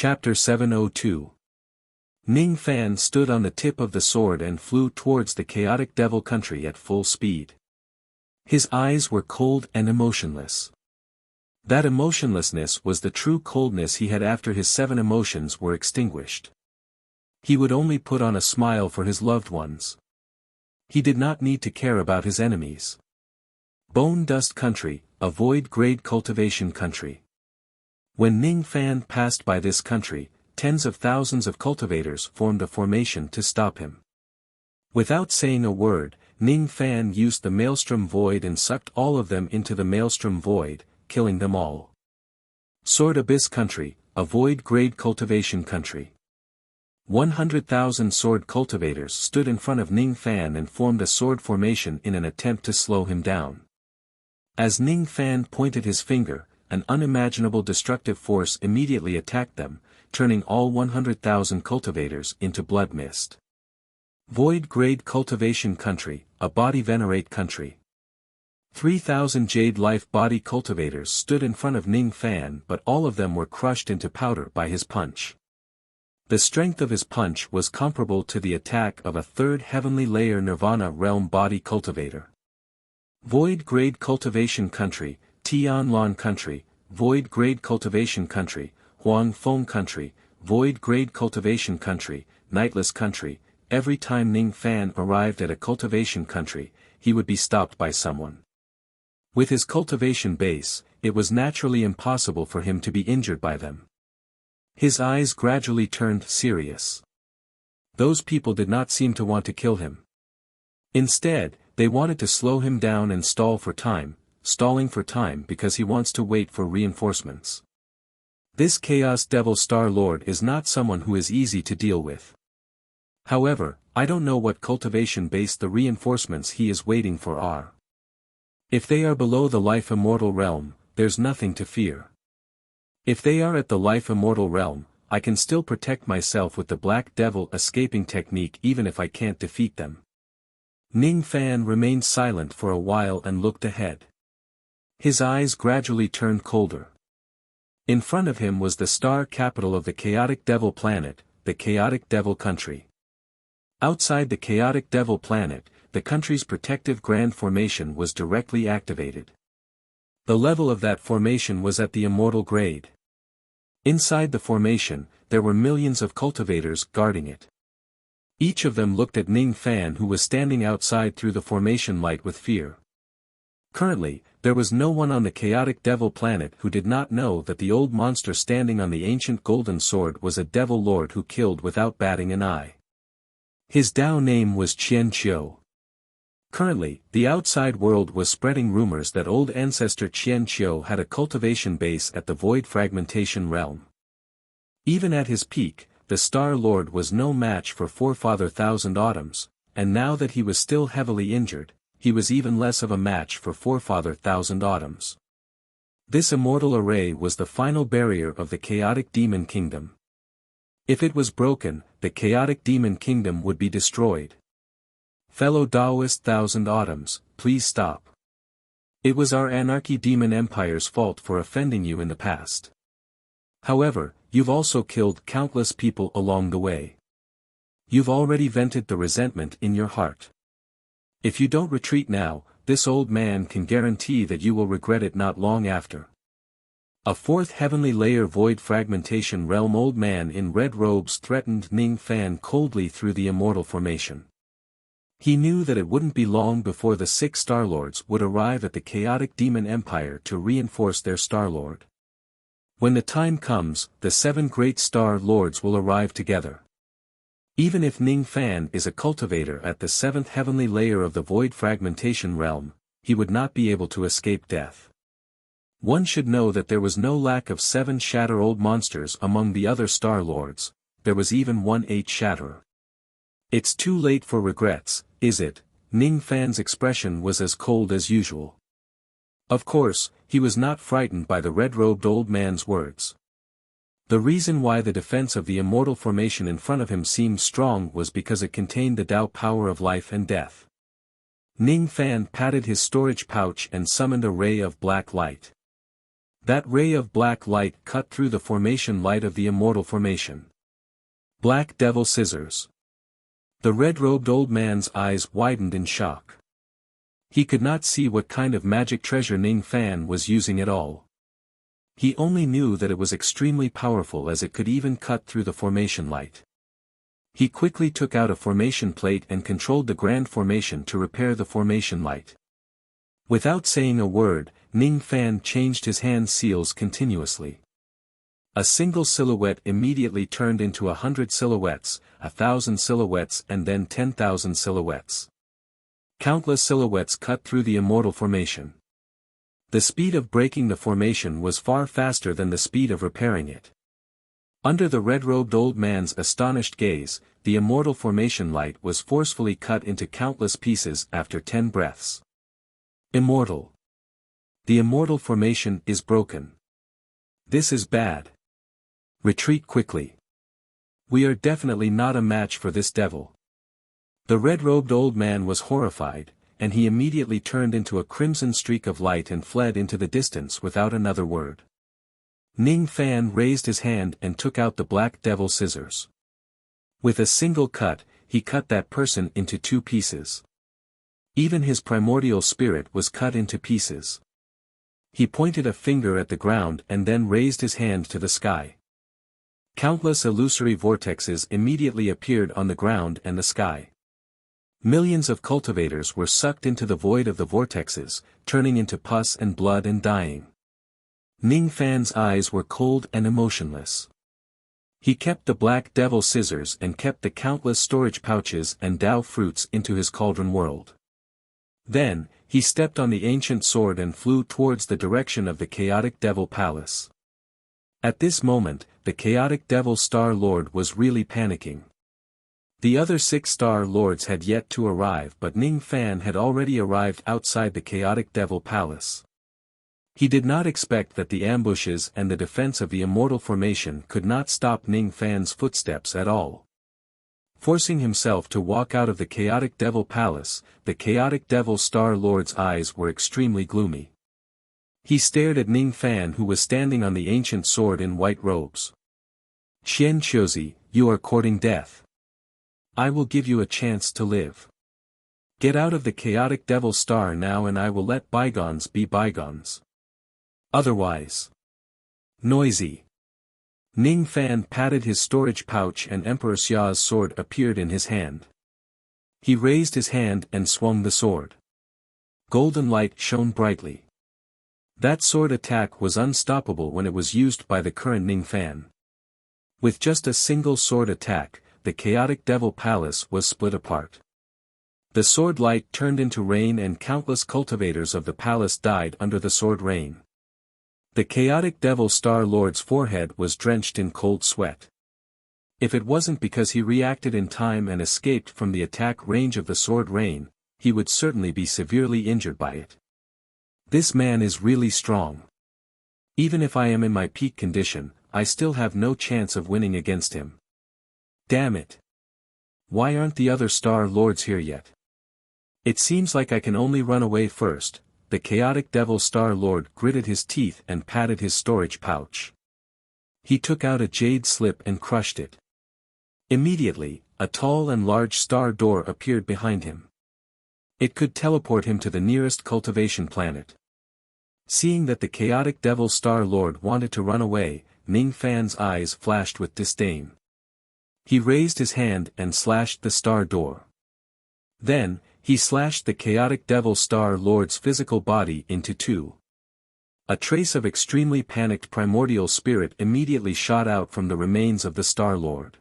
Chapter 702. Ning Fan stood on the tip of the sword and flew towards the chaotic devil country at full speed. His eyes were cold and emotionless. That emotionlessness was the true coldness he had after his 7 emotions were extinguished. He would only put on a smile for his loved ones. He did not need to care about his enemies. Bone Dust Country, a void grade cultivation country. When Ning Fan passed by this country, tens of thousands of cultivators formed a formation to stop him. Without saying a word, Ning Fan used the Maelstrom Void and sucked all of them into the Maelstrom Void, killing them all. Sword Abyss Country, a void grade cultivation country. 100,000 sword cultivators stood in front of Ning Fan and formed a sword formation in an attempt to slow him down. As Ning Fan pointed his finger, an unimaginable destructive force immediately attacked them, turning all 100,000 cultivators into blood mist. Void Grade Cultivation Country, a Body Venerate Country. 3,000 Jade Life Body Cultivators stood in front of Ning Fan, but all of them were crushed into powder by his punch. The strength of his punch was comparable to the attack of a 3rd Heavenly Layer Nirvana Realm Body Cultivator. Void Grade Cultivation Country, Tianlan Country, Void Grade Cultivation Country, Huang Feng Country, Void Grade Cultivation Country, Nightless Country. Every time Ning Fan arrived at a cultivation country, he would be stopped by someone. With his cultivation base, it was naturally impossible for him to be injured by them. His eyes gradually turned serious. Those people did not seem to want to kill him. Instead, they wanted to slow him down and stall for time, stalling for time because he wants to wait for reinforcements. This Chaos Devil Star Lord is not someone who is easy to deal with. However, I don't know what cultivation base the reinforcements he is waiting for are. If they are below the Life Immortal Realm, there's nothing to fear. If they are at the Life Immortal Realm, I can still protect myself with the Black Devil escaping technique even if I can't defeat them. Ning Fan remained silent for a while and looked ahead. His eyes gradually turned colder. In front of him was the star capital of the Chaotic Devil Planet, the Chaotic Devil Country. Outside the Chaotic Devil Planet, the country's protective Grand Formation was directly activated. The level of that formation was at the Immortal grade. Inside the formation, there were millions of cultivators guarding it. Each of them looked at Ning Fan, who was standing outside through the formation light with fear. Currently, there was no one on the Chaotic Devil Planet who did not know that the old monster standing on the ancient golden sword was a devil lord who killed without batting an eye. His Dao name was Qian Qiu. Currently, the outside world was spreading rumors that old ancestor Qian Qiu had a cultivation base at the Void Fragmentation Realm. Even at his peak, the Star Lord was no match for Forefather Thousand Autumns, and now that he was still heavily injured, he was even less of a match for Forefather Thousand Autumns. This immortal array was the final barrier of the Chaotic Demon Kingdom. If it was broken, the Chaotic Demon Kingdom would be destroyed. Fellow Taoist Thousand Autumns, please stop. It was our Anarchy Demon Empire's fault for offending you in the past. However, you've also killed countless people along the way. You've already vented the resentment in your heart. If you don't retreat now, this old man can guarantee that you will regret it not long after. A 4th Heavenly Layer Void Fragmentation Realm old man in red robes threatened Ning Fan coldly through the Immortal Formation. He knew that it wouldn't be long before the 6 Star Lords would arrive at the Chaotic Demon Empire to reinforce their Star Lord. When the time comes, the 7 Great Star Lords will arrive together. Even if Ning Fan is a cultivator at the 7th Heavenly Layer of the Void Fragmentation Realm, he would not be able to escape death. One should know that there was no lack of 7 Shatter Old Monsters among the other Star Lords. There was even one 8 Shatterer. It's too late for regrets, is it? Ning Fan's expression was as cold as usual. Of course, he was not frightened by the red-robed old man's words. The reason why the defense of the Immortal Formation in front of him seemed strong was because it contained the Tao power of life and death. Ning Fan patted his storage pouch and summoned a ray of black light. That ray of black light cut through the formation light of the immortal formation. Black Devil Scissors. The red-robed old man's eyes widened in shock. He could not see what kind of magic treasure Ning Fan was using at all. He only knew that it was extremely powerful, as it could even cut through the formation light. He quickly took out a formation plate and controlled the grand formation to repair the formation light. Without saying a word, Ning Fan changed his hand seals continuously. A single silhouette immediately turned into 100 silhouettes, 1,000 silhouettes, and then 10,000 silhouettes. Countless silhouettes cut through the immortal formation. The speed of breaking the formation was far faster than the speed of repairing it. Under the red-robed old man's astonished gaze, the immortal formation light was forcefully cut into countless pieces after 10 breaths. Immortal. The immortal formation is broken. This is bad. Retreat quickly. We are definitely not a match for this devil. The red-robed old man was horrified, and he immediately turned into a crimson streak of light and fled into the distance without another word. Ning Fan raised his hand and took out the black devil scissors. With a single cut, he cut that person into 2 pieces. Even his primordial spirit was cut into pieces. He pointed a finger at the ground and then raised his hand to the sky. Countless illusory vortexes immediately appeared on the ground and the sky. Millions of cultivators were sucked into the void of the vortexes, turning into pus and blood and dying. Ning Fan's eyes were cold and emotionless. He kept the black devil scissors and kept the countless storage pouches and Dao fruits into his cauldron world. Then, he stepped on the ancient sword and flew towards the direction of the chaotic devil palace. At this moment, the chaotic devil Star Lord was really panicking. The other 6 Star Lords had yet to arrive, but Ning Fan had already arrived outside the chaotic devil palace. He did not expect that the ambushes and the defense of the immortal formation could not stop Ning Fan's footsteps at all. Forcing himself to walk out of the chaotic devil palace, the chaotic devil Star Lord's eyes were extremely gloomy. He stared at Ning Fan, who was standing on the ancient sword in white robes. Qian Qiuzi, you are courting death. I will give you a chance to live. Get out of the chaotic devil star now, and I will let bygones be bygones. Otherwise. Noisy. Ning Fan patted his storage pouch and Emperor Xia's sword appeared in his hand. He raised his hand and swung the sword. Golden light shone brightly. That sword attack was unstoppable when it was used by the current Ning Fan. With just a single sword attack, the chaotic devil palace was split apart. The sword light turned into rain and countless cultivators of the palace died under the sword rain. The chaotic devil Star Lord's forehead was drenched in cold sweat. If it wasn't because he reacted in time and escaped from the attack range of the sword rain, he would certainly be severely injured by it. This man is really strong. Even if I am in my peak condition, I still have no chance of winning against him. Damn it. Why aren't the other Star Lords here yet? It seems like I can only run away first. The chaotic devil Star Lord gritted his teeth and patted his storage pouch. He took out a jade slip and crushed it. Immediately, a tall and large star door appeared behind him. It could teleport him to the nearest cultivation planet. Seeing that the chaotic devil Star Lord wanted to run away, Ning Fan's eyes flashed with disdain. He raised his hand and slashed the star door. Then, he slashed the chaotic devil Star Lord's physical body into 2. A trace of extremely panicked primordial spirit immediately shot out from the remains of the Star Lord.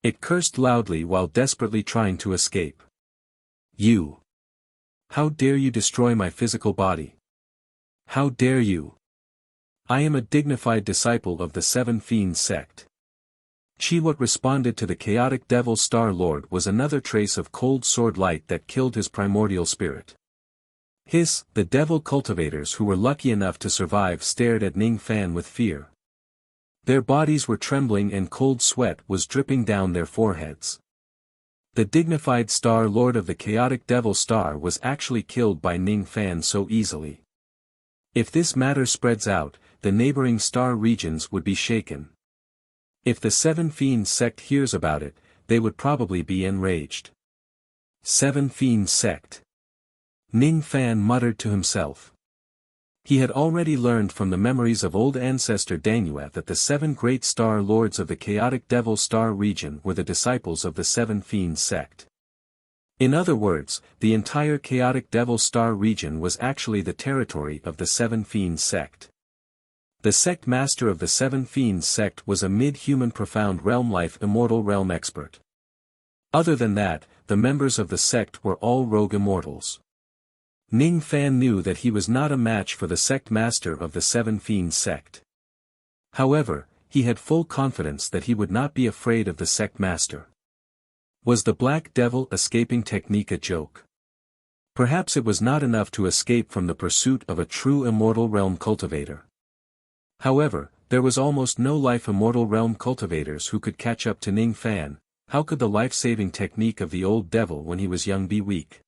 It cursed loudly while desperately trying to escape. You! How dare you destroy my physical body? How dare you? I am a dignified disciple of the 7 Fiends sect. What responded to the chaotic devil Star Lord was another trace of cold sword light that killed his primordial spirit. The devil cultivators who were lucky enough to survive stared at Ning Fan with fear. Their bodies were trembling and cold sweat was dripping down their foreheads. The dignified Star Lord of the chaotic devil star was actually killed by Ning Fan so easily. If this matter spreads out, the neighboring star regions would be shaken. If the Seven Fiends sect hears about it, they would probably be enraged. Seven Fiends sect. Ning Fan muttered to himself. He had already learned from the memories of old ancestor Dangyue that the 7 great star lords of the chaotic devil star region were the disciples of the Seven Fiends sect. In other words, the entire chaotic devil star region was actually the territory of the Seven Fiends sect. The sect master of the Seven Fiends sect was a mid-human profound realm life immortal realm expert. Other than that, the members of the sect were all rogue immortals. Ning Fan knew that he was not a match for the sect master of the Seven Fiends sect. However, he had full confidence that he would not be afraid of the sect master. Was the Black Devil escaping technique a joke? Perhaps it was not enough to escape from the pursuit of a true immortal realm cultivator. However, there was almost no life immortal realm cultivators who could catch up to Ning Fan. How could the life-saving technique of the old devil when he was young be weak?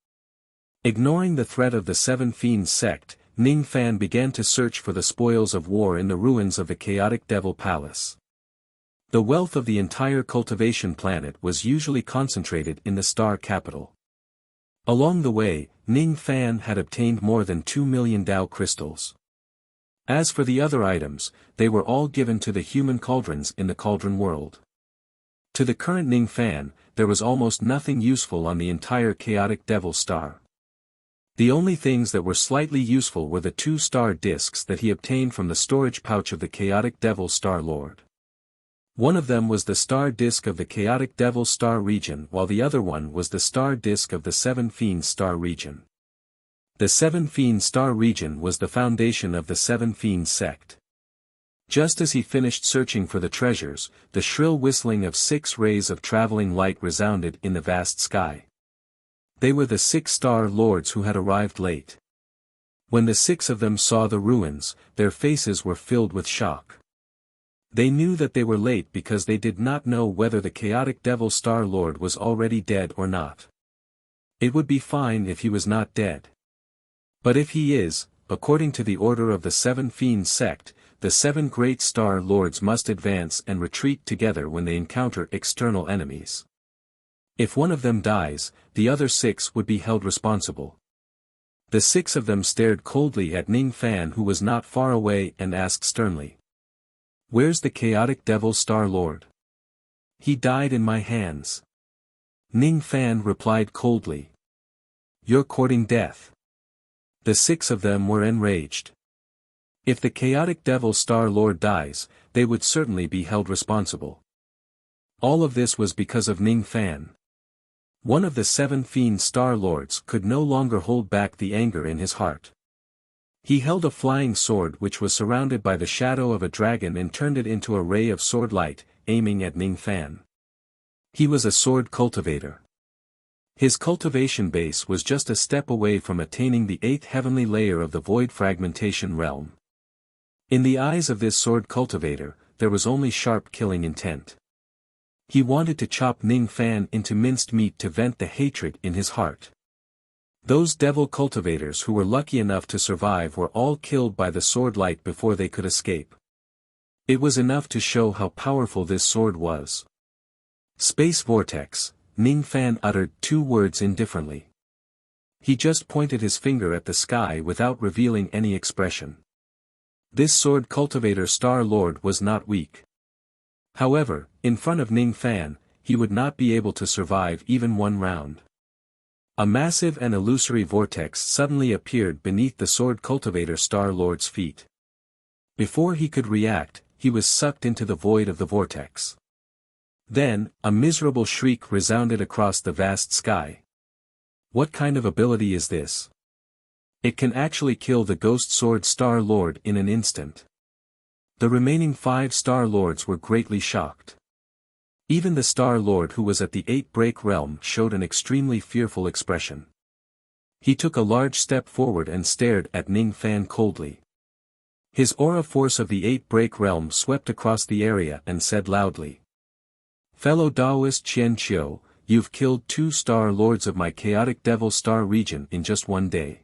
Ignoring the threat of the Seven Fiends sect, Ning Fan began to search for the spoils of war in the ruins of the chaotic devil palace. The wealth of the entire cultivation planet was usually concentrated in the star capital. Along the way, Ning Fan had obtained more than 2 million Dao crystals. As for the other items, they were all given to the human cauldrons in the cauldron world. To the current Ning Fan, there was almost nothing useful on the entire chaotic devil star. The only things that were slightly useful were the 2 star discs that he obtained from the storage pouch of the chaotic devil star lord. One of them was the star disc of the chaotic devil star region while the other one was the star disc of the Seven Fiends star region. The Seven Fiends star region was the foundation of the Seven Fiends sect. Just as he finished searching for the treasures, the shrill whistling of 6 rays of traveling light resounded in the vast sky. They were the 6 star lords who had arrived late. When the 6 of them saw the ruins, their faces were filled with shock. They knew that they were late because they did not know whether the chaotic devil star lord was already dead or not. It would be fine if he was not dead. But if he is, according to the order of the Seven Fiends sect, the 7 great star lords must advance and retreat together when they encounter external enemies. If one of them dies, the other 6 would be held responsible. The 6 of them stared coldly at Ning Fan who was not far away and asked sternly. "Where's the chaotic devil star lord?" "He died in my hands." Ning Fan replied coldly. "You're courting death." The 6 of them were enraged. If the chaotic devil star lord dies, they would certainly be held responsible. All of this was because of Ning Fan. One of the 7 Fiend star lords could no longer hold back the anger in his heart. He held a flying sword which was surrounded by the shadow of a dragon and turned it into a ray of sword light, aiming at Ning Fan. He was a sword cultivator. His cultivation base was just a step away from attaining the 8th heavenly layer of the void fragmentation realm. In the eyes of this sword cultivator, there was only sharp killing intent. He wanted to chop Ning Fan into minced meat to vent the hatred in his heart. Those devil cultivators who were lucky enough to survive were all killed by the sword light before they could escape. It was enough to show how powerful this sword was. Space vortex, Ning Fan uttered 2 words indifferently. He just pointed his finger at the sky without revealing any expression. This sword cultivator star lord was not weak. However, in front of Ning Fan, he would not be able to survive even 1 round. A massive and illusory vortex suddenly appeared beneath the sword cultivator star lord's feet. Before he could react, he was sucked into the void of the vortex. Then, a miserable shriek resounded across the vast sky. What kind of ability is this? It can actually kill the ghost sword star lord in an instant. The remaining 5 star lords were greatly shocked. Even the star lord who was at the 8 break realm showed an extremely fearful expression. He took a large step forward and stared at Ning Fan coldly. His aura force of the 8 break realm swept across the area and said loudly. "Fellow Daoist Qian Qiu, you've killed 2 star lords of my chaotic devil star region in just 1 day.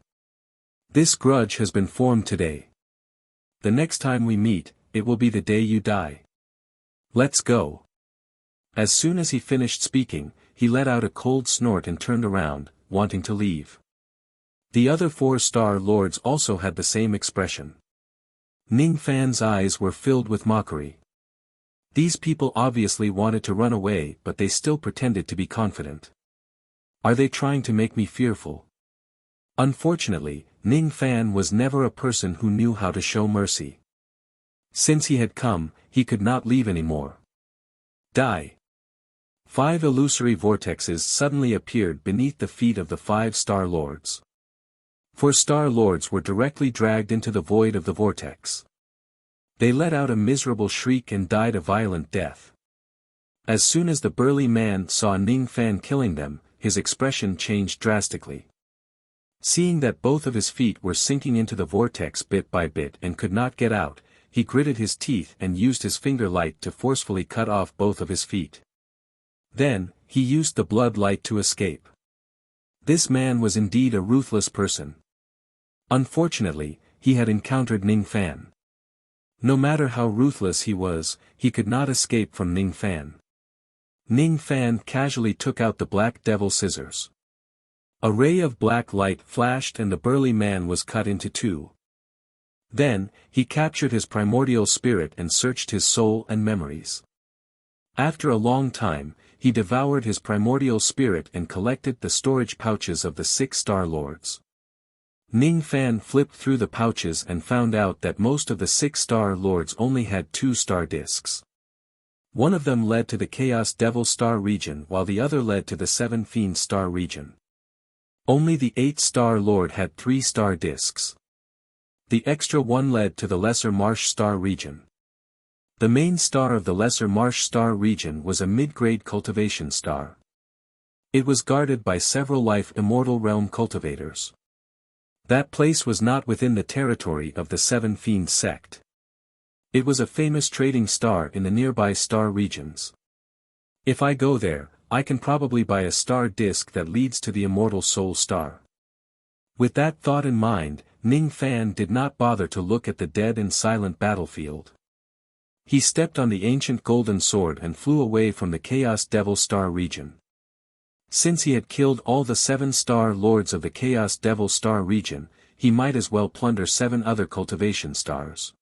This grudge has been formed today. the next time we meet, it will be the day you die. Let's go. As soon as he finished speaking, he let out a cold snort and turned around, wanting to leave. The other 4-star lords also had the same expression. Ning Fan's eyes were filled with mockery. These people obviously wanted to run away, but they still pretended to be confident. Are they trying to make me fearful? Unfortunately, Ning Fan was never a person who knew how to show mercy. Since he had come, he could not leave anymore. Die. 5 illusory vortexes suddenly appeared beneath the feet of the 5-star lords. 4-star lords were directly dragged into the void of the vortex. They let out a miserable shriek and died a violent death. As soon as the burly man saw Ning Fan killing them, his expression changed drastically. Seeing that both of his feet were sinking into the vortex bit by bit and could not get out, he gritted his teeth and used his finger light to forcefully cut off both of his feet. Then, he used the blood light to escape. This man was indeed a ruthless person. Unfortunately, he had encountered Ning Fan. No matter how ruthless he was, he could not escape from Ning Fan. Ning Fan casually took out the black devil scissors. A ray of black light flashed and the burly man was cut into 2. Then, he captured his primordial spirit and searched his soul and memories. After a long time, he devoured his primordial spirit and collected the storage pouches of the 6-star lords. Ning Fan flipped through the pouches and found out that most of the 6-star lords only had 2-star discs. One of them led to the Chaos Devil Star region while the other led to the 7 Fiend Star region. Only the 8-star lord had 3-star discs. The extra one led to the Lesser Marsh Star region. The main star of the Lesser Marsh Star region was a mid-grade cultivation star. It was guarded by several Life Immortal Realm cultivators. That place was not within the territory of the 7 Fiend sect. It was a famous trading star in the nearby star regions. If I go there, I can probably buy a star disk that leads to the Immortal Soul Star. With that thought in mind, Ning Fan did not bother to look at the dead and silent battlefield. He stepped on the ancient golden sword and flew away from the Chaos Devil Star region. Since he had killed all the 7-star lords of the Chaos Devil Star region, he might as well plunder 7 other cultivation stars.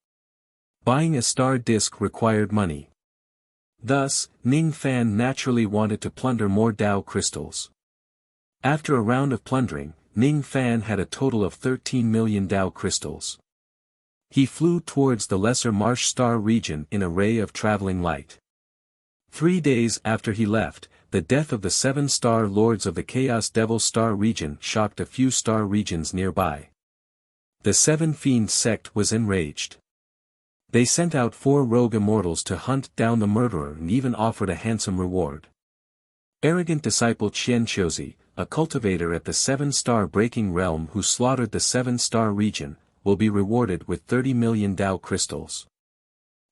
Buying a star disk required money. Thus, Ning Fan naturally wanted to plunder more Dao crystals. After a round of plundering, Ning Fan had a total of 13 million Dao crystals. He flew towards the Lesser Marsh Star region in a ray of traveling light. 3 days after he left, the death of the 7-star lords of the Chaos Devil Star region shocked a few star regions nearby. The 7 Fiend sect was enraged. They sent out 4 rogue immortals to hunt down the murderer and even offered a handsome reward. Arrogant disciple Qian Shozi, a cultivator at the 7-star breaking realm who slaughtered the 7-star region, will be rewarded with 30 million Dao crystals.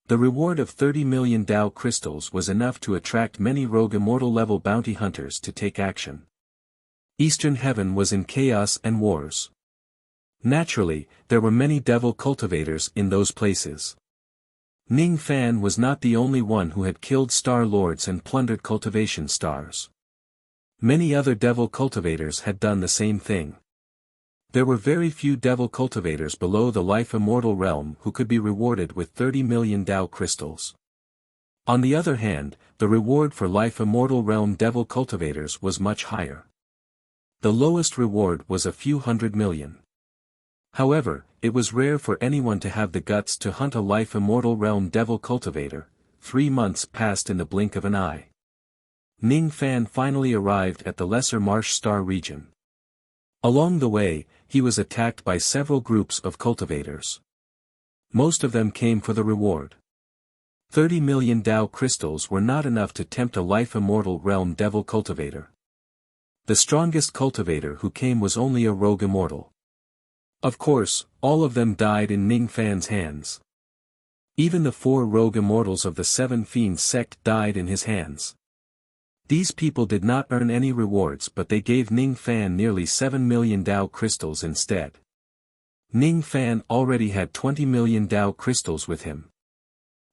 The reward of 30 million Dao crystals was enough to attract many rogue immortal level bounty hunters to take action. Eastern Heaven was in chaos and wars. Naturally, there were many devil cultivators in those places. Ning Fan was not the only one who had killed star lords and plundered cultivation stars. Many other devil cultivators had done the same thing. There were very few devil cultivators below the Life Immortal realm who could be rewarded with 30 million Dao crystals. On the other hand, the reward for Life Immortal realm devil cultivators was much higher. The lowest reward was a few hundred million. However, it was rare for anyone to have the guts to hunt a Life Immortal realm devil cultivator. 3 months passed in the blink of an eye. Ning Fan finally arrived at the Lesser Marsh Star region. Along the way, he was attacked by several groups of cultivators. Most of them came for the reward. 30 million Dao crystals were not enough to tempt a Life Immortal realm devil cultivator. The strongest cultivator who came was only a rogue immortal. Of course, all of them died in Ning Fan's hands. Even the 4 rogue immortals of the 7 Fiend sect died in his hands. These people did not earn any rewards, but they gave Ning Fan nearly 7 million Dao crystals instead. Ning Fan already had 20 million Dao crystals with him.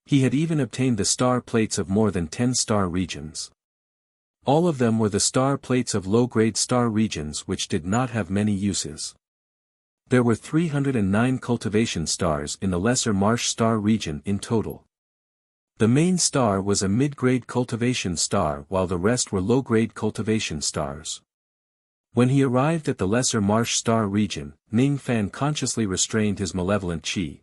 He had even obtained the star plates of more than 10 star regions. All of them were the star plates of low-grade star regions which did not have many uses. There were 309 cultivation stars in the Lesser Marsh star region in total. The main star was a mid-grade cultivation star while the rest were low-grade cultivation stars. When he arrived at the Lesser Marsh star region, Ning Fan consciously restrained his malevolent qi.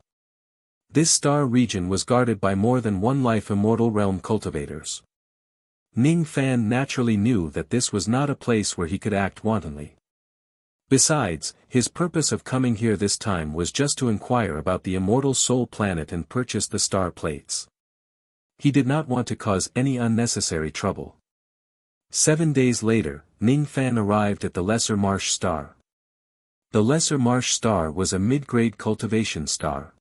This star region was guarded by more than one life immortal realm cultivators. Ning Fan naturally knew that this was not a place where he could act wantonly. Besides, his purpose of coming here this time was just to inquire about the immortal soul planet and purchase the star plates. He did not want to cause any unnecessary trouble. 7 days later, Ning Fan arrived at the Lesser Marsh star. The Lesser Marsh star was a mid-grade cultivation star.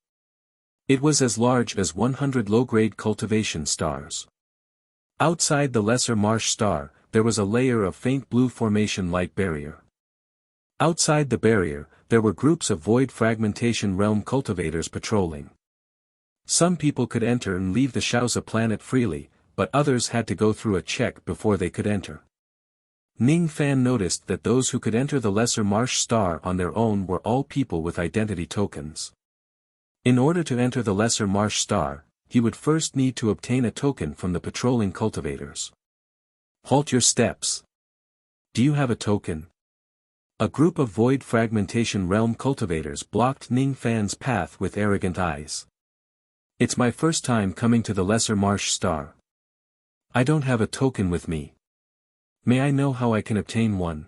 It was as large as 100 low-grade cultivation stars. Outside the Lesser Marsh star, there was a layer of faint blue formation light barrier. Outside the barrier, there were groups of void fragmentation realm cultivators patrolling. Some people could enter and leave the Shaoza planet freely, but others had to go through a check before they could enter. Ning Fan noticed that those who could enter the Lesser Marsh star on their own were all people with identity tokens. In order to enter the Lesser Marsh star, he would first need to obtain a token from the patrolling cultivators. Halt your steps. Do you have a token? A group of void fragmentation realm cultivators blocked Ning Fan's path with arrogant eyes. It's my first time coming to the Lesser Marsh star. I don't have a token with me. May I know how I can obtain one?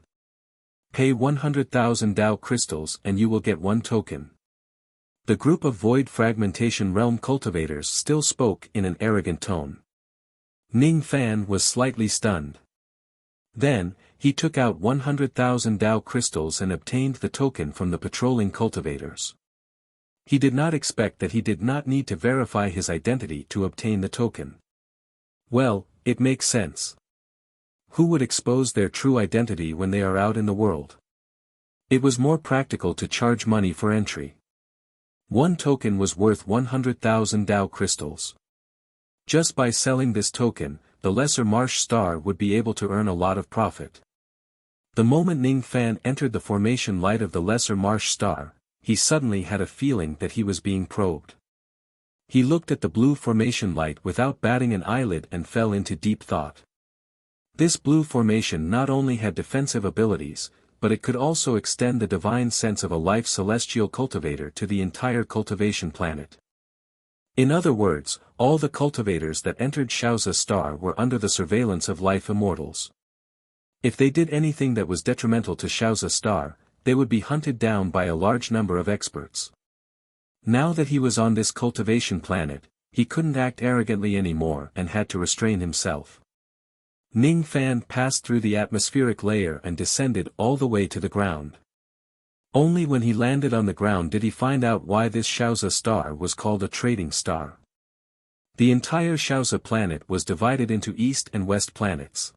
Pay 100,000 Dao crystals and you will get one token. The group of void fragmentation realm cultivators still spoke in an arrogant tone. Ning Fan was slightly stunned. Then, he took out 100,000 Dao crystals and obtained the token from the patrolling cultivators. He did not expect that he did not need to verify his identity to obtain the token. Well, it makes sense. Who would expose their true identity when they are out in the world? It was more practical to charge money for entry. One token was worth 100,000 Dao crystals. Just by selling this token, the Lesser Marsh star would be able to earn a lot of profit. The moment Ning Fan entered the formation light of the Lesser Marsh star, he suddenly had a feeling that he was being probed. He looked at the blue formation light without batting an eyelid and fell into deep thought. This blue formation not only had defensive abilities, but it could also extend the divine sense of a life celestial cultivator to the entire cultivation planet. In other words, all the cultivators that entered Shaoza star were under the surveillance of life immortals. If they did anything that was detrimental to Shaoza star, they would be hunted down by a large number of experts. Now that he was on this cultivation planet, he couldn't act arrogantly anymore and had to restrain himself. Ning Fan passed through the atmospheric layer and descended all the way to the ground. Only when he landed on the ground did he find out why this Shaoza star was called a trading star. The entire Shaoza planet was divided into east and west planets.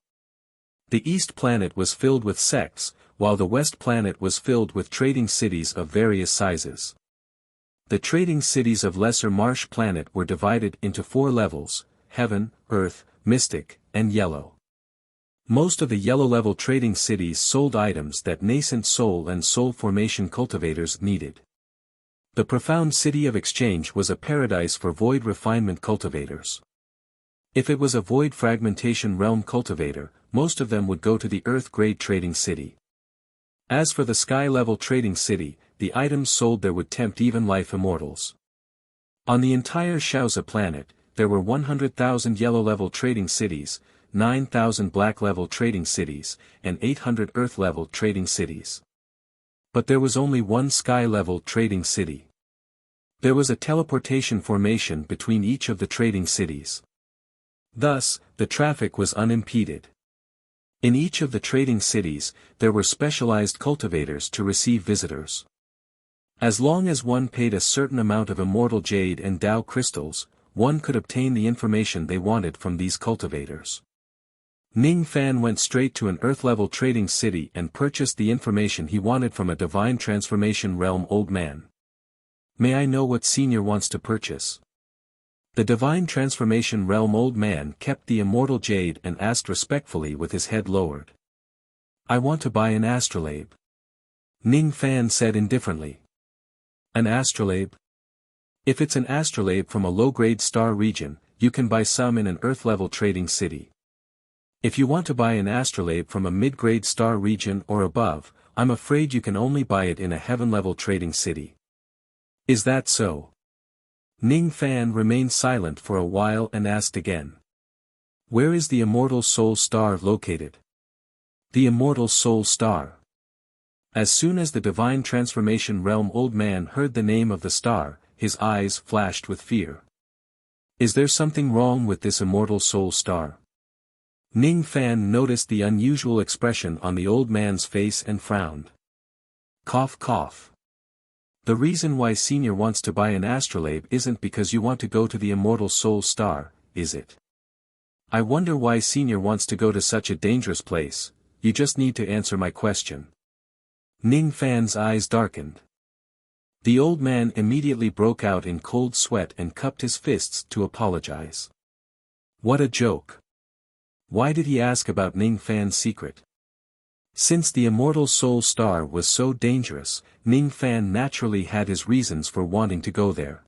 The east planet was filled with sects, while the west planet was filled with trading cities of various sizes. The trading cities of Lesser Marsh planet were divided into 4 levels: Heaven, Earth, Mystic, and Yellow. Most of the yellow-level trading cities sold items that nascent soul and soul formation cultivators needed. The profound city of exchange was a paradise for void refinement cultivators. If it was a void fragmentation realm cultivator, most of them would go to the earth-grade trading city. As for the sky-level trading city, the items sold there would tempt even life immortals. On the entire Shaoza planet, there were 100,000 yellow-level trading cities, 9,000 black-level trading cities, and 800 earth-level trading cities. But there was only one sky-level trading city. There was a teleportation formation between each of the trading cities. Thus, the traffic was unimpeded. In each of the trading cities, there were specialized cultivators to receive visitors. As long as one paid a certain amount of immortal jade and Dao crystals, one could obtain the information they wanted from these cultivators. Ning Fan went straight to an earth-level trading city and purchased the information he wanted from a divine transformation realm old man. May I know what Senior wants to purchase? The Divine Transformation Realm old man kept the immortal jade and asked respectfully with his head lowered. I want to buy an astrolabe. Ning Fan said indifferently. An astrolabe? If it's an astrolabe from a low-grade star region, you can buy some in an Earth-level trading city. If you want to buy an astrolabe from a mid-grade star region or above, I'm afraid you can only buy it in a heaven-level trading city. Is that so? Ning Fan remained silent for a while and asked again. Where is the immortal soul star located? The immortal soul star. As soon as the Divine Transformation Realm old man heard the name of the star, his eyes flashed with fear. Is there something wrong with this immortal soul star? Ning Fan noticed the unusual expression on the old man's face and frowned. Cough cough. The reason why Senior wants to buy an astrolabe isn't because you want to go to the immortal soul star, is it? I wonder why Senior wants to go to such a dangerous place. You just need to answer my question. Ning Fan's eyes darkened. The old man immediately broke out in cold sweat and cupped his fists to apologize. What a joke. Why did he ask about Ning Fan's secret? Since the immortal soul star was so dangerous, Ning Fan naturally had his reasons for wanting to go there.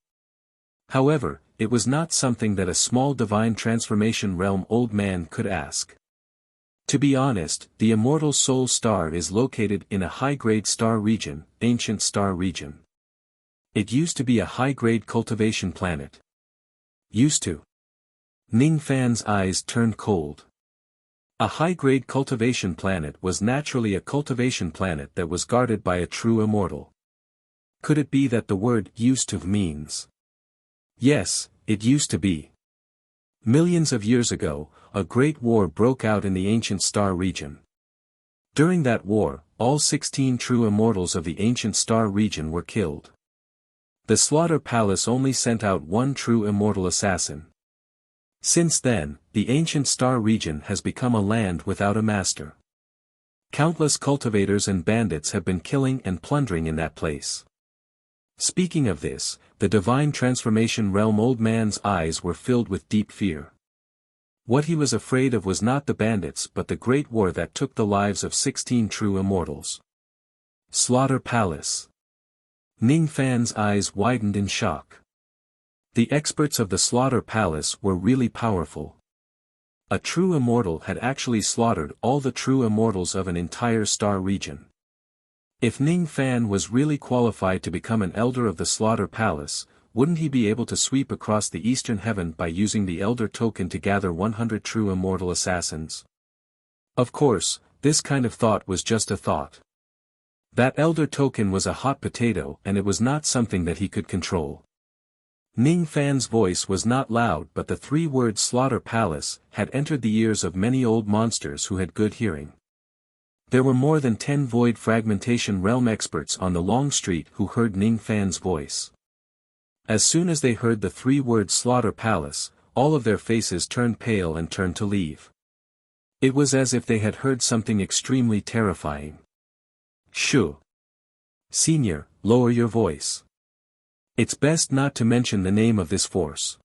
However, it was not something that a small Divine Transformation Realm old man could ask. To be honest, the immortal soul star is located in a high-grade star region, ancient star region. It used to be a high-grade cultivation planet. Used to. Ning Fan's eyes turned cold. A high-grade cultivation planet was naturally a cultivation planet that was guarded by a true immortal. Could it be that the word used to means? Yes, it used to be. Millions of years ago, a great war broke out in the ancient star region. During that war, all 16 true immortals of the ancient star region were killed. The Slaughter Palace only sent out one true immortal assassin. Since then, the ancient star region has become a land without a master. Countless cultivators and bandits have been killing and plundering in that place. Speaking of this, the Divine Transformation Realm old man's eyes were filled with deep fear. What he was afraid of was not the bandits but the great war that took the lives of 16 true immortals. Slaughter Palace. Ning Fan's eyes widened in shock. The experts of the Slaughter Palace were really powerful. A true immortal had actually slaughtered all the true immortals of an entire star region. If Ning Fan was really qualified to become an elder of the Slaughter Palace, wouldn't he be able to sweep across the eastern heaven by using the elder token to gather 100 true immortal assassins? Of course, this kind of thought was just a thought. That elder token was a hot potato and it was not something that he could control. Ning Fan's voice was not loud but the three-word Slaughter Palace had entered the ears of many old monsters who had good hearing. There were more than 10 Void Fragmentation Realm experts on the long street who heard Ning Fan's voice. As soon as they heard the three-word Slaughter Palace, all of their faces turned pale and turned to leave. It was as if they had heard something extremely terrifying. Shoo! Senior, lower your voice. It's best not to mention the name of this force.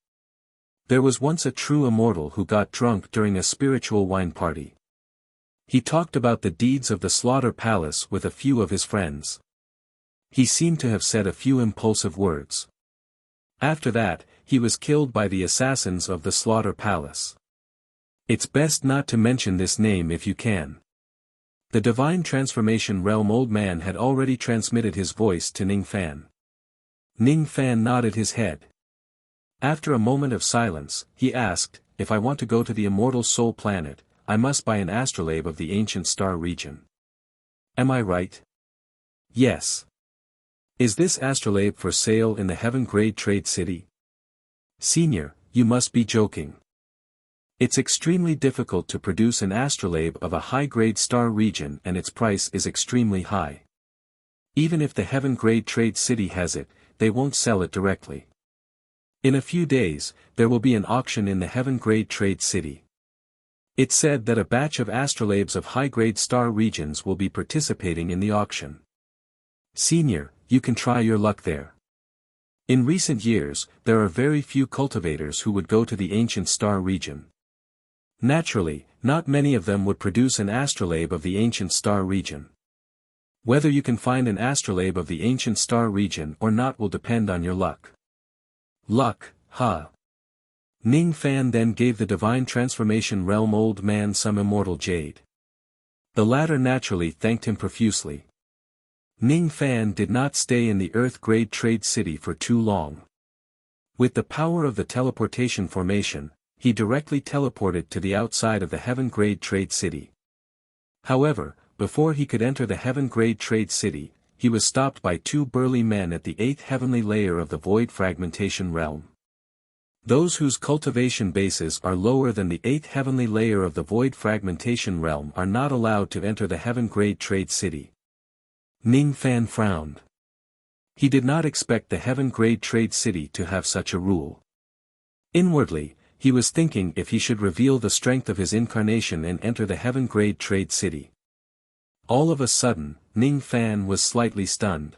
There was once a true immortal who got drunk during a spiritual wine party. He talked about the deeds of the Slaughter Palace with a few of his friends. He seemed to have said a few impulsive words. After that, he was killed by the assassins of the Slaughter Palace. It's best not to mention this name if you can. The Divine Transformation Realm old man had already transmitted his voice to Ning Fan. Ning Fan nodded his head. After a moment of silence, he asked, if I want to go to the immortal soul planet, I must buy an astrolabe of the ancient star region. Am I right? Yes. Is this astrolabe for sale in the heaven-grade trade city? Senior, you must be joking. It's extremely difficult to produce an astrolabe of a high-grade star region and its price is extremely high. Even if the heaven-grade trade city has it, they won't sell it directly. In a few days, there will be an auction in the heaven-grade trade city. It's said that a batch of astrolabes of high-grade star regions will be participating in the auction. Senior, you can try your luck there. In recent years, there are very few cultivators who would go to the ancient star region. Naturally, not many of them would produce an astrolabe of the ancient star region. Whether you can find an astrolabe of the ancient star region or not will depend on your luck. Luck, huh? Ning Fan then gave the divine transformation realm old man some immortal jade. The latter naturally thanked him profusely. Ning Fan did not stay in the Earth-grade trade city for too long. With the power of the teleportation formation, he directly teleported to the outside of the Heaven-grade trade city. However, before he could enter the Heaven-grade trade city, he was stopped by two burly men at the 8th heavenly layer of the void fragmentation realm. Those whose cultivation bases are lower than the 8th heavenly layer of the void fragmentation realm are not allowed to enter the Heaven-grade trade city. Ning Fan frowned. He did not expect the Heaven-grade trade city to have such a rule. Inwardly, he was thinking if he should reveal the strength of his incarnation and enter the Heaven-grade trade city. All of a sudden, Ning Fan was slightly stunned.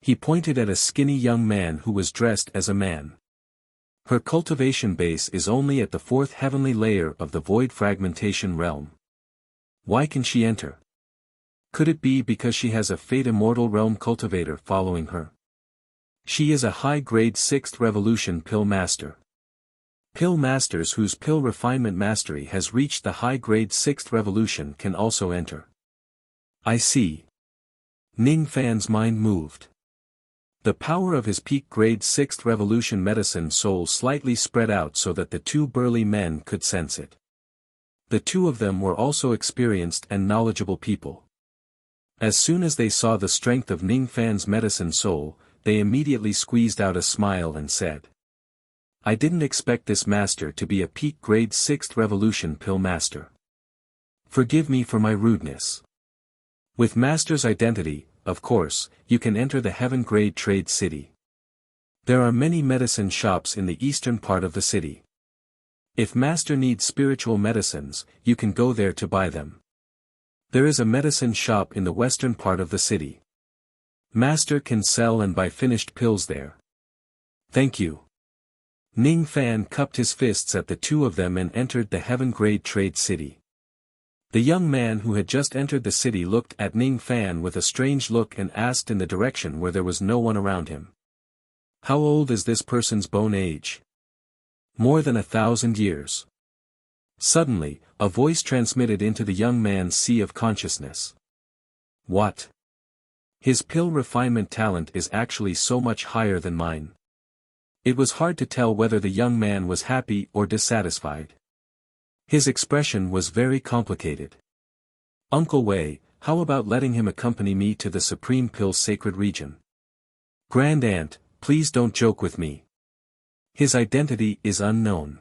He pointed at a skinny young man who was dressed as a man. Her cultivation base is only at the 4th heavenly layer of the void fragmentation realm. Why can she enter? Could it be because she has a Fate Immortal Realm cultivator following her? She is a high-grade 6th Revolution Pill Master. Pill Masters whose pill refinement mastery has reached the high-grade 6th Revolution can also enter. I see. Ning Fan's mind moved. The power of his peak grade 6th Revolution medicine soul slightly spread out so that the two burly men could sense it. The two of them were also experienced and knowledgeable people. As soon as they saw the strength of Ning Fan's medicine soul, they immediately squeezed out a smile and said, I didn't expect this master to be a peak grade 6th Revolution pill master. Forgive me for my rudeness. With master's identity, of course, you can enter the Heaven-grade trade city. There are many medicine shops in the eastern part of the city. If master needs spiritual medicines, you can go there to buy them. There is a medicine shop in the western part of the city. Master can sell and buy finished pills there. Thank you. Ning Fan cupped his fists at the two of them and entered the Heaven-grade trade city. The young man who had just entered the city looked at Ning Fan with a strange look and asked in the direction where there was no one around him. How old is this person's bone age? More than 1,000 years. Suddenly, a voice transmitted into the young man's sea of consciousness. What? His pill refinement talent is actually so much higher than mine. It was hard to tell whether the young man was happy or dissatisfied. His expression was very complicated. Uncle Wei, how about letting him accompany me to the Supreme Pill's sacred region? Grand Aunt, please don't joke with me. His identity is unknown.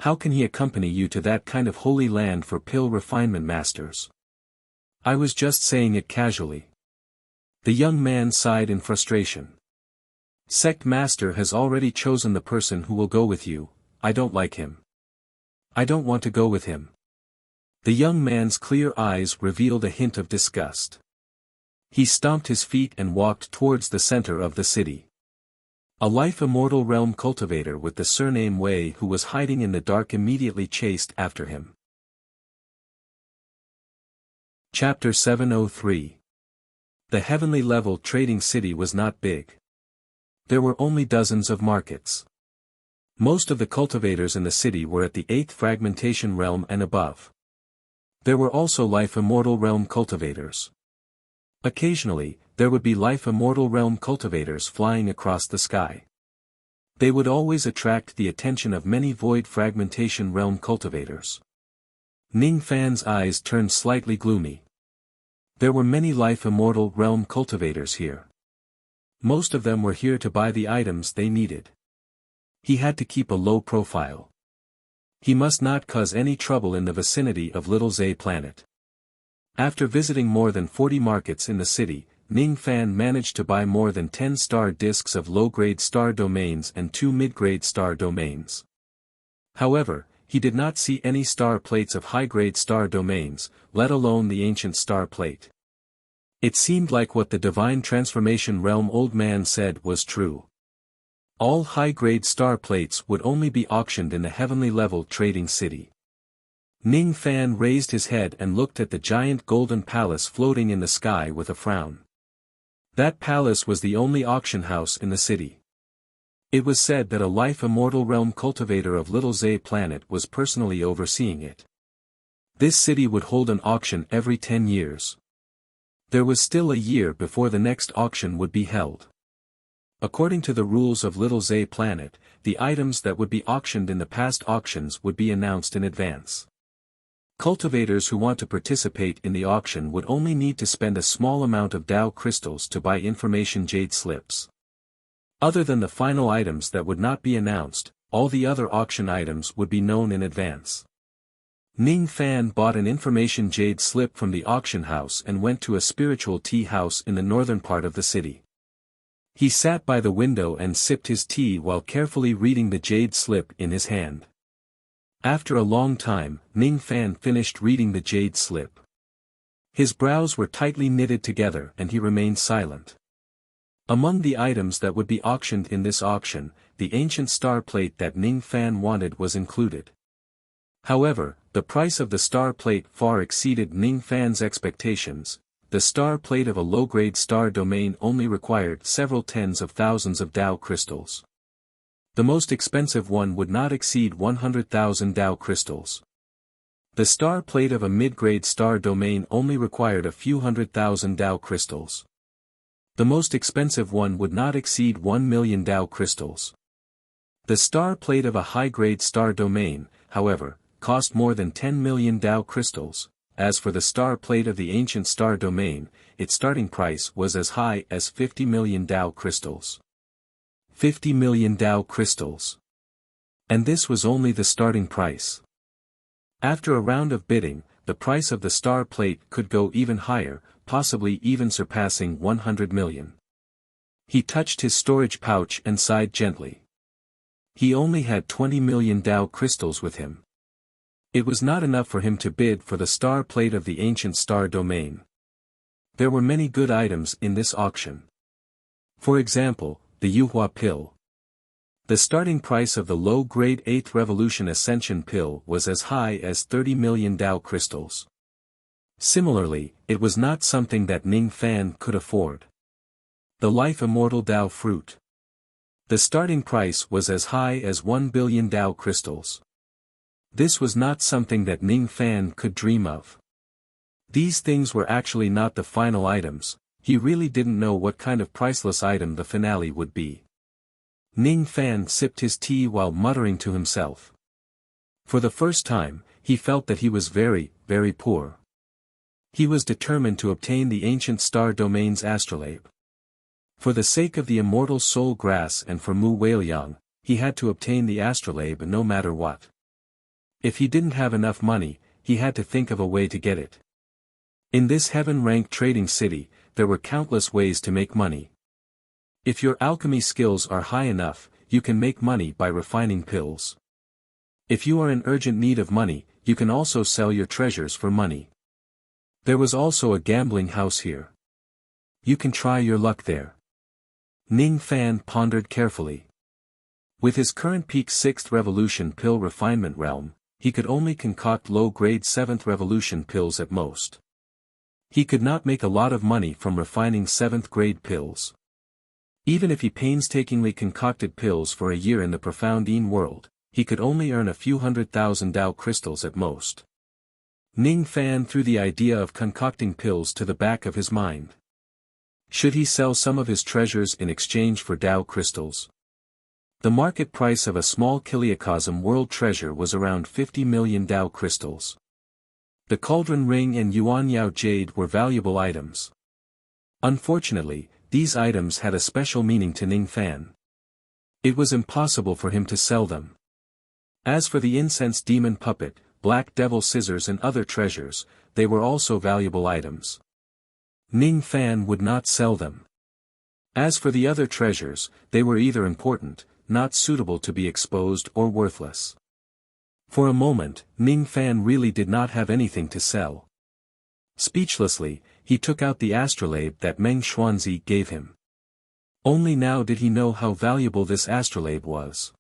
How can he accompany you to that kind of holy land for pill refinement masters? I was just saying it casually. The young man sighed in frustration. Sect Master has already chosen the person who will go with you. I don't like him. I don't want to go with him. The young man's clear eyes revealed a hint of disgust. He stomped his feet and walked towards the center of the city. A life immortal realm cultivator with the surname Wei who was hiding in the dark immediately chased after him. Chapter 703. The heavenly level trading city was not big. There were only dozens of markets. Most of the cultivators in the city were at the 8th fragmentation realm and above. There were also life immortal realm cultivators. Occasionally, there would be life immortal realm cultivators flying across the sky. They would always attract the attention of many void fragmentation realm cultivators. Ning Fan's eyes turned slightly gloomy. There were many life immortal realm cultivators here. Most of them were here to buy the items they needed. He had to keep a low profile. He must not cause any trouble in the vicinity of Little Zay Planet. After visiting more than 40 markets in the city, Ning Fan managed to buy more than 10 star discs of low-grade star domains and 2 mid-grade star domains. However, he did not see any star plates of high-grade star domains, let alone the ancient star plate. It seemed like what the divine transformation realm old man said was true. All high-grade star plates would only be auctioned in the heavenly level trading city. Ning Fan raised his head and looked at the giant golden palace floating in the sky with a frown. That palace was the only auction house in the city. It was said that a life-immortal realm cultivator of Little Zay planet was personally overseeing it. This city would hold an auction every 10 years. There was still a year before the next auction would be held. According to the rules of Little Zay planet, the items that would be auctioned in the past auctions would be announced in advance. Cultivators who want to participate in the auction would only need to spend a small amount of Dao crystals to buy information jade slips. Other than the final items that would not be announced, all the other auction items would be known in advance. Ning Fan bought an information jade slip from the auction house and went to a spiritual tea house in the northern part of the city. He sat by the window and sipped his tea while carefully reading the jade slip in his hand. After a long time, Ning Fan finished reading the jade slip. His brows were tightly knitted together and he remained silent. Among the items that would be auctioned in this auction, the ancient star plate that Ning Fan wanted was included. However, the price of the star plate far exceeded Ning Fan's expectations. The star plate of a low-grade star domain only required several tens of thousands of Dao crystals. The most expensive one would not exceed 100,000 Dao crystals. The star plate of a mid-grade star domain only required a few 100,000 Dao crystals. The most expensive one would not exceed 1,000,000 Dao crystals. The star plate of a high-grade star domain, however, cost more than 10 million Dao crystals. As for the star plate of the ancient star domain, its starting price was as high as 50 million Dao crystals. 50 million Dao crystals. And this was only the starting price. After a round of bidding, the price of the star plate could go even higher, possibly even surpassing 100 million. He touched his storage pouch and sighed gently. He only had 20 million Dao crystals with him. It was not enough for him to bid for the star plate of the ancient star domain. There were many good items in this auction. For example, the Yuhua pill. The starting price of the low-grade 8th Revolution Ascension pill was as high as 30 million Dao crystals. Similarly, it was not something that Ning Fan could afford. The Life Immortal Dao fruit. The starting price was as high as 1 billion Dao crystals. This was not something that Ning Fan could dream of. These things were actually not the final items. He really didn't know what kind of priceless item the finale would be. Ning Fan sipped his tea while muttering to himself. For the first time, he felt that he was very, very poor. He was determined to obtain the ancient star domain's astrolabe. For the sake of the immortal soul grass and for Mu Weiliang, he had to obtain the astrolabe no matter what. If he didn't have enough money, he had to think of a way to get it. In this heaven-ranked trading city, there were countless ways to make money. If your alchemy skills are high enough, you can make money by refining pills. If you are in urgent need of money, you can also sell your treasures for money. There was also a gambling house here. You can try your luck there. Ning Fan pondered carefully. With his current peak 6th Revolution pill refinement realm, he could only concoct low-grade 7th Revolution pills at most. He could not make a lot of money from refining 7th-grade pills. Even if he painstakingly concocted pills for a year in the profound Yin world, he could only earn a few 100,000 Dao crystals at most. Ning Fan threw the idea of concocting pills to the back of his mind. Should he sell some of his treasures in exchange for Dao crystals? The market price of a small Kiliacosm world treasure was around 50 million Dao crystals. The cauldron ring and Yuanyao jade were valuable items. Unfortunately, these items had a special meaning to Ning Fan. It was impossible for him to sell them. As for the incense demon puppet, black devil scissors and other treasures, they were also valuable items. Ning Fan would not sell them. As for the other treasures, they were either important, not suitable to be exposed or worthless. For a moment, Ning Fan really did not have anything to sell. Speechlessly, he took out the astrolabe that Meng Xuanzi gave him. Only now did he know how valuable this astrolabe was.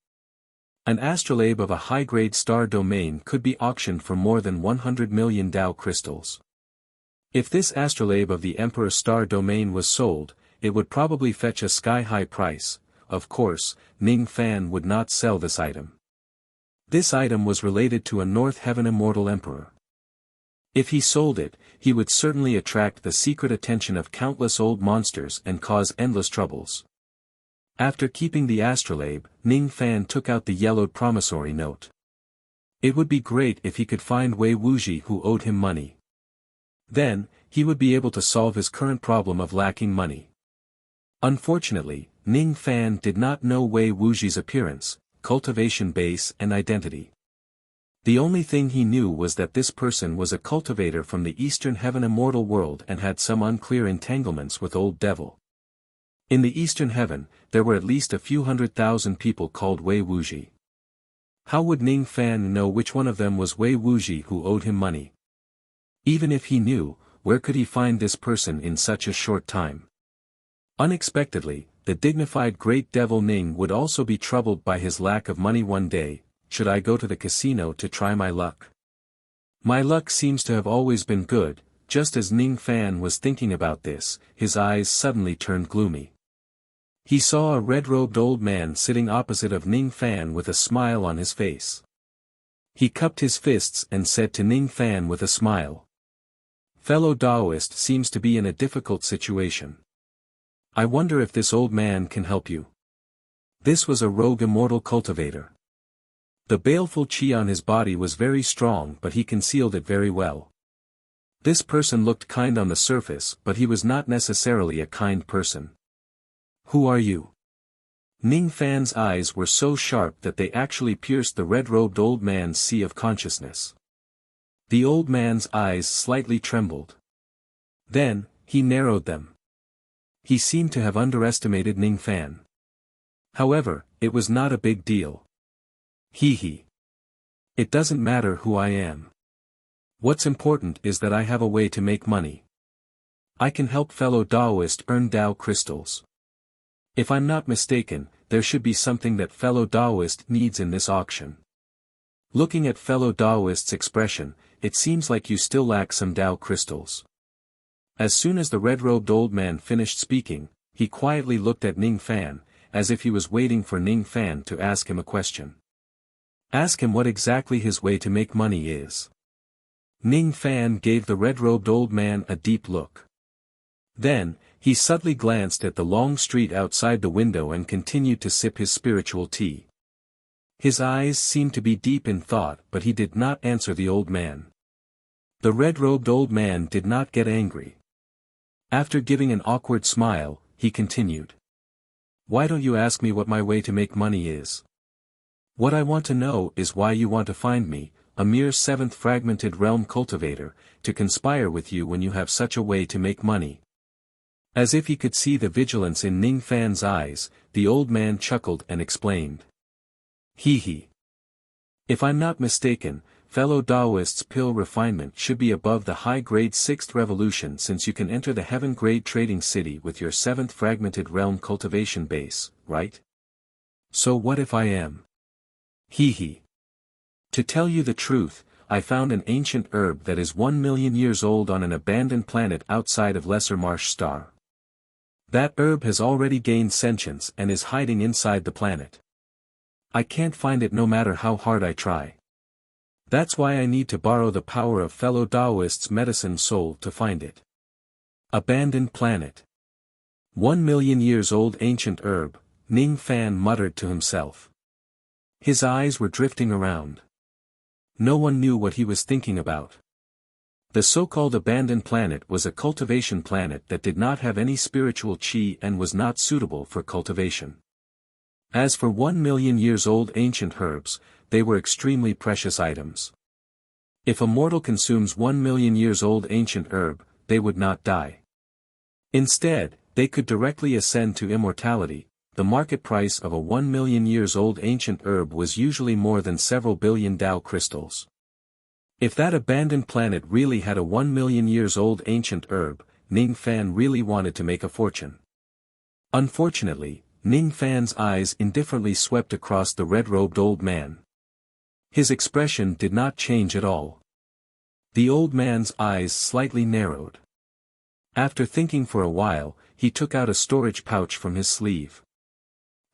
An astrolabe of a high-grade star domain could be auctioned for more than 100 million Tao crystals. If this astrolabe of the Emperor star domain was sold, it would probably fetch a sky-high price. Of course, Ning Fan would not sell this item. This item was related to a North Heaven immortal emperor. If he sold it, he would certainly attract the secret attention of countless old monsters and cause endless troubles. After keeping the astrolabe, Ning Fan took out the yellowed promissory note. It would be great if he could find Wei Wuji who owed him money. Then, he would be able to solve his current problem of lacking money. Unfortunately, Ning Fan did not know Wei Wuji's appearance, cultivation base and identity. The only thing he knew was that this person was a cultivator from the Eastern Heaven immortal world and had some unclear entanglements with Old Devil. In the Eastern Heaven, there were at least a few 100,000 people called Wei Wuji. How would Ning Fan know which one of them was Wei Wuji who owed him money? Even if he knew, where could he find this person in such a short time? Unexpectedly, the dignified Great Devil Ning would also be troubled by his lack of money one day. Should I go to the casino to try my luck? My luck seems to have always been good. Just as Ning Fan was thinking about this, his eyes suddenly turned gloomy. He saw a red-robed old man sitting opposite of Ning Fan with a smile on his face. He cupped his fists and said to Ning Fan with a smile, "Fellow Taoist seems to be in a difficult situation. I wonder if this old man can help you." This was a rogue immortal cultivator. The baleful qi on his body was very strong but he concealed it very well. This person looked kind on the surface but he was not necessarily a kind person. "Who are you?" Ning Fan's eyes were so sharp that they actually pierced the red-robed old man's sea of consciousness. The old man's eyes slightly trembled. Then, he narrowed them. He seemed to have underestimated Ning Fan. However, it was not a big deal. Hee. It doesn't matter who I am. What's important is that I have a way to make money. I can help fellow Taoist earn Tao crystals. If I'm not mistaken, there should be something that fellow Taoist needs in this auction. Looking at fellow Taoist's expression, it seems like you still lack some Tao crystals. As soon as the red-robed old man finished speaking, he quietly looked at Ning Fan, as if he was waiting for Ning Fan to ask him a question. Ask him what exactly his way to make money is. Ning Fan gave the red-robed old man a deep look. Then, he subtly glanced at the long street outside the window and continued to sip his spiritual tea. His eyes seemed to be deep in thought but he did not answer the old man. The red-robed old man did not get angry. After giving an awkward smile, he continued. "Why don't you ask me what my way to make money is? What I want to know is why you want to find me, a mere seventh fragmented realm cultivator, to conspire with you when you have such a way to make money." As if he could see the vigilance in Ning Fan's eyes, the old man chuckled and explained. Hee. If I'm not mistaken, fellow Taoist's pill refinement should be above the high-grade 6th revolution since you can enter the heaven-grade trading city with your 7th fragmented realm cultivation base, right? So what if I am? Hee. To tell you the truth, I found an ancient herb that is 1 million years old on an abandoned planet outside of Lesser Marsh Star. That herb has already gained sentience and is hiding inside the planet. I can't find it no matter how hard I try. That's why I need to borrow the power of fellow Taoist's medicine soul to find it. Abandoned planet. 1 million years old ancient herb, Ning Fan muttered to himself. His eyes were drifting around. No one knew what he was thinking about. The so-called abandoned planet was a cultivation planet that did not have any spiritual qi and was not suitable for cultivation. As for 1 million years old ancient herbs, they were extremely precious items. If a mortal consumes 1 million years old ancient herb, they would not die. Instead, they could directly ascend to immortality. The market price of a 1 million years old ancient herb was usually more than several billion Tao crystals. If that abandoned planet really had a 1 million years old ancient herb, Ning Fan really wanted to make a fortune. Unfortunately, Ning Fan's eyes indifferently swept across the red-robed old man. His expression did not change at all. The old man's eyes slightly narrowed. After thinking for a while, he took out a storage pouch from his sleeve.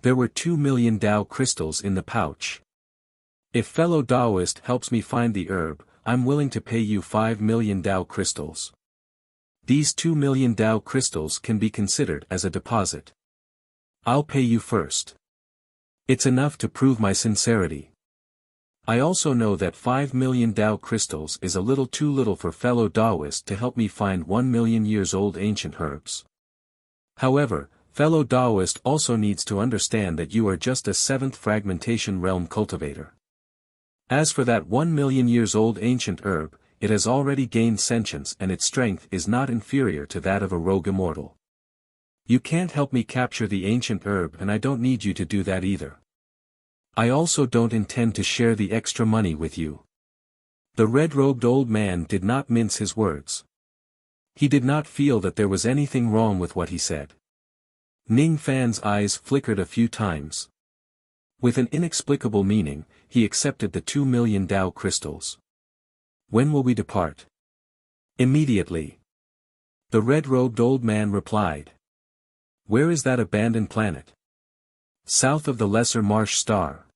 There were 2 million Dao crystals in the pouch. If fellow Daoist helps me find the herb, I'm willing to pay you 5 million Dao crystals. These 2 million Dao crystals can be considered as a deposit. I'll pay you first. It's enough to prove my sincerity. I also know that 5 million Dao crystals is a little too little for fellow Daoist to help me find 1 million years old ancient herbs. However, fellow Daoist also needs to understand that you are just a 7th fragmentation realm cultivator. As for that 1 million years old ancient herb, it has already gained sentience and its strength is not inferior to that of a rogue immortal. You can't help me capture the ancient herb and I don't need you to do that either. I also don't intend to share the extra money with you. The red-robed old man did not mince his words. He did not feel that there was anything wrong with what he said. Ning Fan's eyes flickered a few times. With an inexplicable meaning, he accepted the 2 million Dao crystals. When will we depart? Immediately. The red-robed old man replied. Where is that abandoned planet? South of the Lesser Marsh Star.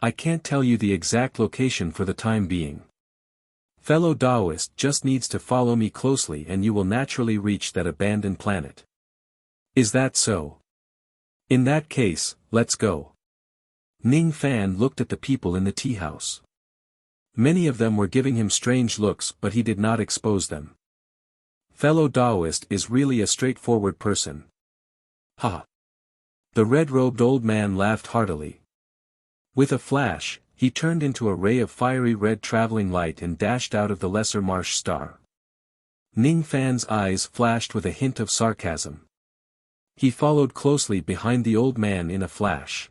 I can't tell you the exact location for the time being. Fellow Daoist just needs to follow me closely and you will naturally reach that abandoned planet. Is that so? In that case, let's go. Ning Fan looked at the people in the tea house. Many of them were giving him strange looks but he did not expose them. Fellow Daoist is really a straightforward person. Ha! The red-robed old man laughed heartily. With a flash, he turned into a ray of fiery red traveling light and dashed out of the Lesser Marsh Star. Ning Fan's eyes flashed with a hint of sarcasm. He followed closely behind the old man in a flash.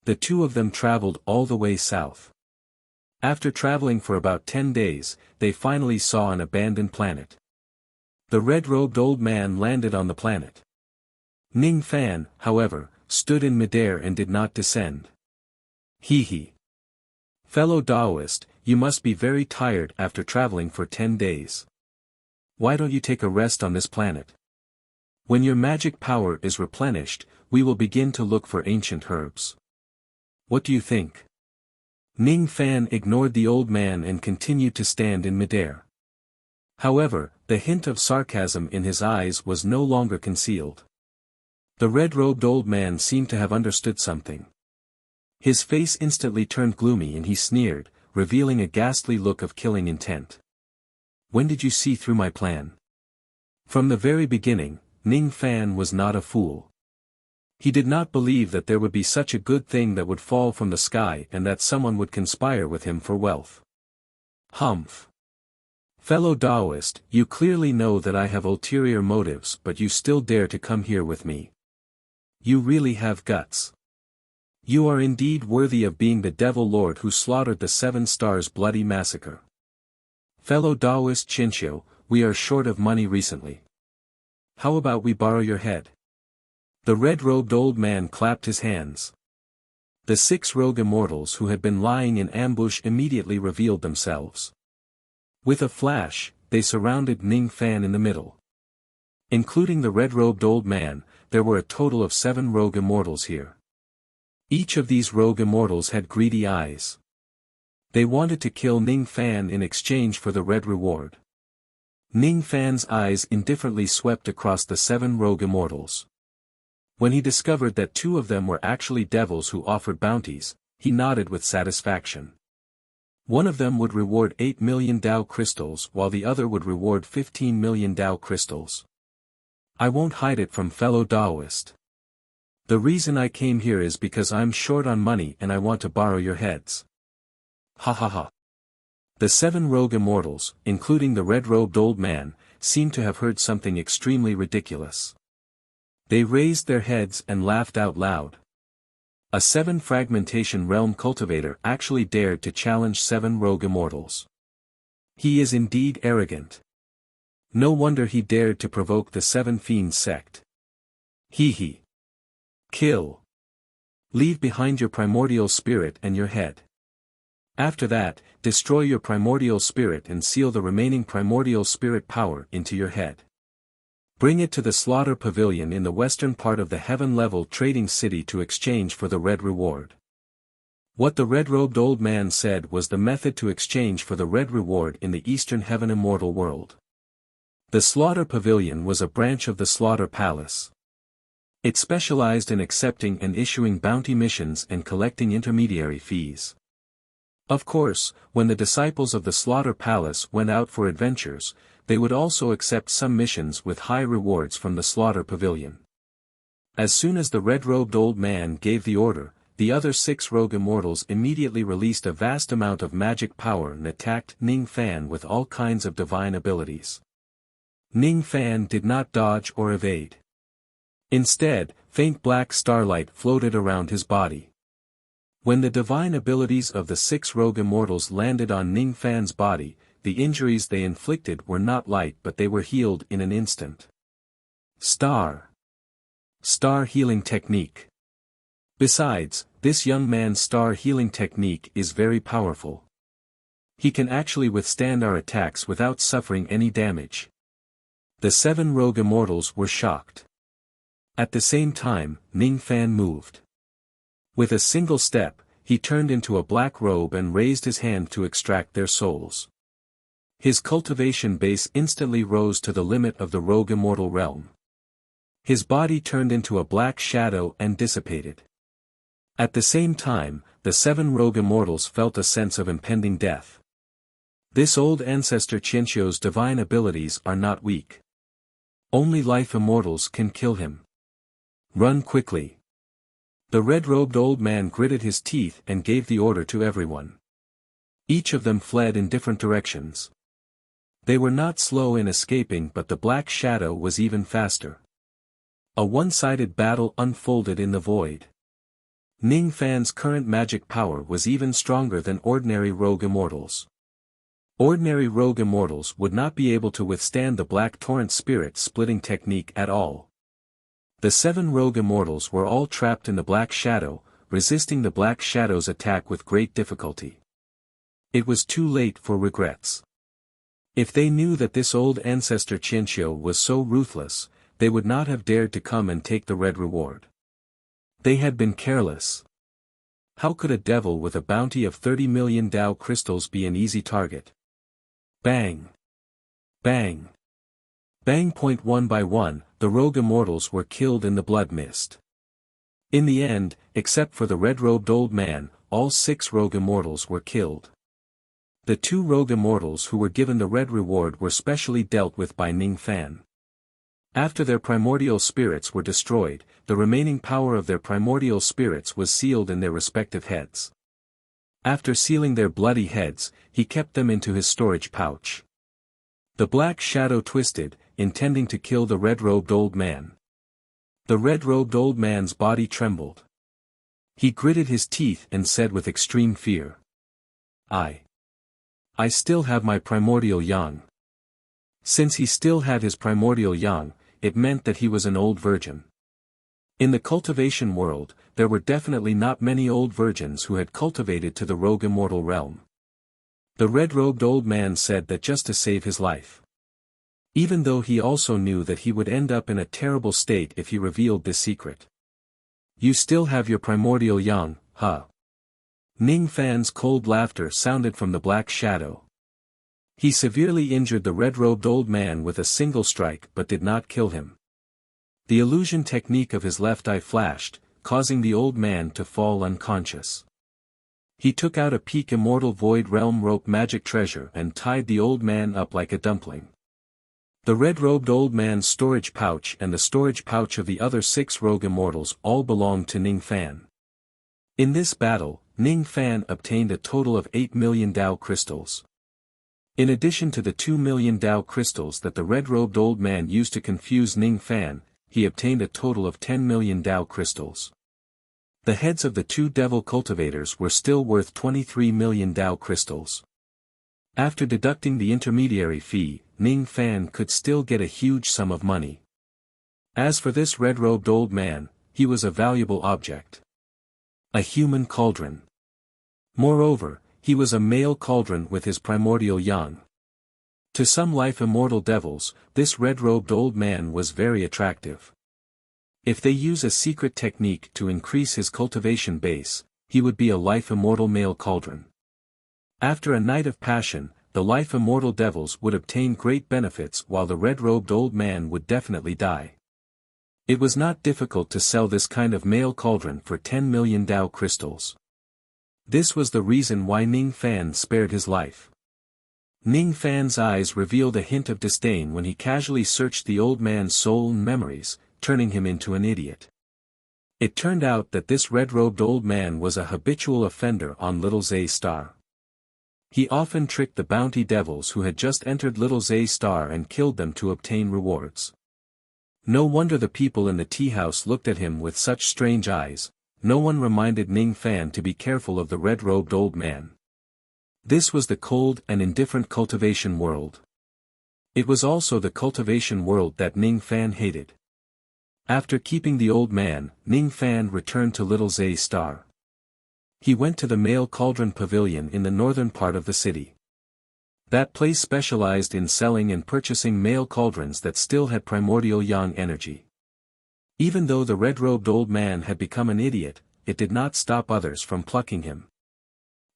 The two of them traveled all the way south. After traveling for about 10 days, they finally saw an abandoned planet. The red-robed old man landed on the planet. Ning Fan, however, stood in midair and did not descend. Hee. Fellow Daoist, you must be very tired after traveling for 10 days. Why don't you take a rest on this planet? When your magic power is replenished, we will begin to look for ancient herbs. What do you think? Ning Fan ignored the old man and continued to stand in midair. However, the hint of sarcasm in his eyes was no longer concealed. The red-robed old man seemed to have understood something. His face instantly turned gloomy and he sneered, revealing a ghastly look of killing intent. When did you see through my plan? From the very beginning, Ning Fan was not a fool. He did not believe that there would be such a good thing that would fall from the sky and that someone would conspire with him for wealth. Humph. Fellow Daoist, you clearly know that I have ulterior motives but you still dare to come here with me. You really have guts. You are indeed worthy of being the Devil Lord who slaughtered the 7 Stars bloody massacre. Fellow Daoist Chinchou, we are short of money recently. How about we borrow your head? The red-robed old man clapped his hands. The 6 rogue immortals who had been lying in ambush immediately revealed themselves. With a flash, they surrounded Ning Fan in the middle. Including the red-robed old man, there were a total of 7 rogue immortals here. Each of these rogue immortals had greedy eyes. They wanted to kill Ning Fan in exchange for the red reward. Ning Fan's eyes indifferently swept across the 7 rogue immortals. When he discovered that 2 of them were actually devils who offered bounties, he nodded with satisfaction. One of them would reward 8 million Dao crystals while the other would reward 15 million Dao crystals. I won't hide it from fellow Daoist. The reason I came here is because I'm short on money and I want to borrow your heads. Ha ha ha. The 7 rogue immortals, including the red-robed old man, seemed to have heard something extremely ridiculous. They raised their heads and laughed out loud. A 7 fragmentation realm cultivator actually dared to challenge 7 rogue immortals. He is indeed arrogant. No wonder he dared to provoke the 7 fiends sect. He. Kill. Leave behind your primordial spirit and your head. After that, destroy your primordial spirit and seal the remaining primordial spirit power into your head. Bring it to the slaughter pavilion in the western part of the heaven-level trading city to exchange for the red reward. What the red-robed old man said was the method to exchange for the red reward in the eastern heaven immortal world. The slaughter pavilion was a branch of the slaughter palace. It specialized in accepting and issuing bounty missions and collecting intermediary fees. Of course, when the disciples of the slaughter palace went out for adventures, they would also accept some missions with high rewards from the slaughter pavilion. As soon as the red-robed old man gave the order, the other 6 rogue immortals immediately released a vast amount of magic power and attacked Ning Fan with all kinds of divine abilities. Ning Fan did not dodge or evade. Instead, faint black starlight floated around his body. When the divine abilities of the 6 rogue immortals landed on Ning Fan's body, the injuries they inflicted were not light but they were healed in an instant. Star healing technique. Besides, this young man's star healing technique is very powerful. He can actually withstand our attacks without suffering any damage. The 7 rogue immortals were shocked. At the same time, Ning Fan moved. With a single step, he turned into a black robe and raised his hand to extract their souls. His cultivation base instantly rose to the limit of the rogue immortal realm. His body turned into a black shadow and dissipated. At the same time, the 7 rogue immortals felt a sense of impending death. This old ancestor Qianxiu's divine abilities are not weak. Only life immortals can kill him. Run quickly. The red-robed old man gritted his teeth and gave the order to everyone. Each of them fled in different directions. They were not slow in escaping but the black shadow was even faster. A one-sided battle unfolded in the void. Ning Fan's current magic power was even stronger than ordinary rogue immortals. Ordinary rogue immortals would not be able to withstand the black torrent spirit splitting technique at all. The 7 rogue immortals were all trapped in the black shadow, resisting the black shadow's attack with great difficulty. It was too late for regrets. If they knew that this old ancestor Qianxiu was so ruthless, they would not have dared to come and take the red reward. They had been careless. How could a devil with a bounty of 30 million Dao crystals be an easy target? Bang! Bang! Bang! One by one, the rogue immortals were killed in the blood mist. In the end, except for the red-robed old man, all 6 rogue immortals were killed. The 2 rogue immortals who were given the red reward were specially dealt with by Ning Fan. After their primordial spirits were destroyed, the remaining power of their primordial spirits was sealed in their respective heads. After sealing their bloody heads, he kept them into his storage pouch. The black shadow twisted, intending to kill the red-robed old man. The red-robed old man's body trembled. He gritted his teeth and said with extreme fear, I still have my primordial yang. Since he still had his primordial yang, it meant that he was an old virgin. In the cultivation world, there were definitely not many old virgins who had cultivated to the rogue immortal realm. The red-robed old man said that just to save his life. Even though he also knew that he would end up in a terrible state if he revealed this secret. You still have your primordial yang, huh? Ning Fan's cold laughter sounded from the black shadow. He severely injured the red-robed old man with a single strike but did not kill him. The illusion technique of his left eye flashed, causing the old man to fall unconscious. He took out a peak immortal void realm rope magic treasure and tied the old man up like a dumpling. The red-robed old man's storage pouch and the storage pouch of the other 6 rogue immortals all belonged to Ning Fan. In this battle, Ning Fan obtained a total of 8 million Dao crystals. In addition to the 2 million Dao crystals that the red-robed old man used to confuse Ning Fan, he obtained a total of 10 million Dao crystals. The heads of the 2 devil cultivators were still worth 23 million Dao crystals. After deducting the intermediary fee, Ning Fan could still get a huge sum of money. As for this red-robed old man, he was a valuable object. A human cauldron. Moreover, he was a male cauldron with his primordial young. To some life-immortal devils, this red-robed old man was very attractive. If they use a secret technique to increase his cultivation base, he would be a life-immortal male cauldron. After a night of passion, the life-immortal devils would obtain great benefits while the red-robed old man would definitely die. It was not difficult to sell this kind of male cauldron for 10 million Dao crystals. This was the reason why Ning Fan spared his life. Ning Fan's eyes revealed a hint of disdain when he casually searched the old man's soul and memories, turning him into an idiot. It turned out that this red-robed old man was a habitual offender on Little Zay Star. He often tricked the bounty devils who had just entered Little Zay Star and killed them to obtain rewards. No wonder the people in the tea house looked at him with such strange eyes. No one reminded Ning Fan to be careful of the red-robed old man. This was the cold and indifferent cultivation world. It was also the cultivation world that Ning Fan hated. After keeping the old man, Ning Fan returned to Little Zay Star. He went to the male cauldron pavilion in the northern part of the city. That place specialized in selling and purchasing male cauldrons that still had primordial yang energy. Even though the red-robed old man had become an idiot, it did not stop others from plucking him.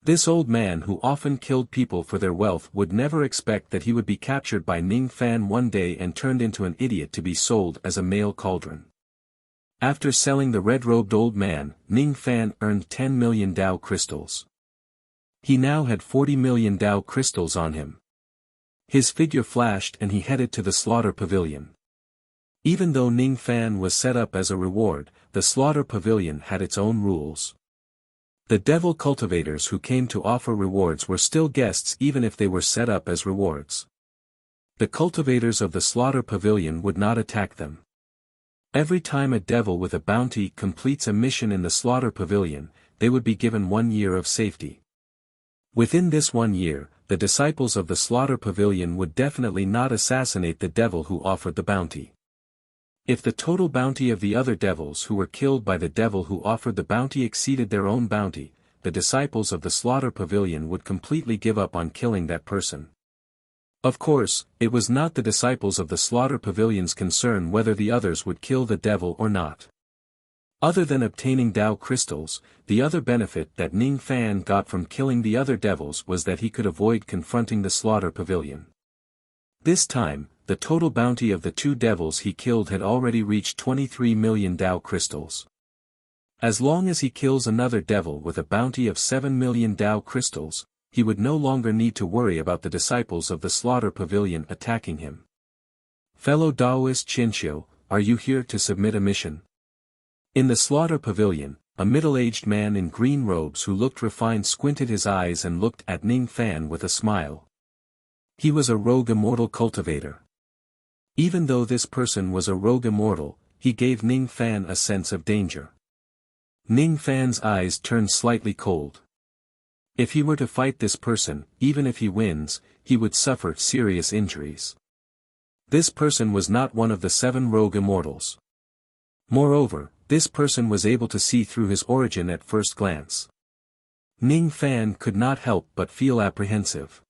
This old man who often killed people for their wealth would never expect that he would be captured by Ning Fan one day and turned into an idiot to be sold as a male cauldron. After selling the red-robed old man, Ning Fan earned 10 million Dao crystals. He now had 40 million Dao crystals on him. His figure flashed and he headed to the slaughter pavilion. Even though Ning Fan was set up as a reward, the slaughter pavilion had its own rules. The devil cultivators who came to offer rewards were still guests even if they were set up as rewards. The cultivators of the slaughter pavilion would not attack them. Every time a devil with a bounty completes a mission in the slaughter pavilion, they would be given 1 year of safety. Within this 1 year, the disciples of the slaughter pavilion would definitely not assassinate the devil who offered the bounty. If the total bounty of the other devils who were killed by the devil who offered the bounty exceeded their own bounty, the disciples of the slaughter pavilion would completely give up on killing that person. Of course, it was not the disciples of the slaughter pavilion's concern whether the others would kill the devil or not. Other than obtaining Dao crystals, the other benefit that Ning Fan got from killing the other devils was that he could avoid confronting the slaughter pavilion. This time, the total bounty of the 2 devils he killed had already reached 23 million Dao crystals. As long as he kills another devil with a bounty of 7 million Dao crystals, he would no longer need to worry about the disciples of the slaughter pavilion attacking him. Fellow Daoist Qianxiu, are you here to submit a mission? In the slaughter pavilion, a middle-aged man in green robes who looked refined squinted his eyes and looked at Ning Fan with a smile. He was a rogue immortal cultivator. Even though this person was a rogue immortal, he gave Ning Fan a sense of danger. Ning Fan's eyes turned slightly cold. If he were to fight this person, even if he wins, he would suffer serious injuries. This person was not one of the 7 rogue immortals. Moreover, this person was able to see through his origin at first glance. Ning Fan could not help but feel apprehensive.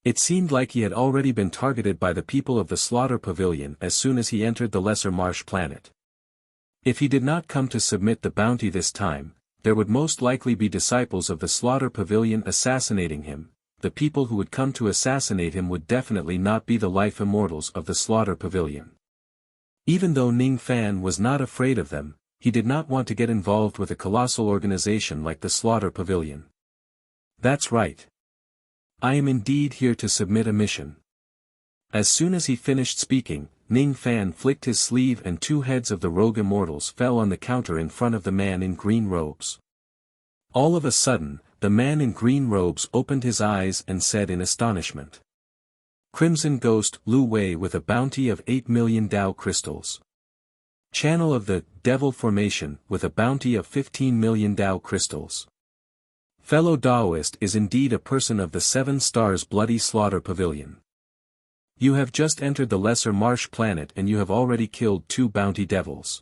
It seemed like he had already been targeted by the people of the slaughter pavilion as soon as he entered the lesser marsh planet. If he did not come to submit the bounty this time, there would most likely be disciples of the slaughter pavilion assassinating him. The people who would come to assassinate him would definitely not be the life immortals of the slaughter pavilion. Even though Ning Fan was not afraid of them, he did not want to get involved with a colossal organization like the slaughter pavilion. That's right. I am indeed here to submit a mission. As soon as he finished speaking, Ning Fan flicked his sleeve and 2 heads of the rogue immortals fell on the counter in front of the man in green robes. All of a sudden, the man in green robes opened his eyes and said in astonishment. Crimson Ghost Lu Wei with a bounty of 8 million Dao crystals. Channel of the Devil Formation with a bounty of 15 million Dao crystals. Fellow Daoist is indeed a person of the 7 Stars Bloody Slaughter Pavilion. You have just entered the lesser marsh planet and you have already killed 2 bounty devils.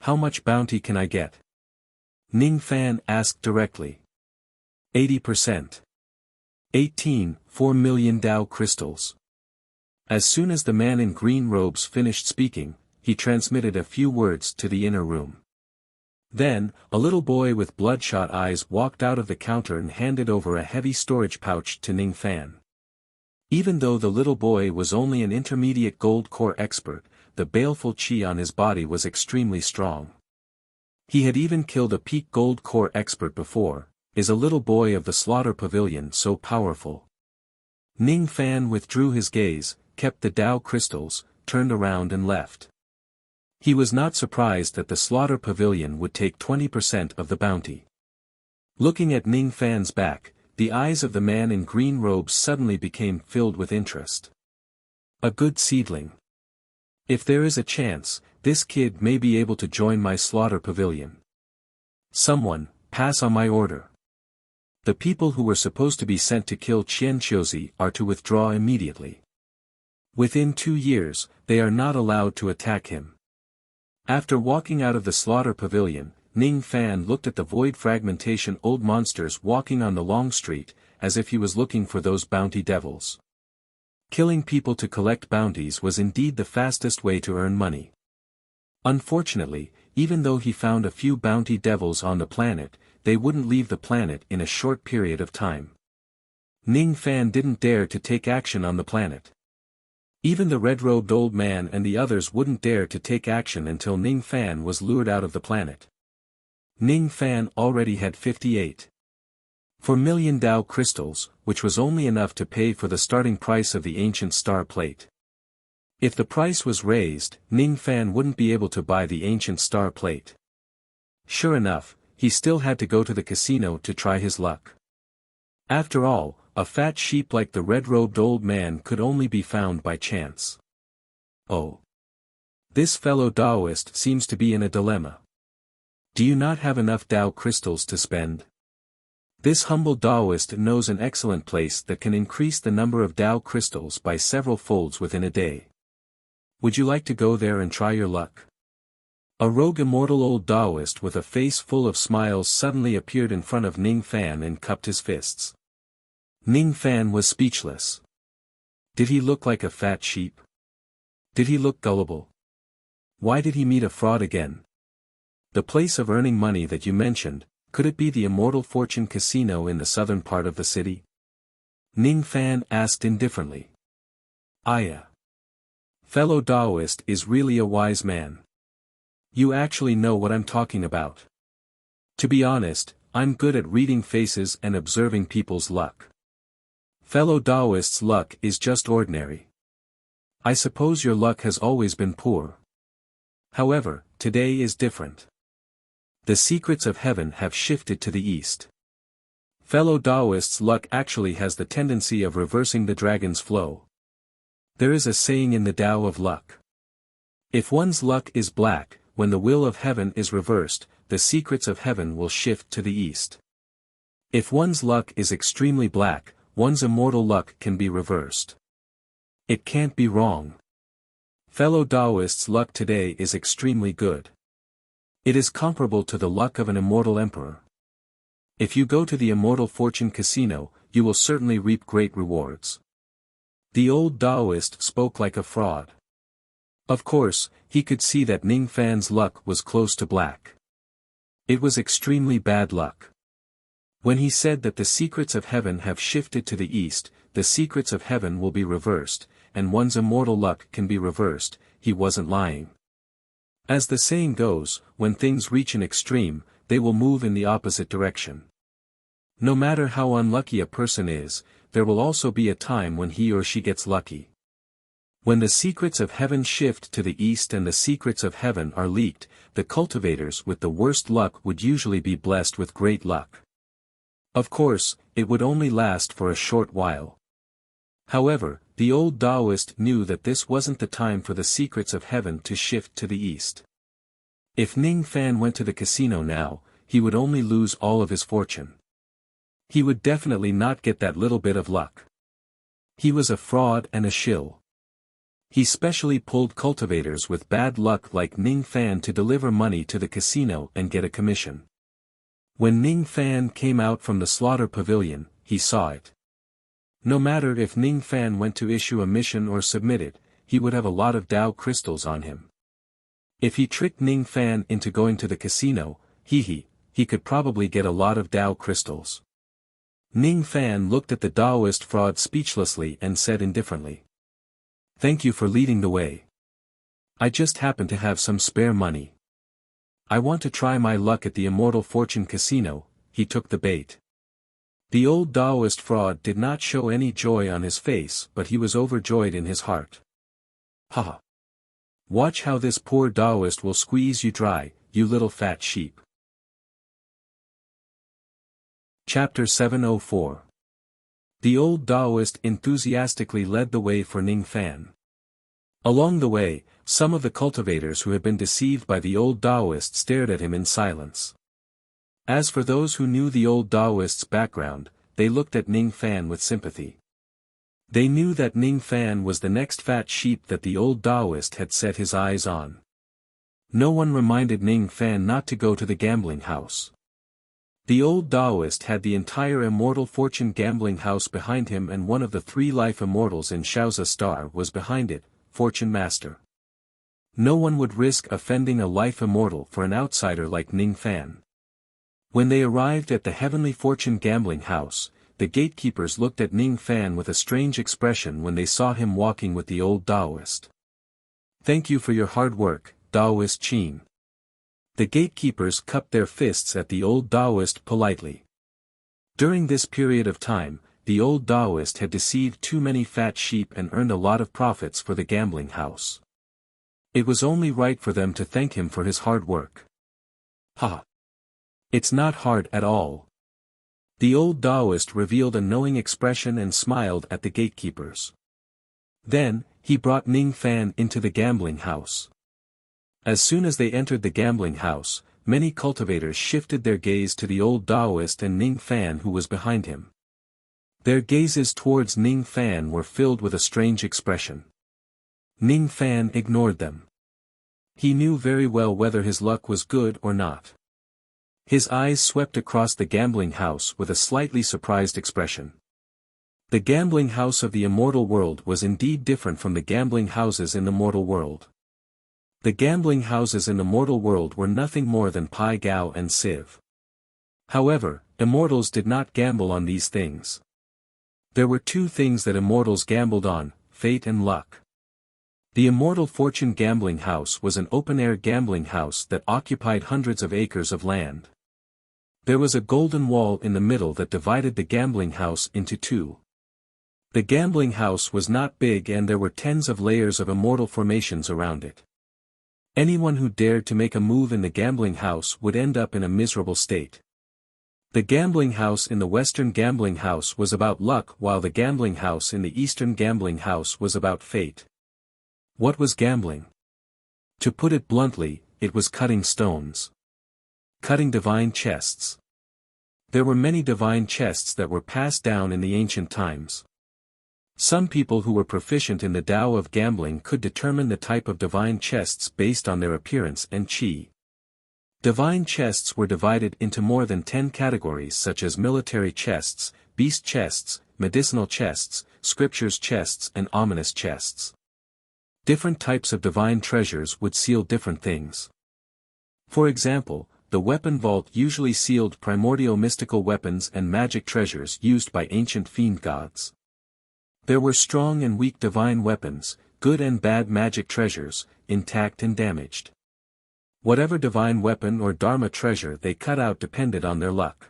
How much bounty can I get? Ning Fan asked directly. 80%. 4 million Dao crystals. As soon as the man in green robes finished speaking, he transmitted a few words to the inner room. Then, a little boy with bloodshot eyes walked out of the counter and handed over a heavy storage pouch to Ning Fan. Even though the little boy was only an intermediate gold core expert, the baleful qi on his body was extremely strong. He had even killed a peak gold core expert before. Is a little boy of the slaughter pavilion so powerful? Ning Fan withdrew his gaze, kept the Dao crystals, turned around and left. He was not surprised that the slaughter pavilion would take 20% of the bounty. Looking at Ning Fan's back, the eyes of the man in green robes suddenly became filled with interest. A good seedling. If there is a chance, this kid may be able to join my slaughter pavilion. Someone, pass on my order. The people who were supposed to be sent to kill Qianqiuzi are to withdraw immediately. Within 2 years, they are not allowed to attack him. After walking out of the slaughter pavilion, Ning Fan looked at the void fragmentation old monsters walking on the long street, as if he was looking for those bounty devils. Killing people to collect bounties was indeed the fastest way to earn money. Unfortunately, even though he found a few bounty devils on the planet, they wouldn't leave the planet in a short period of time. Ning Fan didn't dare to take action on the planet. Even the red-robed old man and the others wouldn't dare to take action until Ning Fan was lured out of the planet. Ning Fan already had 4 million Dao crystals, which was only enough to pay for the starting price of the ancient star plate. If the price was raised, Ning Fan wouldn't be able to buy the ancient star plate. Sure enough, he still had to go to the casino to try his luck. After all, a fat sheep like the red-robed old man could only be found by chance. Oh. This fellow Taoist seems to be in a dilemma. Do you not have enough Dao crystals to spend? This humble Taoist knows an excellent place that can increase the number of Dao crystals by several folds within a day. Would you like to go there and try your luck? A rogue immortal old Taoist with a face full of smiles suddenly appeared in front of Ning Fan and cupped his fists. Ning Fan was speechless. Did he look like a fat sheep? Did he look gullible? Why did he meet a fraud again? The place of earning money that you mentioned, could it be the Immortal Fortune Casino in the southern part of the city? Ning Fan asked indifferently. Aya. Fellow Taoist is really a wise man. You actually know what I'm talking about. To be honest, I'm good at reading faces and observing people's luck. Fellow Taoist's luck is just ordinary. I suppose your luck has always been poor. However, today is different. The secrets of heaven have shifted to the east. Fellow Taoist's luck actually has the tendency of reversing the dragon's flow. There is a saying in the Tao of luck. If one's luck is black, when the will of heaven is reversed, the secrets of heaven will shift to the east. If one's luck is extremely black, one's immortal luck can be reversed. It can't be wrong. Fellow Taoist's luck today is extremely good. It is comparable to the luck of an immortal emperor. If you go to the Immortal Fortune Casino, you will certainly reap great rewards. The old Taoist spoke like a fraud. Of course, he could see that Ning Fan's luck was close to black. It was extremely bad luck. When he said that the secrets of heaven have shifted to the east, the secrets of heaven will be reversed, and one's immortal luck can be reversed, he wasn't lying. As the saying goes, when things reach an extreme, they will move in the opposite direction. No matter how unlucky a person is, there will also be a time when he or she gets lucky. When the secrets of heaven shift to the east and the secrets of heaven are leaked, the cultivators with the worst luck would usually be blessed with great luck. Of course, it would only last for a short while. However, the old Taoist knew that this wasn't the time for the secrets of heaven to shift to the east. If Ning Fan went to the casino now, he would only lose all of his fortune. He would definitely not get that little bit of luck. He was a fraud and a shill. He specially pulled cultivators with bad luck like Ning Fan to deliver money to the casino and get a commission. When Ning Fan came out from the slaughter pavilion, he saw it. No matter if Ning Fan went to issue a mission or submit it, he would have a lot of Dao crystals on him. If he tricked Ning Fan into going to the casino, he could probably get a lot of Dao crystals. Ning Fan looked at the Daoist fraud speechlessly and said indifferently, "Thank you for leading the way. I just happen to have some spare money. I want to try my luck at the Immortal Fortune Casino." He took the bait. The old Daoist fraud did not show any joy on his face, but he was overjoyed in his heart. "Ha! Watch how this poor Daoist will squeeze you dry, you little fat sheep." Chapter 704. The old Daoist enthusiastically led the way for Ning Fan. Along the way, some of the cultivators who had been deceived by the old Daoist stared at him in silence. As for those who knew the old Daoist's background, they looked at Ning Fan with sympathy. They knew that Ning Fan was the next fat sheep that the old Daoist had set his eyes on. No one reminded Ning Fan not to go to the gambling house. The old Daoist had the entire Immortal Fortune gambling house behind him, and one of the 3 life immortals in Shaoza Star was behind it, Fortune Master. No one would risk offending a life immortal for an outsider like Ning Fan. When they arrived at the Heavenly Fortune gambling house, the gatekeepers looked at Ning Fan with a strange expression when they saw him walking with the old Daoist. "Thank you for your hard work, Daoist Qin." The gatekeepers cupped their fists at the old Daoist politely. During this period of time, the old Daoist had deceived too many fat sheep and earned a lot of profits for the gambling house. It was only right for them to thank him for his hard work. "Ha! It's not hard at all." The old Daoist revealed a knowing expression and smiled at the gatekeepers. Then, he brought Ning Fan into the gambling house. As soon as they entered the gambling house, many cultivators shifted their gaze to the old Daoist and Ning Fan who was behind him. Their gazes towards Ning Fan were filled with a strange expression. Ning Fan ignored them. He knew very well whether his luck was good or not. His eyes swept across the gambling house with a slightly surprised expression. The gambling house of the immortal world was indeed different from the gambling houses in the mortal world. The gambling houses in the mortal world were nothing more than Pai Gao and Sieve. However, immortals did not gamble on these things. There were 2 things that immortals gambled on, fate and luck. The Immortal Fortune gambling house was an open-air gambling house that occupied hundreds of acres of land. There was a golden wall in the middle that divided the gambling house into 2. The gambling house was not big and there were tens of layers of immortal formations around it. Anyone who dared to make a move in the gambling house would end up in a miserable state. The gambling house in the Western gambling house was about luck, while the gambling house in the Eastern gambling house was about fate. What was gambling? To put it bluntly, it was cutting stones. Cutting divine chests. There were many divine chests that were passed down in the ancient times. Some people who were proficient in the Tao of gambling could determine the type of divine chests based on their appearance and qi. Divine chests were divided into more than 10 categories such as military chests, beast chests, medicinal chests, scriptures chests and ominous chests. Different types of divine treasures would seal different things. For example, the weapon vault usually sealed primordial mystical weapons and magic treasures used by ancient fiend gods. There were strong and weak divine weapons, good and bad magic treasures, intact and damaged. Whatever divine weapon or dharma treasure they cut out depended on their luck.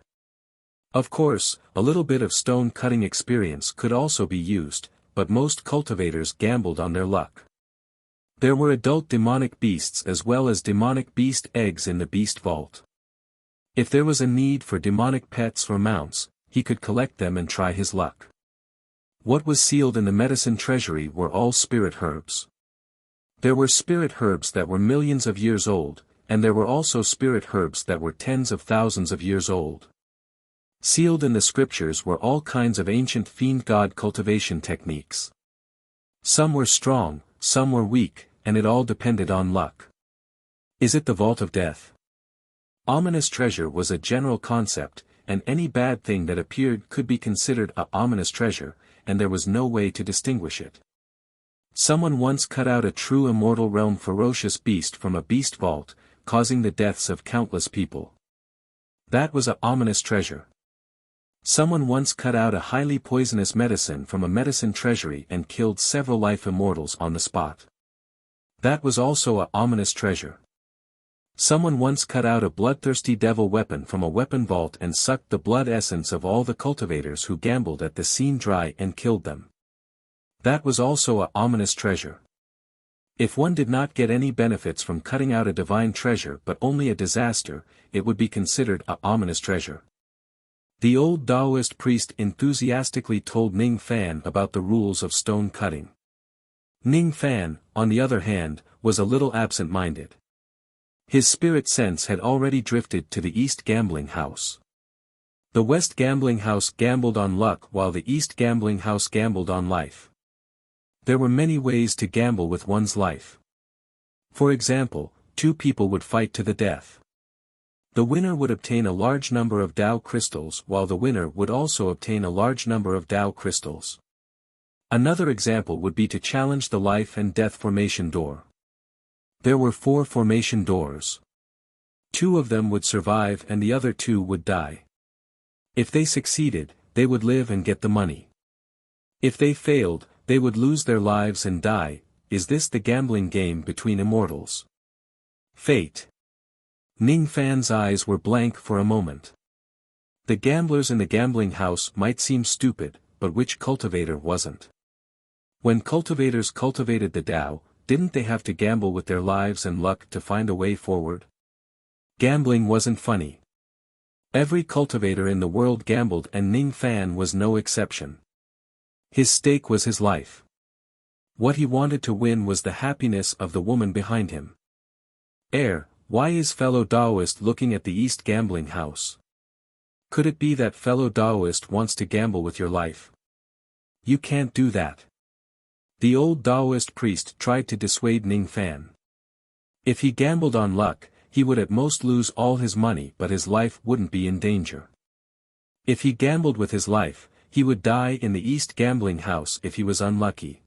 Of course, a little bit of stone cutting experience could also be used, but most cultivators gambled on their luck. There were adult demonic beasts as well as demonic beast eggs in the beast vault. If there was a need for demonic pets or mounts, he could collect them and try his luck. What was sealed in the medicine treasury were all spirit herbs. There were spirit herbs that were millions of years old, and there were also spirit herbs that were tens of thousands of years old. Sealed in the scriptures were all kinds of ancient fiend god cultivation techniques. Some were strong, some were weak, and it all depended on luck. Is it the vault of death? Ominous treasure was a general concept, and any bad thing that appeared could be considered a ominous treasure, and there was no way to distinguish it. Someone once cut out a true immortal realm ferocious beast from a beast vault, causing the deaths of countless people. That was a ominous treasure. Someone once cut out a highly poisonous medicine from a medicine treasury and killed several life immortals on the spot. That was also a ominous treasure. Someone once cut out a bloodthirsty devil weapon from a weapon vault and sucked the blood essence of all the cultivators who gambled at the scene dry and killed them. That was also a ominous treasure. If one did not get any benefits from cutting out a divine treasure but only a disaster, it would be considered a ominous treasure. The old Taoist priest enthusiastically told Ning Fan about the rules of stone cutting. Ning Fan, on the other hand, was a little absent-minded. His spirit sense had already drifted to the East Gambling House. The West Gambling House gambled on luck while the East Gambling House gambled on life. There were many ways to gamble with one's life. For example, two people would fight to the death. The winner would obtain a large number of Tao crystals while the winner would also obtain a large number of Tao crystals. Another example would be to challenge the life and death formation door. There were 4 formation doors. 2 of them would survive and the other 2 would die. If they succeeded, they would live and get the money. If they failed, they would lose their lives and die. Is this the gambling game between immortals? Fate. Ning Fan's eyes were blank for a moment. The gamblers in the gambling house might seem stupid, but which cultivator wasn't? When cultivators cultivated the Tao, didn't they have to gamble with their lives and luck to find a way forward? Gambling wasn't funny. Every cultivator in the world gambled and Ning Fan was no exception. His stake was his life. What he wanted to win was the happiness of the woman behind him. Why is fellow Taoist looking at the East Gambling House? Could it be that fellow Taoist wants to gamble with your life? You can't do that. The old Taoist priest tried to dissuade Ning Fan. If he gambled on luck, he would at most lose all his money but his life wouldn't be in danger. If he gambled with his life, he would die in the East Gambling House if he was unlucky.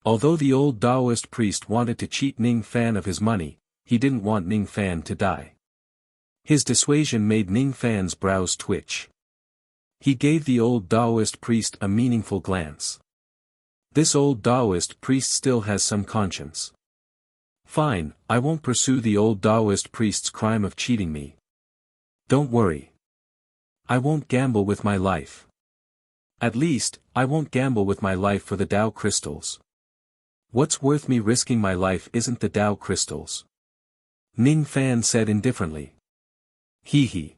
Although the old Taoist priest wanted to cheat Ning Fan of his money, he didn't want Ning Fan to die. His dissuasion made Ning Fan's brows twitch. He gave the old Taoist priest a meaningful glance. This old Taoist priest still has some conscience. Fine, I won't pursue the old Taoist priest's crime of cheating me. Don't worry. I won't gamble with my life. At least, I won't gamble with my life for the Tao crystals. What's worth me risking my life isn't the Tao crystals. Ning Fan said indifferently. Hee.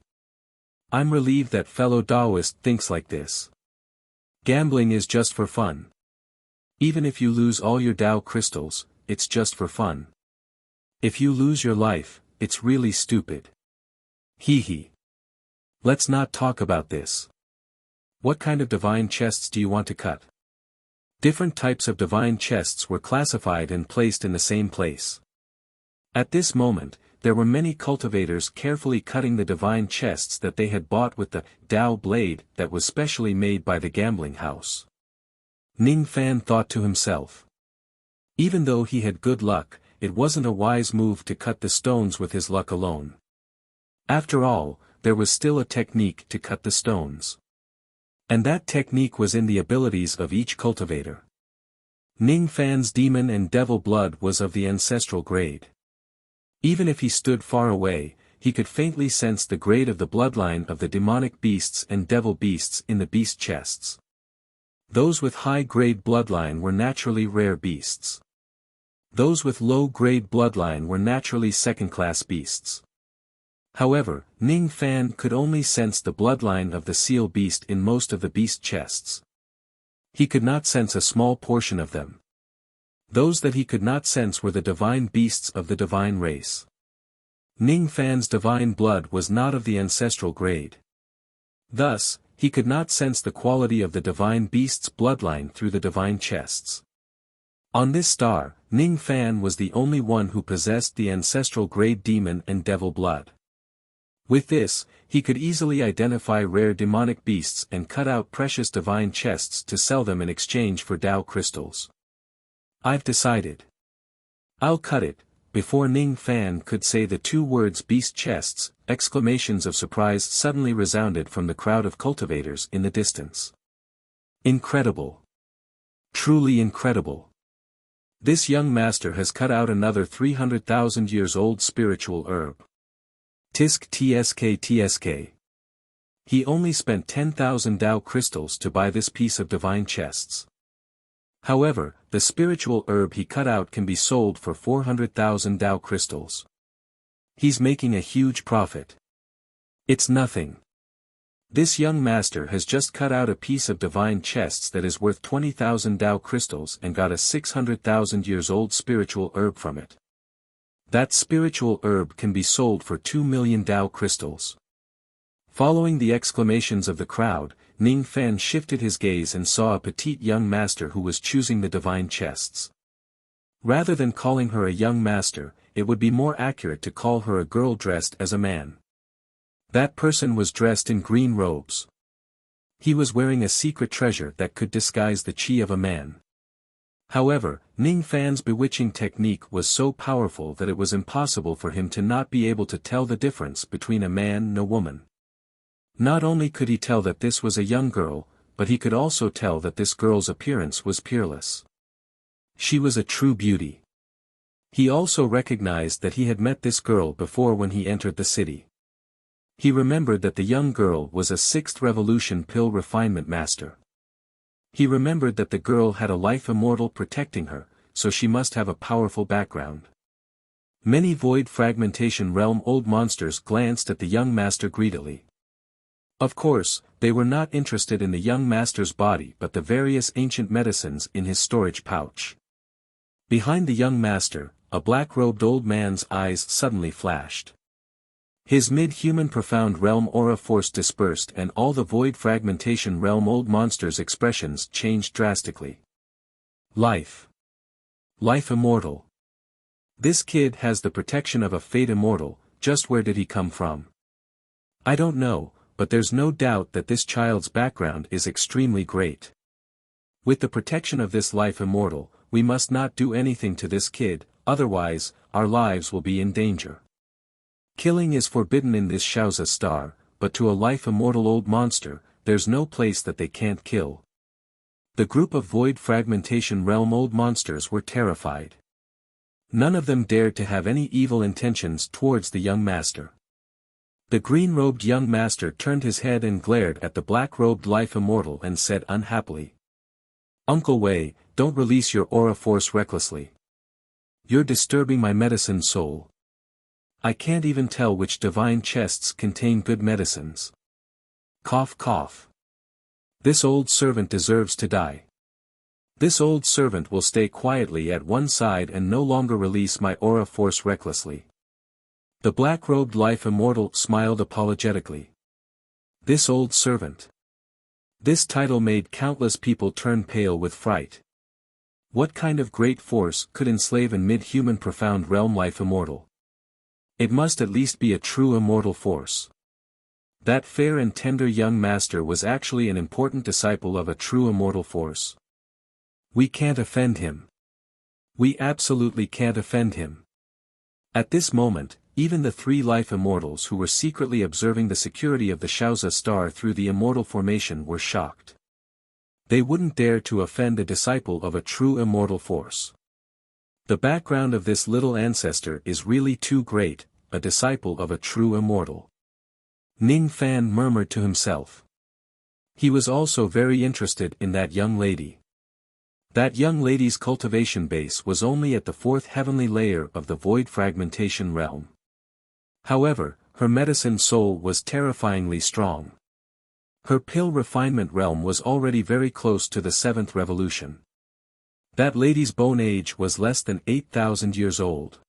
I'm relieved that fellow Taoist thinks like this. Gambling is just for fun. Even if you lose all your Tao crystals, it's just for fun. If you lose your life, it's really stupid. Hee. Let's not talk about this. What kind of divine chests do you want to cut? Different types of divine chests were classified and placed in the same place. At this moment, there were many cultivators carefully cutting the divine chests that they had bought with the Tao blade that was specially made by the gambling house. Ning Fan thought to himself. Even though he had good luck, it wasn't a wise move to cut the stones with his luck alone. After all, there was still a technique to cut the stones. And that technique was in the abilities of each cultivator. Ning Fan's demon and devil blood was of the ancestral grade. Even if he stood far away, he could faintly sense the grade of the bloodline of the demonic beasts and devil beasts in the beast chests. Those with high-grade bloodline were naturally rare beasts. Those with low-grade bloodline were naturally second-class beasts. However, Ning Fan could only sense the bloodline of the seal beast in most of the beast chests. He could not sense a small portion of them. Those that he could not sense were the divine beasts of the divine race. Ning Fan's divine blood was not of the ancestral grade. Thus, he could not sense the quality of the divine beast's bloodline through the divine chests. On this star, Ning Fan was the only one who possessed the ancestral grade demon and devil blood. With this, he could easily identify rare demonic beasts and cut out precious divine chests to sell them in exchange for Tao crystals. I've decided. I'll cut it. Before Ning Fan could say the two words beast chests, exclamations of surprise suddenly resounded from the crowd of cultivators in the distance. Incredible! Truly incredible! This young master has cut out another 300,000 years old spiritual herb. Tisk tsk tsk. He only spent 10,000 Tao crystals to buy this piece of divine chests. However, the spiritual herb he cut out can be sold for 400,000 Tao crystals. He's making a huge profit. It's nothing. This young master has just cut out a piece of divine chests that is worth 20,000 Tao crystals and got a 600,000 years old spiritual herb from it. That spiritual herb can be sold for 2 million Tao crystals. Following the exclamations of the crowd, Ning Fan shifted his gaze and saw a petite young master who was choosing the divine chests. Rather than calling her a young master, it would be more accurate to call her a girl dressed as a man. That person was dressed in green robes. He was wearing a secret treasure that could disguise the chi of a man. However, Ning Fan's bewitching technique was so powerful that it was impossible for him to not be able to tell the difference between a man and a woman. Not only could he tell that this was a young girl, but he could also tell that this girl's appearance was peerless. She was a true beauty. He also recognized that he had met this girl before when he entered the city. He remembered that the young girl was a 6th revolution pill refinement master. He remembered that the girl had a life immortal protecting her, so she must have a powerful background. Many void fragmentation realm old monsters glanced at the young master greedily. Of course, they were not interested in the young master's body but the various ancient medicines in his storage pouch. Behind the young master, a black-robed old man's eyes suddenly flashed. His mid-human profound realm aura force dispersed and all the void fragmentation realm old monsters' expressions changed drastically. Life. Life immortal. This kid has the protection of a fate immortal, just where did he come from? I don't know, but there's no doubt that this child's background is extremely great. With the protection of this life immortal, we must not do anything to this kid, otherwise, our lives will be in danger. Killing is forbidden in this Shaoza star, but to a life immortal old monster, there's no place that they can't kill. The group of void fragmentation realm old monsters were terrified. None of them dared to have any evil intentions towards the young master. The green-robed young master turned his head and glared at the black-robed life immortal and said unhappily. Uncle Wei, don't release your aura force recklessly. You're disturbing my medicine soul. I can't even tell which divine chests contain good medicines. Cough cough. This old servant deserves to die. This old servant will stay quietly at one side and no longer release my aura force recklessly. The black-robed life immortal smiled apologetically. This old servant. This title made countless people turn pale with fright. What kind of great force could enslave a mid-human profound realm life immortal? It must at least be a true immortal force. That fair and tender young master was actually an important disciple of a true immortal force. We can't offend him. We absolutely can't offend him. At this moment, even the 3 life immortals who were secretly observing the security of the Shaoza star through the immortal formation were shocked. They wouldn't dare to offend a disciple of a true immortal force. The background of this little ancestor is really too great, a disciple of a true immortal. Ning Fan murmured to himself. He was also very interested in that young lady. That young lady's cultivation base was only at the 4th heavenly layer of the void fragmentation realm. However, her medicine soul was terrifyingly strong. Her pill refinement realm was already very close to the 7th revolution. That lady's bone age was less than 8,000 years old.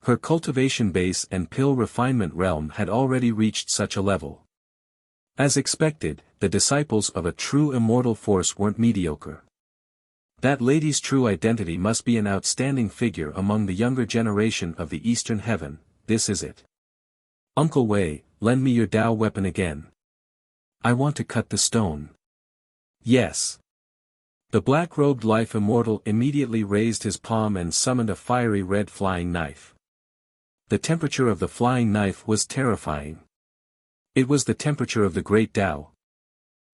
Her cultivation base and pill refinement realm had already reached such a level. As expected, the disciples of a true immortal force weren't mediocre. That lady's true identity must be an outstanding figure among the younger generation of the Eastern Heaven. This is it. Uncle Wei, lend me your Dao weapon again. I want to cut the stone. Yes. The black-robed life immortal immediately raised his palm and summoned a fiery red flying knife. The temperature of the flying knife was terrifying. It was the temperature of the great Tao.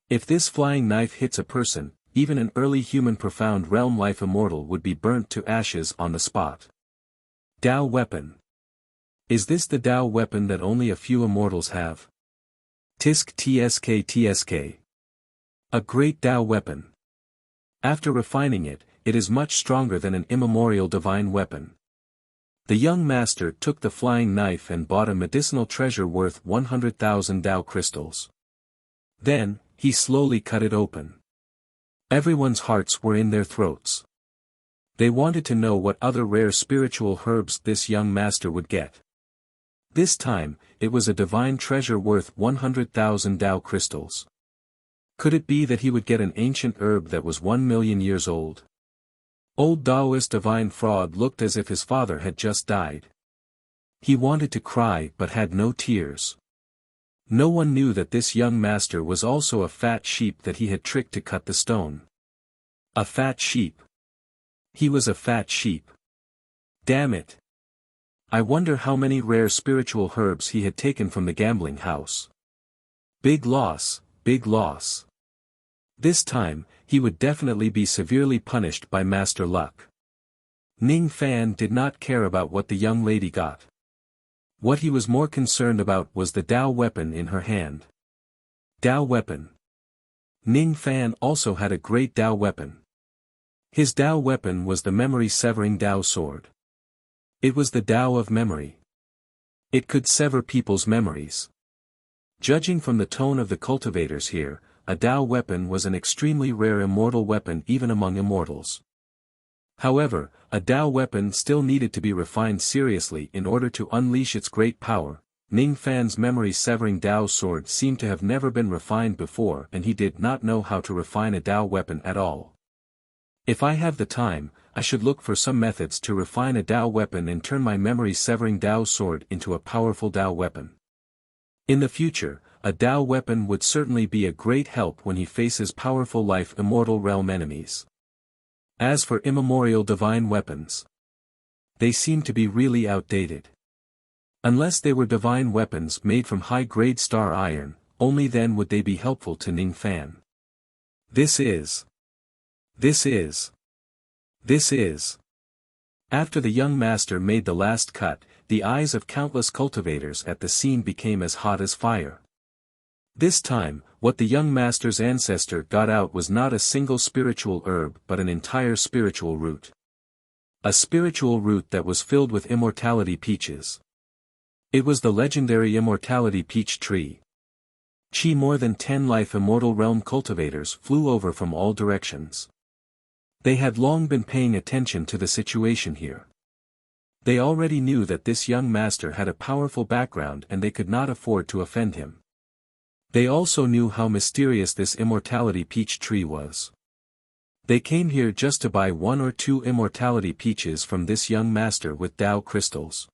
If this flying knife hits a person, even an early human profound realm life immortal would be burnt to ashes on the spot. Tao weapon. Is this the Tao weapon that only a few immortals have? Tisk tsk tsk. A great Tao weapon. After refining it, it is much stronger than an immemorial divine weapon. The young master took the flying knife and bought a medicinal treasure worth 100,000 Tao crystals. Then, he slowly cut it open. Everyone's hearts were in their throats. They wanted to know what other rare spiritual herbs this young master would get. This time, it was a divine treasure worth 100,000 Tao crystals. Could it be that he would get an ancient herb that was 1,000,000 years old? Old Taoist divine fraud looked as if his father had just died. He wanted to cry but had no tears. No one knew that this young master was also a fat sheep that he had tricked to cut the stone. A fat sheep. He was a fat sheep. Damn it. I wonder how many rare spiritual herbs he had taken from the gambling house. Big loss, big loss. This time, he would definitely be severely punished by Master Luck. Ning Fan did not care about what the young lady got. What he was more concerned about was the Tao weapon in her hand. Tao weapon. Ning Fan also had a great Tao weapon. His Tao weapon was the memory-severing Tao sword. It was the Tao of memory. It could sever people's memories. Judging from the tone of the cultivators here, a Tao weapon was an extremely rare immortal weapon even among immortals. However, a Tao weapon still needed to be refined seriously in order to unleash its great power. Ning Fan's memory-severing Tao sword seemed to have never been refined before and he did not know how to refine a Tao weapon at all. If I have the time, I should look for some methods to refine a Tao weapon and turn my memory-severing Tao sword into a powerful Tao weapon. In the future, a Tao weapon would certainly be a great help when he faces powerful life immortal realm enemies. As for immemorial divine weapons, they seem to be really outdated. Unless they were divine weapons made from high-grade star iron, only then would they be helpful to Ning Fan. This is. After the young master made the last cut, the eyes of countless cultivators at the scene became as hot as fire. This time, what the young master's ancestor got out was not a single spiritual herb but an entire spiritual root. A spiritual root that was filled with immortality peaches. It was the legendary immortality peach tree. More than 10 life immortal realm cultivators flew over from all directions. They had long been paying attention to the situation here. They already knew that this young master had a powerful background and they could not afford to offend him. They also knew how mysterious this immortality peach tree was. They came here just to buy 1 or 2 immortality peaches from this young master with Tao crystals.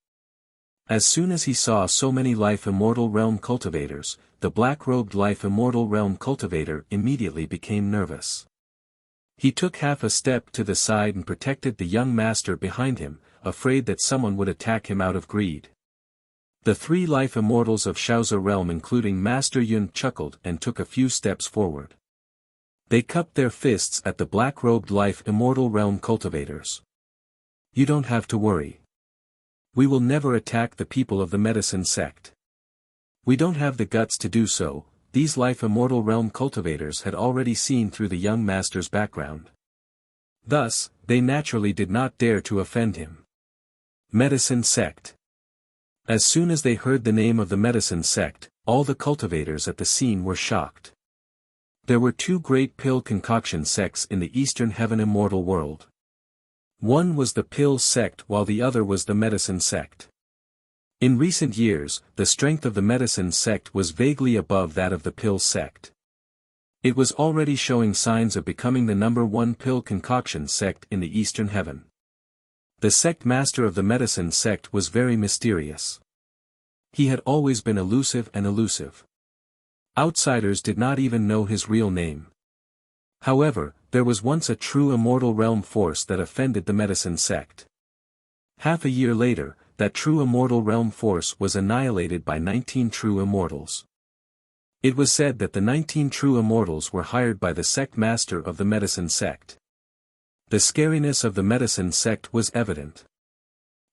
As soon as he saw so many life immortal realm cultivators, the black-robed life immortal realm cultivator immediately became nervous. He took half a step to the side and protected the young master behind him, afraid that someone would attack him out of greed. The 3 life immortals of Shaozi realm including Master Yun chuckled and took a few steps forward. They cupped their fists at the black-robed life immortal realm cultivators. You don't have to worry. We will never attack the people of the medicine sect. We don't have the guts to do so. These life immortal realm cultivators had already seen through the young master's background. Thus, they naturally did not dare to offend him. Medicine sect. As soon as they heard the name of the medicine sect, all the cultivators at the scene were shocked. There were 2 great pill concoction sects in the Eastern Heaven immortal world. One was the pill sect while the other was the medicine sect. In recent years, the strength of the medicine sect was vaguely above that of the pill sect. It was already showing signs of becoming the #1 pill concoction sect in the Eastern Heaven. The sect master of the medicine sect was very mysterious. He had always been elusive and elusive. Outsiders did not even know his real name. However, there was once a true immortal realm force that offended the medicine sect. Half a year later, that true immortal realm force was annihilated by 19 true immortals. It was said that the 19 true immortals were hired by the sect master of the medicine sect. The scariness of the medicine sect was evident.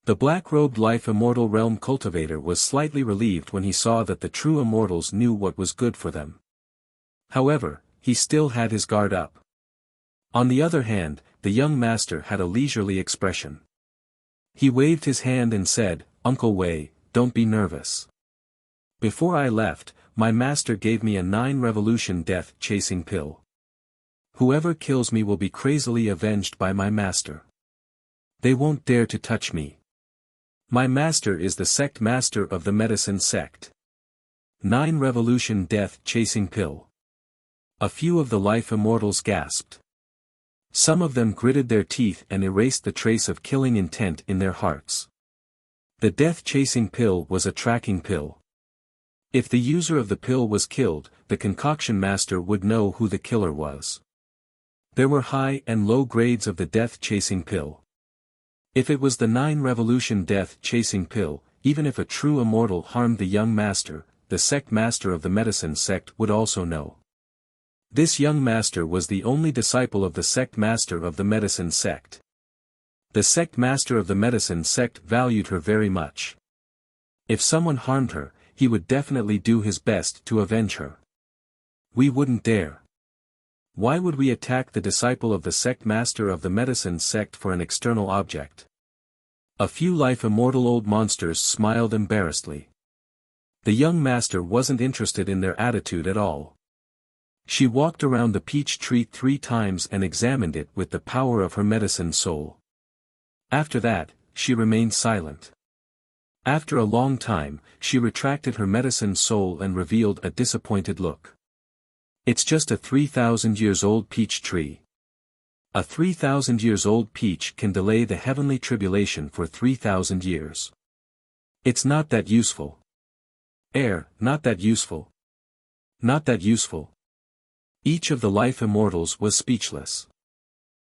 The black-robed life immortal realm cultivator was slightly relieved when he saw that the true immortals knew what was good for them. However, he still had his guard up. On the other hand, the young master had a leisurely expression. He waved his hand and said, "Uncle Wei, don't be nervous. Before I left, my master gave me a 9-revolution death-chasing pill. Whoever kills me will be crazily avenged by my master. They won't dare to touch me. My master is the sect master of the medicine sect. 9-revolution death-chasing pill." A few of the life immortals gasped. Some of them gritted their teeth and erased the trace of killing intent in their hearts. The death-chasing pill was a tracking pill. If the user of the pill was killed, the concoction master would know who the killer was. There were high and low grades of the death-chasing pill. If it was the 9-revolution death-chasing pill, even if a true immortal harmed the young master, the sect master of the medicine sect would also know. This young master was the only disciple of the sect master of the medicine sect. The sect master of the medicine sect valued her very much. If someone harmed her, he would definitely do his best to avenge her. We wouldn't dare. Why would we attack the disciple of the sect master of the medicine sect for an external object? A few life immortal old monsters smiled embarrassedly. The young master wasn't interested in their attitude at all. She walked around the peach tree 3 times and examined it with the power of her medicine soul. After that, she remained silent. After a long time, she retracted her medicine soul and revealed a disappointed look. "It's just a 3,000 years old peach tree. A 3,000 years old peach can delay the heavenly tribulation for 3,000 years. It's not that useful. Not that useful. Not that useful." Each of the life immortals was speechless.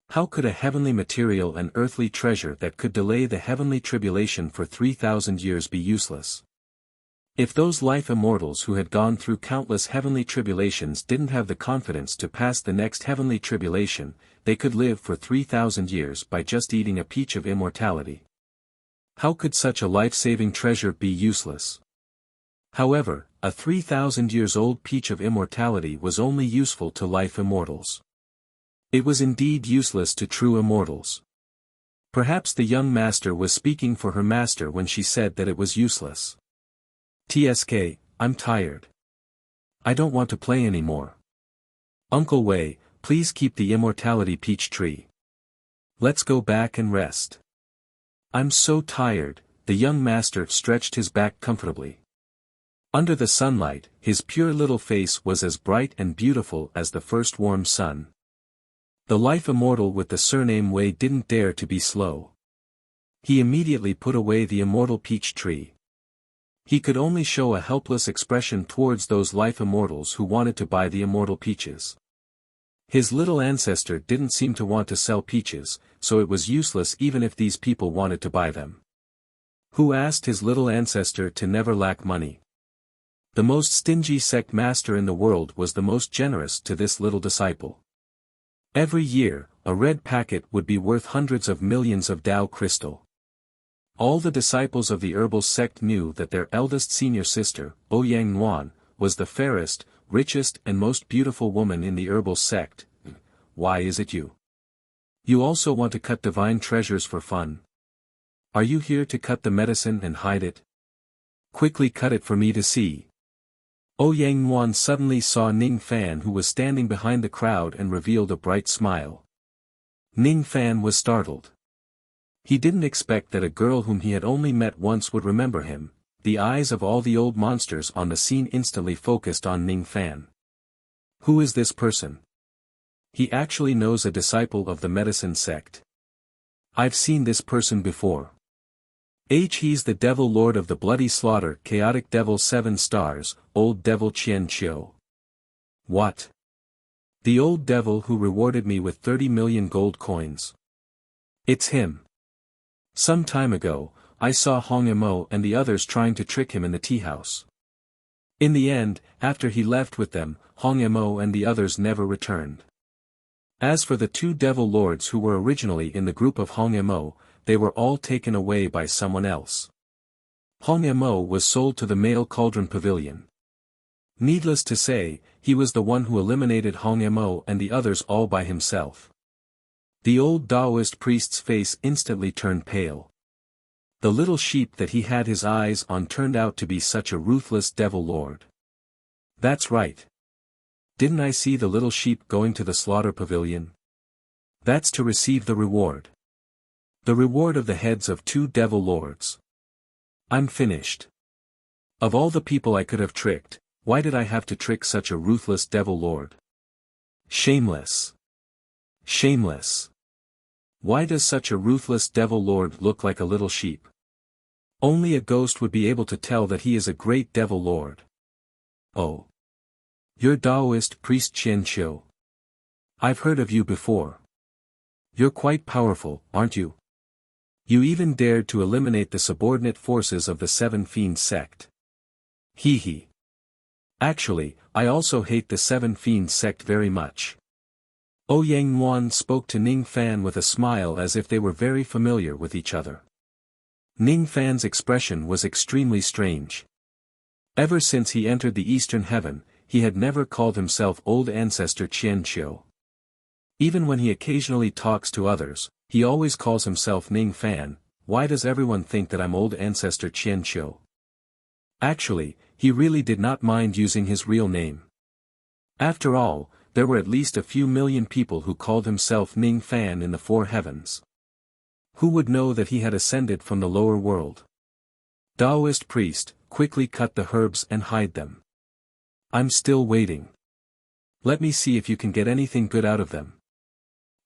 How could a heavenly material and earthly treasure that could delay the heavenly tribulation for 3,000 years be useless? If those life immortals who had gone through countless heavenly tribulations didn't have the confidence to pass the next heavenly tribulation, they could live for 3,000 years by just eating a peach of immortality. How could such a life-saving treasure be useless? However, a 3,000 years old peach of immortality was only useful to life immortals. It was indeed useless to true immortals. Perhaps the young master was speaking for her master when she said that it was useless. "TSK, I'm tired. I don't want to play anymore. Uncle Wei, please keep the immortality peach tree. Let's go back and rest." "I'm so tired," the young master stretched his back comfortably. Under the sunlight, his pure little face was as bright and beautiful as the first warm sun. The life immortal with the surname Wei didn't dare to be slow. He immediately put away the immortal peach tree. He could only show a helpless expression towards those life immortals who wanted to buy the immortal peaches. His little ancestor didn't seem to want to sell peaches, so it was useless even if these people wanted to buy them. Who asked his little ancestor to never lack money? The most stingy sect master in the world was the most generous to this little disciple. Every year, a red packet would be worth hundreds of millions of Tao crystal. All the disciples of the herbal sect knew that their eldest senior sister, Ouyang Nuan, was the fairest, richest and most beautiful woman in the herbal sect. Why is it you? You also want to cut divine treasures for fun? Are you here to cut the medicine and hide it? Quickly cut it for me to see. Ouyang Nuan suddenly saw Ning Fan, who was standing behind the crowd, and revealed a bright smile. Ning Fan was startled. He didn't expect that a girl whom he had only met once would remember him, the eyes of all the old monsters on the scene instantly focused on Ning Fan. Who is this person? He actually knows a disciple of the medicine sect. I've seen this person before. He's the devil lord of the bloody slaughter, chaotic devil 7 stars, old devil Qian Qiu. What? The old devil who rewarded me with 30 million gold coins. It's him. Some time ago, I saw Hong Imo and the others trying to trick him in the tea house. In the end, after he left with them, Hong Imo and the others never returned. As for the 2 devil lords who were originally in the group of Hong Imo, they were all taken away by someone else. Hong Imo was sold to the male cauldron pavilion. Needless to say, he was the one who eliminated Hong Imo and the others all by himself. The old Taoist priest's face instantly turned pale. The little sheep that he had his eyes on turned out to be such a ruthless devil lord. That's right. Didn't I see the little sheep going to the slaughter pavilion? That's to receive the reward. The reward of the heads of 2 devil lords. I'm finished. Of all the people I could have tricked, why did I have to trick such a ruthless devil lord? Shameless. Shameless. Why does such a ruthless devil lord look like a little sheep? Only a ghost would be able to tell that he is a great devil lord. Oh. You're Taoist priest Qian Qiu. I've heard of you before. You're quite powerful, aren't you? You even dared to eliminate the subordinate forces of the 7 Fiends sect. Hee hee. Actually, I also hate the 7 Fiends sect very much. Ouyang Yuan spoke to Ning Fan with a smile as if they were very familiar with each other. Ning Fan's expression was extremely strange. Ever since he entered the Eastern Heaven, he had never called himself Old Ancestor Qian Qiu. Even when he occasionally talks to others, he always calls himself Ning Fan. Why does everyone think that I'm Old Ancestor Qian Qiu? Actually, he really did not mind using his real name. After all, there were at least a few million people who called himself Ning Fan in the 4 heavens. Who would know that he had ascended from the lower world? Taoist priest, quickly cut the herbs and hide them. I'm still waiting. Let me see if you can get anything good out of them.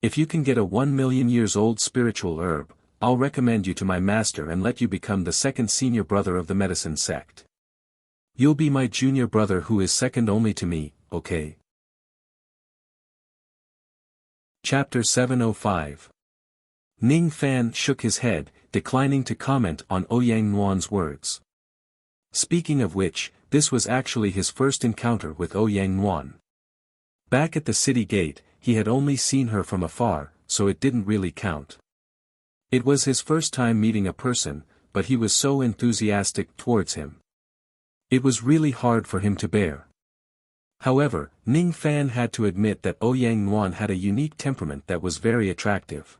If you can get a 1 million years old spiritual herb, I'll recommend you to my master and let you become the 2nd senior brother of the medicine sect. You'll be my junior brother who is second only to me, okay? Chapter 705. Ning Fan shook his head, declining to comment on Ouyang Yuan's words. Speaking of which, this was actually his first encounter with Ouyang Yuan. Back at the city gate, he had only seen her from afar, so it didn't really count. It was his first time meeting a person, but he was so enthusiastic towards him. It was really hard for him to bear. However, Ning Fan had to admit that Ouyang Yuan had a unique temperament that was very attractive.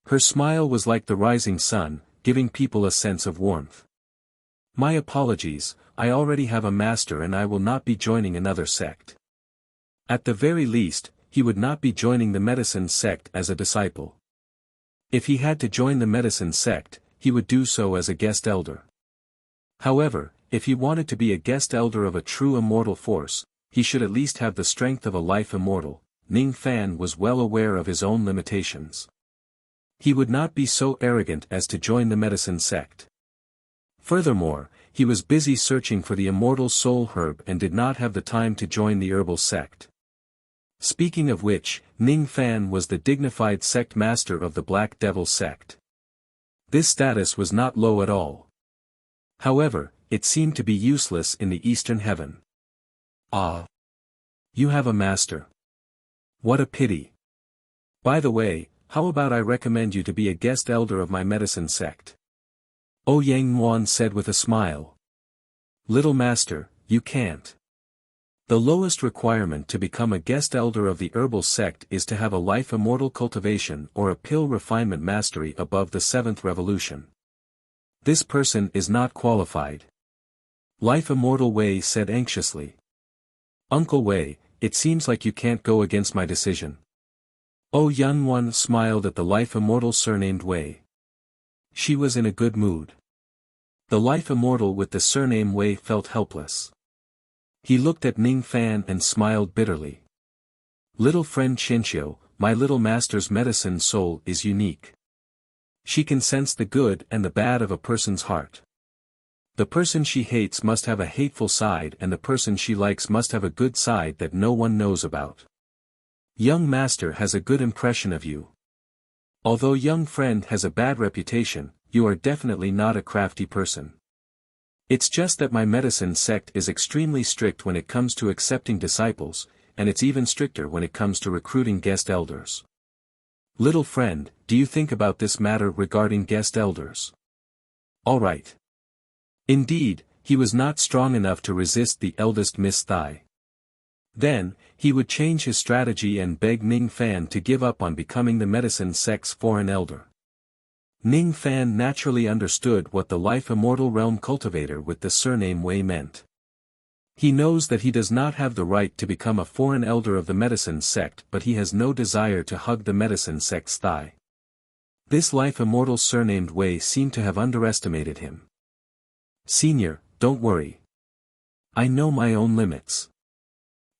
Her smile was like the rising sun, giving people a sense of warmth. My apologies, I already have a master and I will not be joining another sect. At the very least, he would not be joining the medicine sect as a disciple. If he had to join the medicine sect, he would do so as a guest elder. However, if he wanted to be a guest elder of a true immortal force, he should at least have the strength of a life immortal. Ning Fan was well aware of his own limitations. He would not be so arrogant as to join the medicine sect. Furthermore, he was busy searching for the immortal soul herb and did not have the time to join the herbal sect. Speaking of which, Ning Fan was the dignified sect master of the Black Devil sect. This status was not low at all. However, it seemed to be useless in the Eastern Heaven. Ah! You have a master. What a pity. By the way, how about I recommend you to be a guest elder of my medicine sect? Ouyang Yuan said with a smile. Little master, you can't. The lowest requirement to become a guest elder of the herbal sect is to have a life immortal cultivation or a pill refinement mastery above the 7th revolution. This person is not qualified. Life Immortal Wei said anxiously. Uncle Wei, it seems like you can't go against my decision. Ouyang Yuan smiled at the life immortal surnamed Wei. She was in a good mood. The life immortal with the surname Wei felt helpless. He looked at Ning Fan and smiled bitterly. Little friend Qianqiu, my little master's medicine soul is unique. She can sense the good and the bad of a person's heart. The person she hates must have a hateful side and the person she likes must have a good side that no one knows about. Young master has a good impression of you. Although young friend has a bad reputation, you are definitely not a crafty person. It's just that my medicine sect is extremely strict when it comes to accepting disciples, and it's even stricter when it comes to recruiting guest elders. Little friend, do you think about this matter regarding guest elders? All right. Indeed, he was not strong enough to resist the eldest Miss Thai. Then, he would change his strategy and beg Ning Fan to give up on becoming the medicine sect's foreign elder. Ning Fan naturally understood what the life immortal realm cultivator with the surname Wei meant. He knows that he does not have the right to become a foreign elder of the medicine sect, but he has no desire to hug the medicine sect's thigh. This life immortal surnamed Wei seemed to have underestimated him. Senior, don't worry. I know my own limits.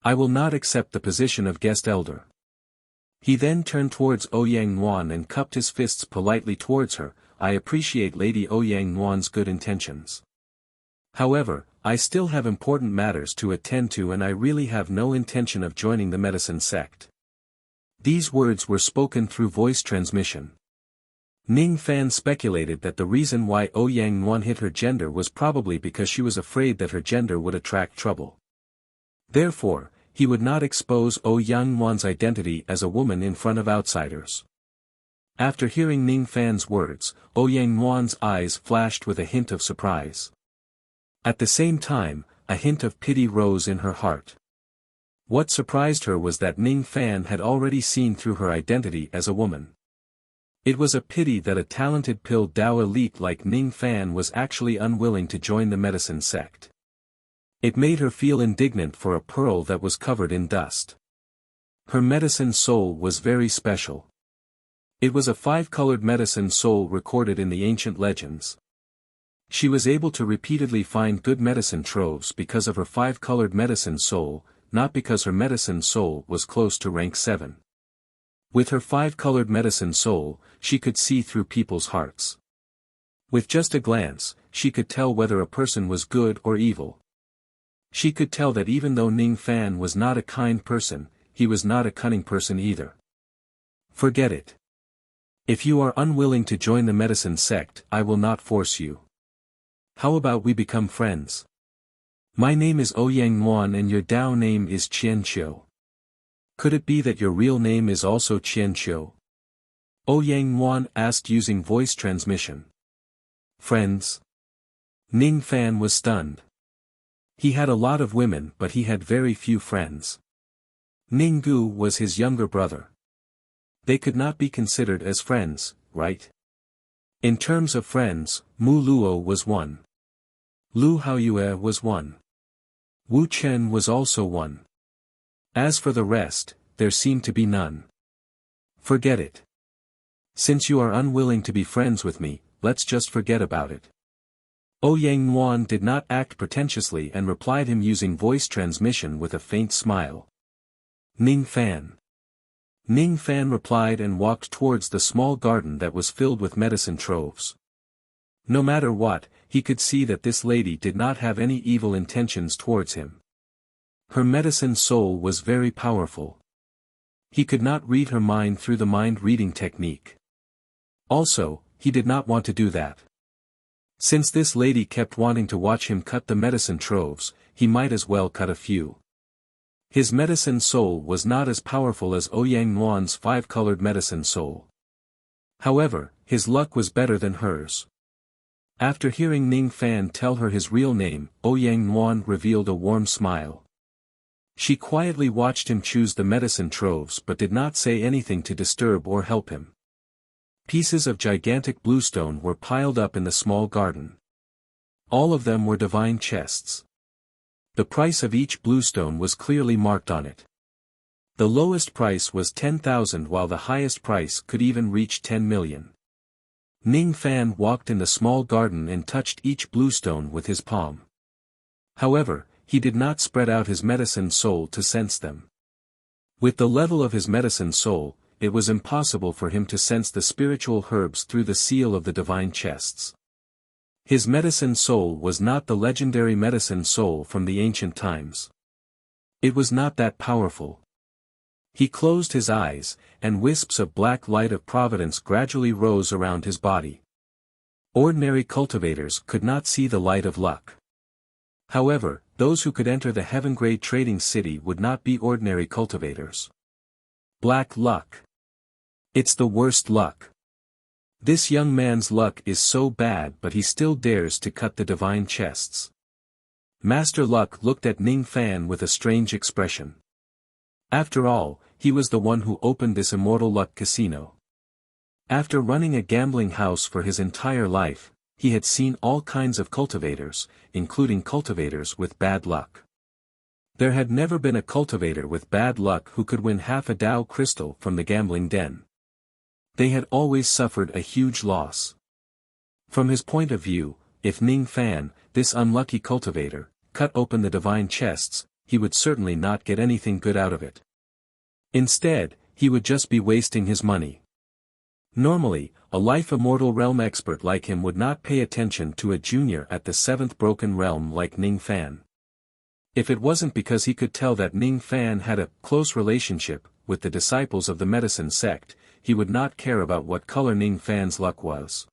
I will not accept the position of guest elder. He then turned towards Ouyang Nuan and cupped his fists politely towards her. I appreciate Lady Ouyang Nuan's good intentions. However, I still have important matters to attend to and I really have no intention of joining the medicine sect. These words were spoken through voice transmission. Ning Fan speculated that the reason why Ouyang Nuan hid her gender was probably because she was afraid that her gender would attract trouble. Therefore, he would not expose Ouyang Nuan's identity as a woman in front of outsiders. After hearing Ning Fan's words, Ouyang Nuan's eyes flashed with a hint of surprise. At the same time, a hint of pity rose in her heart. What surprised her was that Ning Fan had already seen through her identity as a woman. It was a pity that a talented Pil Dao elite like Ning Fan was actually unwilling to join the medicine sect. It made her feel indignant for a pearl that was covered in dust. Her medicine soul was very special. It was a 5-colored medicine soul recorded in the ancient legends. She was able to repeatedly find good medicine troves because of her 5-colored medicine soul, not because her medicine soul was close to rank 7. With her 5-colored medicine soul, she could see through people's hearts. With just a glance, she could tell whether a person was good or evil. She could tell that even though Ning Fan was not a kind person, he was not a cunning person either. Forget it. If you are unwilling to join the medicine sect, I will not force you. How about we become friends? My name is Ouyang Nuan and your Dao name is Qianqiu. Could it be that your real name is also Qianqiu? Ouyang Nuan asked using voice transmission. Friends? Ning Fan was stunned. He had a lot of women but he had very few friends. Ning Gu was his younger brother. They could not be considered as friends, right? In terms of friends, Mu Luo was one. Lu Haoyue was one. Wu Chen was also one. As for the rest, there seemed to be none. Forget it. Since you are unwilling to be friends with me, let's just forget about it. Ouyang Nuan did not act pretentiously and replied him using voice transmission with a faint smile. Ning Fan. Ning Fan replied and walked towards the small garden that was filled with medicine troves. No matter what, he could see that this lady did not have any evil intentions towards him. Her medicine soul was very powerful. He could not read her mind through the mind-reading technique. Also, he did not want to do that. Since this lady kept wanting to watch him cut the medicine troves, he might as well cut a few. His medicine soul was not as powerful as Ouyang Nuan's 5-colored medicine soul. However, his luck was better than hers. After hearing Ning Fan tell her his real name, Ouyang Nuan revealed a warm smile. She quietly watched him choose the medicine troves but did not say anything to disturb or help him. Pieces of gigantic bluestone were piled up in the small garden. All of them were divine chests. The price of each bluestone was clearly marked on it. The lowest price was 10,000 while the highest price could even reach 10 million. Ning Fan walked in the small garden and touched each bluestone with his palm. However, he did not spread out his medicine soul to sense them. With the level of his medicine soul, it was impossible for him to sense the spiritual herbs through the seal of the divine chests. His medicine soul was not the legendary medicine soul from the ancient times. It was not that powerful. He closed his eyes, and wisps of black light of providence gradually rose around his body. Ordinary cultivators could not see the light of luck. However, those who could enter the heaven-grade trading city would not be ordinary cultivators. Black luck. It's the worst luck. This young man's luck is so bad, but he still dares to cut the divine chests. Master Luck looked at Ning Fan with a strange expression. After all, he was the one who opened this immortal luck casino. After running a gambling house for his entire life, he had seen all kinds of cultivators, including cultivators with bad luck. There had never been a cultivator with bad luck who could win half a Dao crystal from the gambling den. They had always suffered a huge loss. From his point of view, if Ning Fan, this unlucky cultivator, cut open the divine chests, he would certainly not get anything good out of it. Instead, he would just be wasting his money. Normally, a life immortal realm expert like him would not pay attention to a junior at the 7th broken realm like Ning Fan. If it wasn't because he could tell that Ning Fan had a close relationship with the disciples of the medicine sect, he would not care about what color Ning Fan's luck was.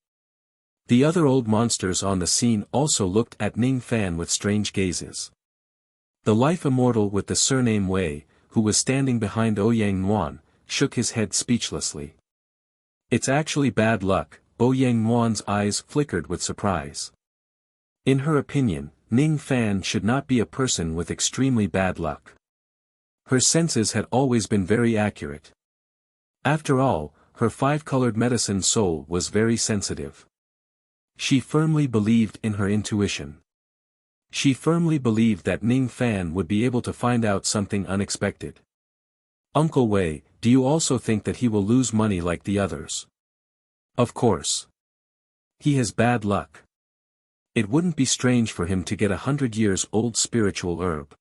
The other old monsters on the scene also looked at Ning Fan with strange gazes. The life immortal with the surname Wei, who was standing behind Ouyang Nuan, shook his head speechlessly. It's actually bad luck. Ouyang Nuan's eyes flickered with surprise. In her opinion, Ning Fan should not be a person with extremely bad luck. Her senses had always been very accurate. After all, her 5-colored medicine soul was very sensitive. She firmly believed in her intuition. She firmly believed that Ning Fan would be able to find out something unexpected. Uncle Wei, do you also think that he will lose money like the others? Of course. He has bad luck. It wouldn't be strange for him to get 100-years-old spiritual herb.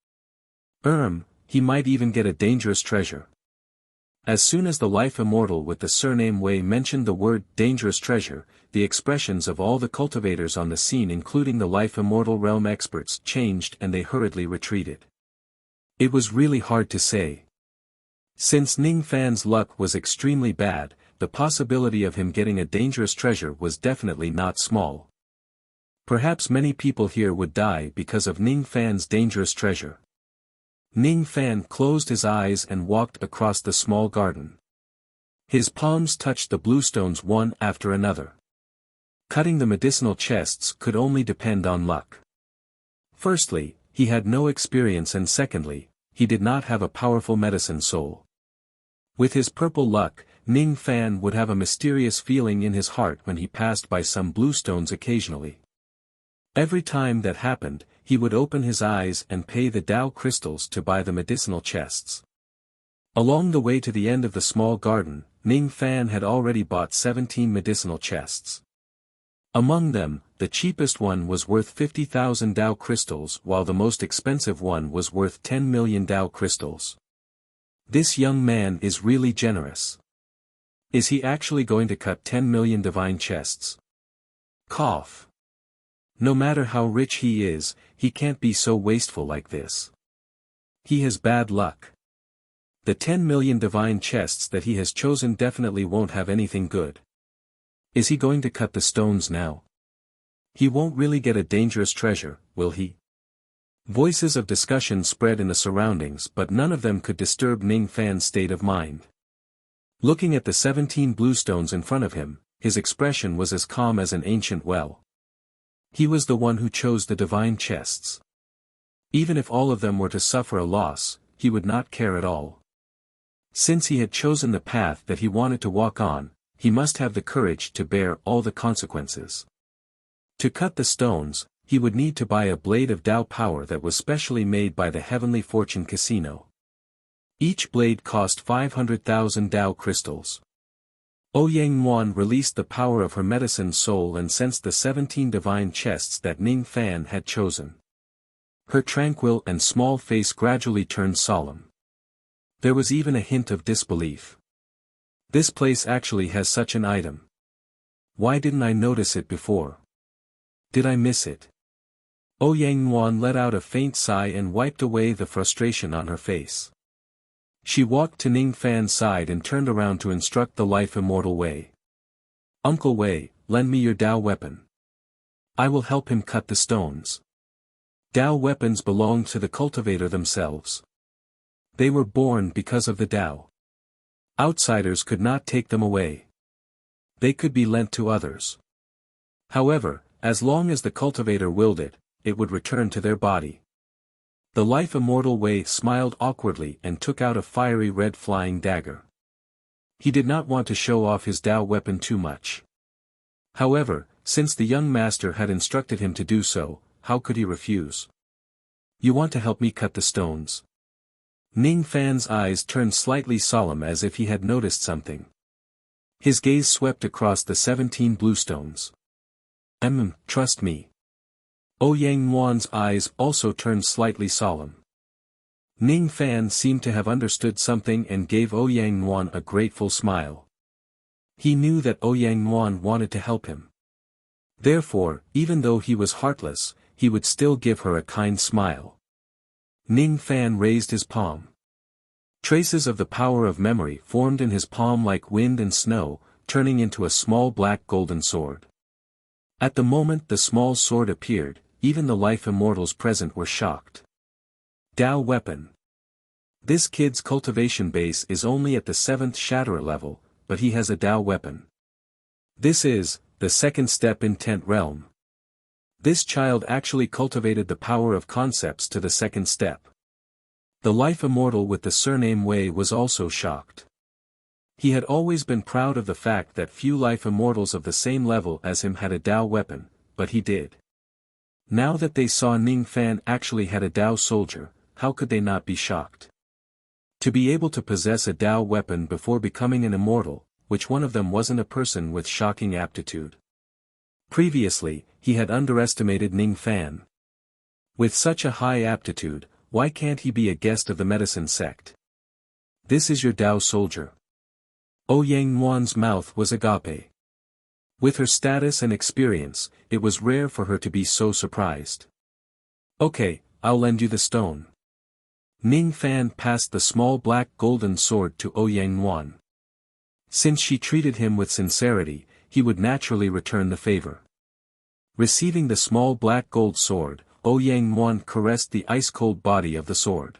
He might even get a dangerous treasure. As soon as the life immortal with the surname Wei mentioned the word dangerous treasure, the expressions of all the cultivators on the scene including the life immortal realm experts changed and they hurriedly retreated. It was really hard to say. Since Ning Fan's luck was extremely bad, the possibility of him getting a dangerous treasure was definitely not small. Perhaps many people here would die because of Ning Fan's dangerous treasure. Ning Fan closed his eyes and walked across the small garden. His palms touched the bluestones one after another. Cutting the medicinal chests could only depend on luck. Firstly, he had no experience and secondly, he did not have a powerful medicine soul. With his purple luck, Ning Fan would have a mysterious feeling in his heart when he passed by some bluestones occasionally. Every time that happened, he would open his eyes and pay the Dao crystals to buy the medicinal chests. Along the way to the end of the small garden, Ning Fan had already bought 17 medicinal chests. Among them, the cheapest one was worth 50,000 Dao crystals while the most expensive one was worth 10 million Dao crystals. This young man is really generous. Is he actually going to cut 10 million divine chests? Cough. No matter how rich he is, he can't be so wasteful like this. He has bad luck. The 10 million divine chests that he has chosen definitely won't have anything good. Is he going to cut the stones now? He won't really get a dangerous treasure, will he? Voices of discussion spread in the surroundings but none of them could disturb Ning Fan's state of mind. Looking at the 17 bluestones in front of him, his expression was as calm as an ancient well. He was the one who chose the divine chests. Even if all of them were to suffer a loss, he would not care at all. Since he had chosen the path that he wanted to walk on, he must have the courage to bear all the consequences. To cut the stones, he would need to buy a blade of Dao power that was specially made by the Heavenly Fortune Casino. Each blade cost 500,000 Dao crystals. Ouyang Yuan released the power of her medicine soul and sensed the 17 divine chests that Ning Fan had chosen. Her tranquil and small face gradually turned solemn. There was even a hint of disbelief. This place actually has such an item. Why didn't I notice it before? Did I miss it? Ouyang Yuan let out a faint sigh and wiped away the frustration on her face. She walked to Ning Fan's side and turned around to instruct the life immortal Wei. Uncle Wei, lend me your Dao weapon. I will help him cut the stones. Dao weapons belonged to the cultivator themselves. They were born because of the Dao. Outsiders could not take them away. They could be lent to others. However, as long as the cultivator willed it, it would return to their body. The life immortal Wei smiled awkwardly and took out a fiery red flying dagger. He did not want to show off his Dao weapon too much. However, since the young master had instructed him to do so, how could he refuse? You want to help me cut the stones? Ning Fan's eyes turned slightly solemn as if he had noticed something. His gaze swept across the 17 blue stones. Trust me. Ouyang Yuan's eyes also turned slightly solemn. Ning Fan seemed to have understood something and gave Ouyang Yuan a grateful smile. He knew that Ouyang Yuan wanted to help him. Therefore, even though he was heartless, he would still give her a kind smile. Ning Fan raised his palm. Traces of the power of memory formed in his palm like wind and snow, turning into a small black golden sword. At the moment the small sword appeared, even the life immortals present were shocked. Dao weapon. This kid's cultivation base is only at the 7th Shatterer level, but he has a Dao weapon. This is the second step in 10th realm. This child actually cultivated the power of concepts to the second step. The life immortal with the surname Wei was also shocked. He had always been proud of the fact that few life immortals of the same level as him had a Dao weapon, but he did. Now that they saw Ning Fan actually had a Dao soldier, how could they not be shocked? To be able to possess a Dao weapon before becoming an immortal, which one of them wasn't a person with shocking aptitude? Previously, he had underestimated Ning Fan. With such a high aptitude, why can't he be a guest of the medicine sect? This is your Dao soldier. Ouyang Yuan's mouth was agape. With her status and experience, it was rare for her to be so surprised. Okay, I'll lend you the stone. Ning Fan passed the small black golden sword to Ouyang Yuan. Since she treated him with sincerity, he would naturally return the favor. Receiving the small black gold sword, Ouyang Yuan caressed the ice-cold body of the sword.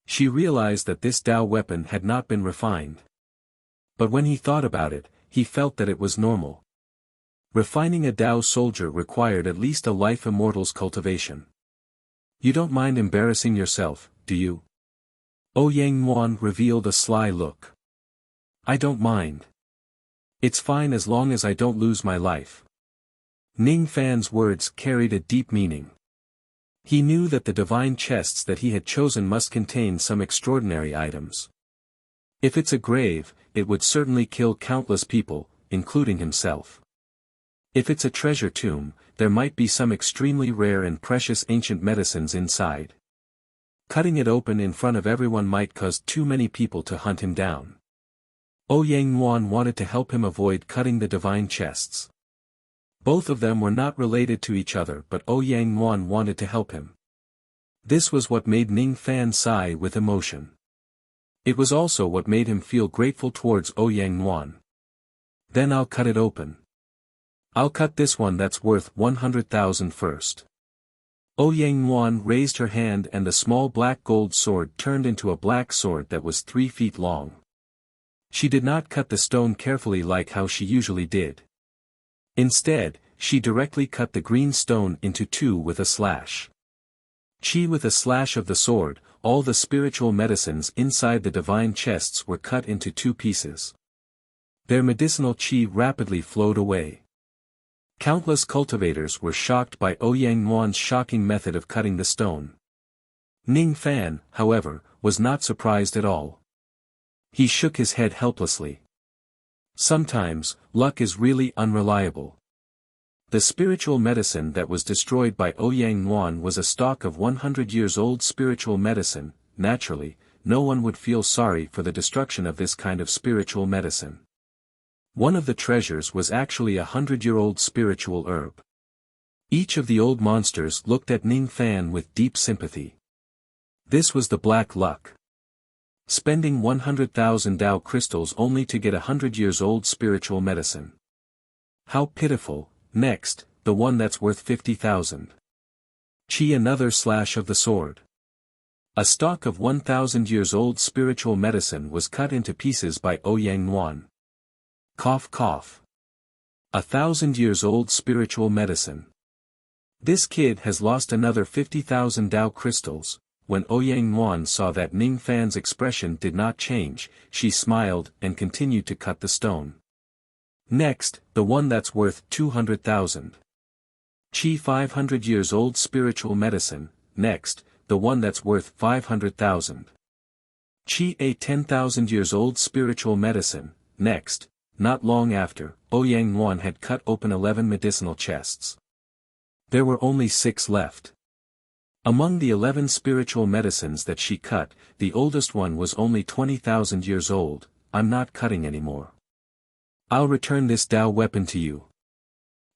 She realized that this Dao weapon had not been refined. But when he thought about it, he felt that it was normal. Refining a Dao soldier required at least a life immortal's cultivation. You don't mind embarrassing yourself, do you? Ouyang Yuan revealed a sly look. I don't mind. It's fine as long as I don't lose my life. Ning Fan's words carried a deep meaning. He knew that the divine chests that he had chosen must contain some extraordinary items. If it's a grave, it would certainly kill countless people, including himself. If it's a treasure tomb, there might be some extremely rare and precious ancient medicines inside. Cutting it open in front of everyone might cause too many people to hunt him down. Ouyang Yuan wanted to help him avoid cutting the divine chests. Both of them were not related to each other, but Ouyang Yuan wanted to help him. This was what made Ning Fan sigh with emotion. It was also what made him feel grateful towards Ouyang Yuan. Then I'll cut it open. I'll cut this one that's worth 100,000 first. Ouyang Yuan raised her hand and the small black gold sword turned into a black sword that was 3 feet long. She did not cut the stone carefully like how she usually did. Instead, she directly cut the green stone into 2 with a slash. With a slash of the sword, all the spiritual medicines inside the divine chests were cut into 2 pieces. Their medicinal qi rapidly flowed away. Countless cultivators were shocked by Ouyang Yuan's shocking method of cutting the stone. Ning Fan, however, was not surprised at all. He shook his head helplessly. Sometimes, luck is really unreliable. The spiritual medicine that was destroyed by Ouyang Yuan was a stock of 100 years old spiritual medicine. Naturally, no one would feel sorry for the destruction of this kind of spiritual medicine. One of the treasures was actually a 100-year-old spiritual herb. Each of the old monsters looked at Ning Fan with deep sympathy. This was the black luck. Spending 100,000 Tao crystals only to get 100 years old spiritual medicine. How pitiful. Next, the one that's worth 50,000. Chi, another slash of the sword. A stock of 1,000 years old spiritual medicine was cut into pieces by Ouyang Yuan. Cough cough. 1,000 years old spiritual medicine. This kid has lost another 50,000 Tao crystals. When Ouyang Yuan saw that Ning Fan's expression did not change, she smiled and continued to cut the stone. Next, the one that's worth 200,000. Chi, 500 years old spiritual medicine. Next, the one that's worth 500,000. Chi, a 10,000 years old spiritual medicine. Next, not long after, Ouyang Yuan had cut open 11 medicinal chests. There were only 6 left. Among the 11 spiritual medicines that she cut, the oldest one was only 20,000 years old. I'm not cutting anymore. I'll return this Tao weapon to you.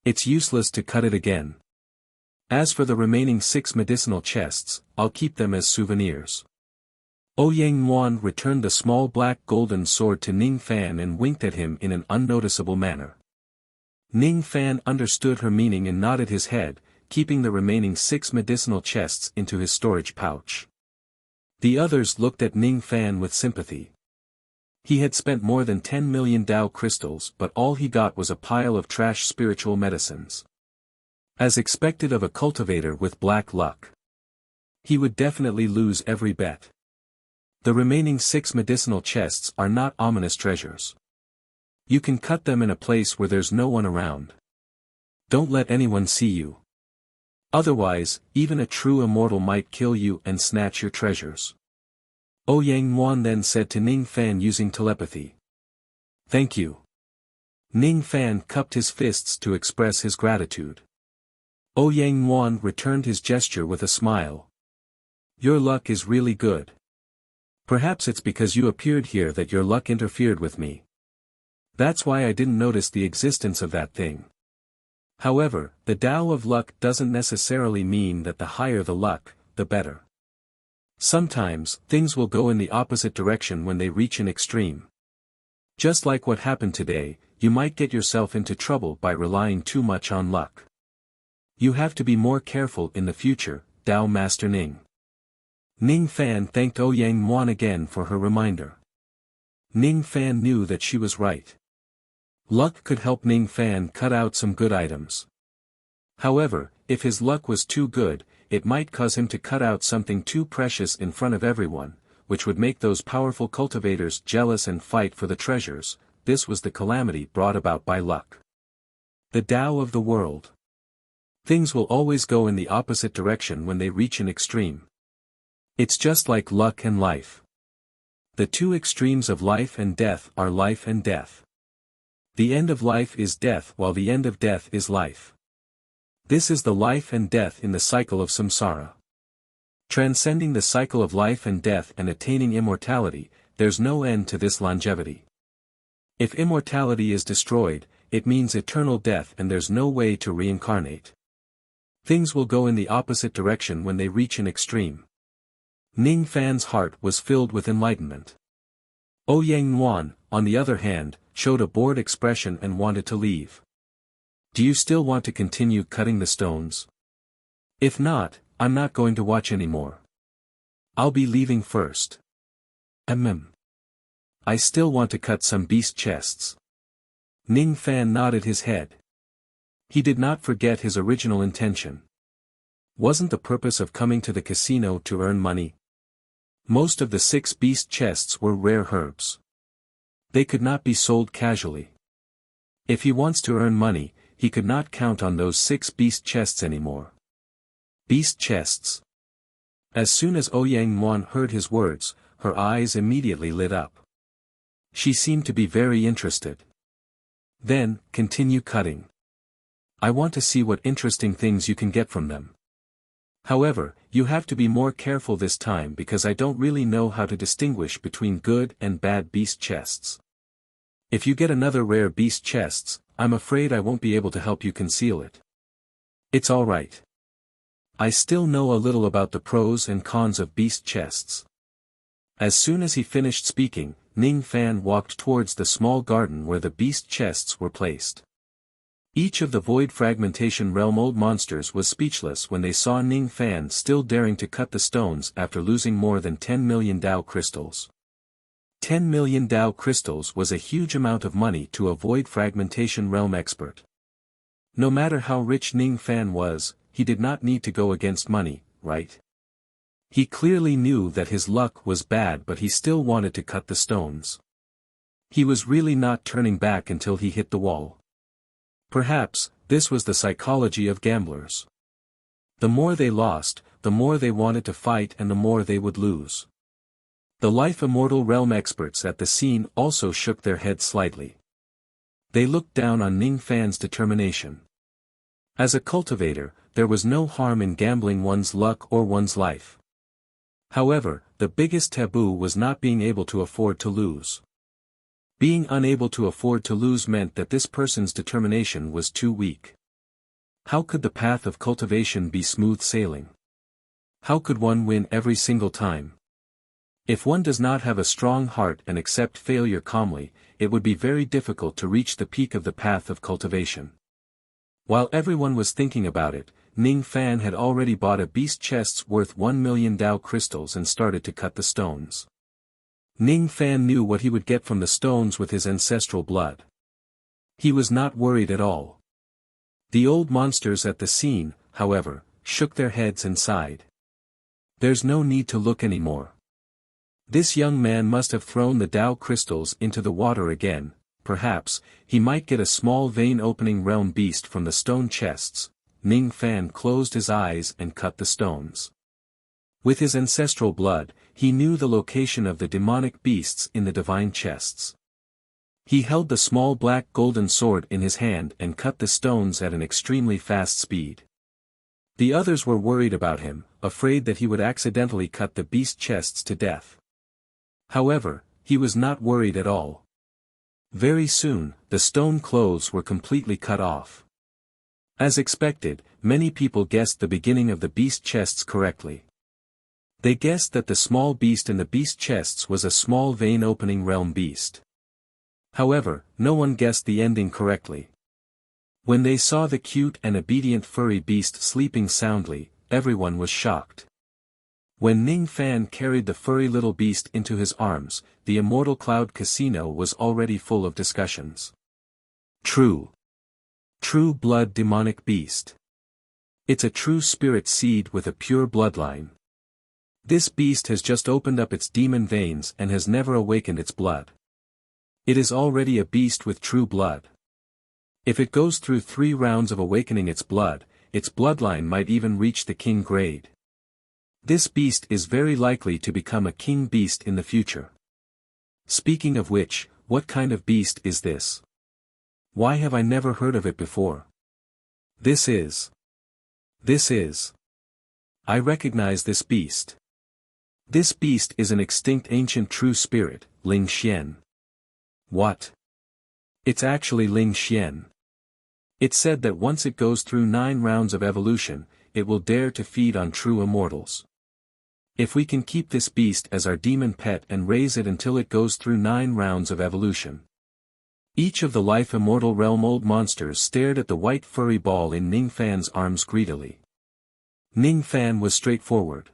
It's useless to cut it again. As for the remaining 6 medicinal chests, I'll keep them as souvenirs. Ouyang Yuan returned the small black golden sword to Ning Fan and winked at him in an unnoticeable manner. Ning Fan understood her meaning and nodded his head, keeping the remaining 6 medicinal chests into his storage pouch. The others looked at Ning Fan with sympathy. He had spent more than 10 million Tao crystals, but all he got was a pile of trash spiritual medicines. As expected of a cultivator with black luck. He would definitely lose every bet. The remaining 6 medicinal chests are not ominous treasures. You can cut them in a place where there's no one around. Don't let anyone see you. Otherwise, even a true immortal might kill you and snatch your treasures. Ouyang Yuan then said to Ning Fan using telepathy. Thank you. Ning Fan cupped his fists to express his gratitude. Ouyang Yuan returned his gesture with a smile. Your luck is really good. Perhaps it's because you appeared here that your luck interfered with me. That's why I didn't notice the existence of that thing. However, the Tao of luck doesn't necessarily mean that the higher the luck, the better. Sometimes, things will go in the opposite direction when they reach an extreme. Just like what happened today, you might get yourself into trouble by relying too much on luck. You have to be more careful in the future, Tao Master Ning. Ning Fan thanked Ouyang Yuan again for her reminder. Ning Fan knew that she was right. Luck could help Ning Fan cut out some good items. However, if his luck was too good, it might cause him to cut out something too precious in front of everyone, which would make those powerful cultivators jealous and fight for the treasures. This was the calamity brought about by luck. The Tao of the world. Things will always go in the opposite direction when they reach an extreme. It's just like luck and life. The two extremes of life and death are life and death. The end of life is death while the end of death is life. This is the life and death in the cycle of samsara. Transcending the cycle of life and death and attaining immortality, there's no end to this longevity. If immortality is destroyed, it means eternal death and there's no way to reincarnate. Things will go in the opposite direction when they reach an extreme. Ning Fan's heart was filled with enlightenment. Ouyang Yuan, on the other hand, showed a bored expression and wanted to leave. Do you still want to continue cutting the stones? If not, I'm not going to watch anymore. I'll be leaving first. I still want to cut some beast chests. Ning Fan nodded his head. He did not forget his original intention. Wasn't the purpose of coming to the casino to earn money? Most of the 6 beast chests were rare herbs. They could not be sold casually. If he wants to earn money, he could not count on those 6 beast chests anymore. Beast chests. As soon as Ouyang Yuan heard his words, her eyes immediately lit up. She seemed to be very interested. Then, continue cutting. I want to see what interesting things you can get from them. However, you have to be more careful this time because I don't really know how to distinguish between good and bad beast chests. If you get another rare beast chests, I'm afraid I won't be able to help you conceal it. It's alright. I still know a little about the pros and cons of beast chests. As soon as he finished speaking, Ning Fan walked towards the small garden where the beast chests were placed. Each of the void fragmentation realm old monsters was speechless when they saw Ning Fan still daring to cut the stones after losing more than 10 million Dao crystals. 10 million Dao crystals was a huge amount of money to a void fragmentation realm expert. No matter how rich Ning Fan was, he did not need to go against money, right? He clearly knew that his luck was bad, but he still wanted to cut the stones. He was really not turning back until he hit the wall. Perhaps, this was the psychology of gamblers. The more they lost, the more they wanted to fight and the more they would lose. The life immortal realm experts at the scene also shook their heads slightly. They looked down on Ning Fan's determination. As a cultivator, there was no harm in gambling one's luck or one's life. However, the biggest taboo was not being able to afford to lose. Being unable to afford to lose meant that this person's determination was too weak. How could the path of cultivation be smooth sailing? How could one win every single time? If one does not have a strong heart and accept failure calmly, it would be very difficult to reach the peak of the path of cultivation. While everyone was thinking about it, Ning Fan had already bought a beast chests worth 1 million Dao crystals and started to cut the stones. Ning Fan knew what he would get from the stones with his ancestral blood. He was not worried at all. The old monsters at the scene, however, shook their heads and sighed. There's no need to look anymore. This young man must have thrown the Dao crystals into the water again. Perhaps, he might get a small vein-opening realm beast from the stone chests. Ning Fan closed his eyes and cut the stones. With his ancestral blood, he knew the location of the demonic beasts in the divine chests. He held the small black golden sword in his hand and cut the stones at an extremely fast speed. The others were worried about him, afraid that he would accidentally cut the beast chests to death. However, he was not worried at all. Very soon, the stone clothes were completely cut off. As expected, many people guessed the beginning of the beast chests correctly. They guessed that the small beast in the beast chests was a small vein-opening realm beast. However, no one guessed the ending correctly. When they saw the cute and obedient furry beast sleeping soundly, everyone was shocked. When Ning Fan carried the furry little beast into his arms, the Immortal Cloud Casino was already full of discussions. True blood demonic beast. It's a true spirit seed with a pure bloodline. This beast has just opened up its demon veins and has never awakened its blood. It is already a beast with true blood. If it goes through 3 rounds of awakening its bloodline might even reach the king grade. This beast is very likely to become a king beast in the future. Speaking of which, what kind of beast is this? Why have I never heard of it before? This is. I recognize this beast. This beast is an extinct ancient true spirit, Ling Xian. What? It's actually Ling Xian. It said that once it goes through 9 rounds of evolution, it will dare to feed on true immortals. If we can keep this beast as our demon pet and raise it until it goes through 9 rounds of evolution. Each of the life immortal realm old monsters stared at the white furry ball in Ning Fan's arms greedily. Ning Fan was straightforward.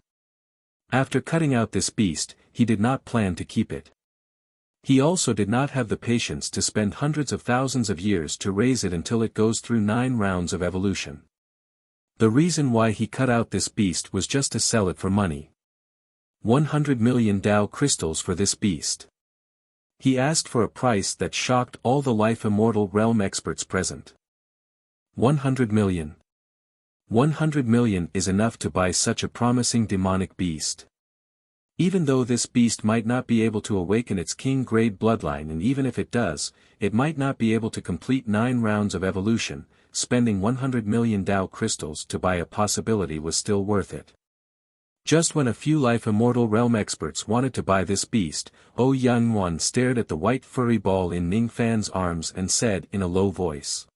After cutting out this beast, he did not plan to keep it. He also did not have the patience to spend hundreds of thousands of years to raise it until it goes through 9 rounds of evolution. The reason why he cut out this beast was just to sell it for money. 100 million Dao crystals for this beast. He asked for a price that shocked all the life immortal realm experts present. 100 million. 100 million is enough to buy such a promising demonic beast. Even though this beast might not be able to awaken its king-grade bloodline, and even if it does, it might not be able to complete 9 rounds of evolution, spending 100 million Dao crystals to buy a possibility was still worth it. Just when a few Life Immortal Realm experts wanted to buy this beast, Yang stared at the white furry ball in Ning Fan's arms and said in a low voice.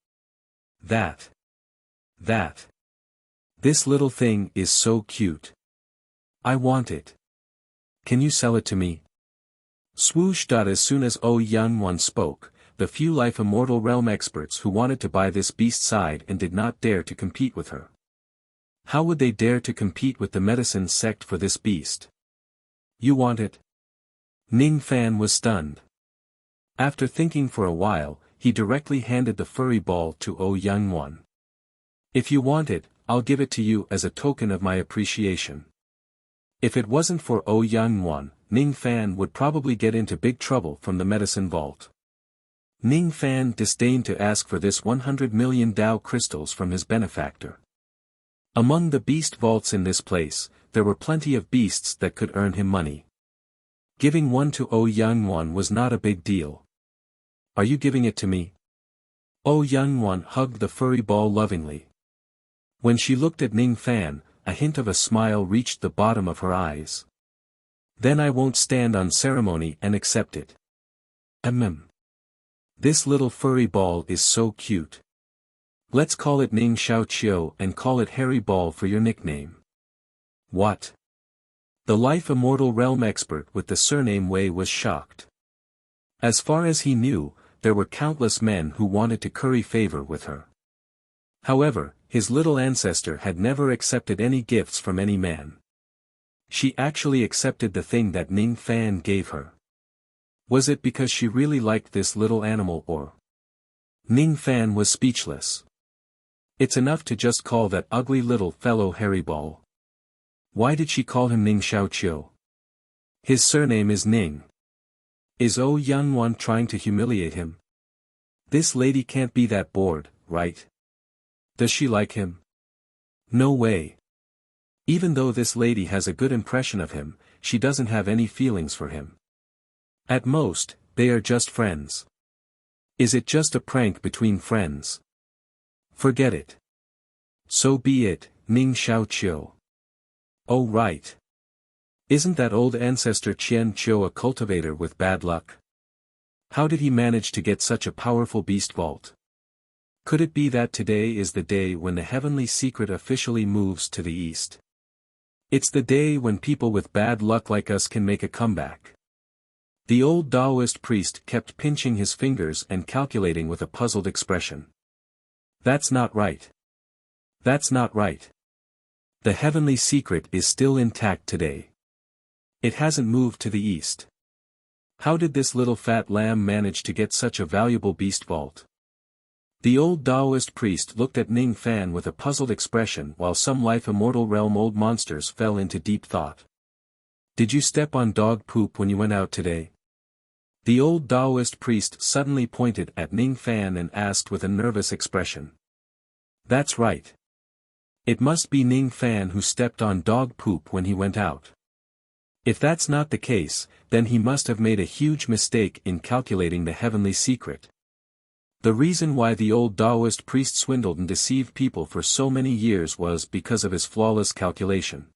That. This little thing is so cute. I want it. Can you sell it to me? Swoosh. As soon as Yang spoke, the few Life Immortal Realm experts who wanted to buy this beast sighed and did not dare to compete with her. How would they dare to compete with the medicine sect for this beast? You want it? Ning Fan was stunned. After thinking for a while, he directly handed the furry ball to Yang. If you want it, I'll give it to you as a token of my appreciation. If it wasn't for Yang, Ning Fan would probably get into big trouble from the medicine vault. Ning Fan disdained to ask for this 100 million Dao crystals from his benefactor. Among the beast vaults in this place, there were plenty of beasts that could earn him money. Giving one to Yang was not a big deal. Are you giving it to me? Yang hugged the furry ball lovingly. When she looked at Ning Fan, a hint of a smile reached the bottom of her eyes. Then I won't stand on ceremony and accept it. This little furry ball is so cute. Let's call it Ning Xiaoqiu and call it Hairy Ball for your nickname. What? The Life Immortal Realm expert with the surname Wei was shocked. As far as he knew, there were countless men who wanted to curry favor with her. However, his little ancestor had never accepted any gifts from any man. She actually accepted the thing that Ning Fan gave her. Was it because she really liked this little animal or? Ning Fan was speechless. It's enough to just call that ugly little fellow Hairy Ball. Why did she call him Ning Xiaoqiu? His surname is Ning. Is Yang trying to humiliate him? This lady can't be that bored, right? Does she like him? No way. Even though this lady has a good impression of him, she doesn't have any feelings for him. At most, they are just friends. Is it just a prank between friends? Forget it. So be it, Ning Xiaoqiu. Oh right. Isn't that old ancestor Qian Qiu a cultivator with bad luck? How did he manage to get such a powerful beast vault? Could it be that today is the day when the heavenly secret officially moves to the east? It's the day when people with bad luck like us can make a comeback. The old Taoist priest kept pinching his fingers and calculating with a puzzled expression. That's not right. That's not right. The heavenly secret is still intact today. It hasn't moved to the east. How did this little fat lamb manage to get such a valuable beast vault? The old Taoist priest looked at Ning Fan with a puzzled expression while some Life Immortal Realm old monsters fell into deep thought. Did you step on dog poop when you went out today? The old Taoist priest suddenly pointed at Ning Fan and asked with a nervous expression. That's right. It must be Ning Fan who stepped on dog poop when he went out. If that's not the case, then he must have made a huge mistake in calculating the heavenly secret. The reason why the old Taoist priest swindled and deceived people for so many years was because of his flawless calculation.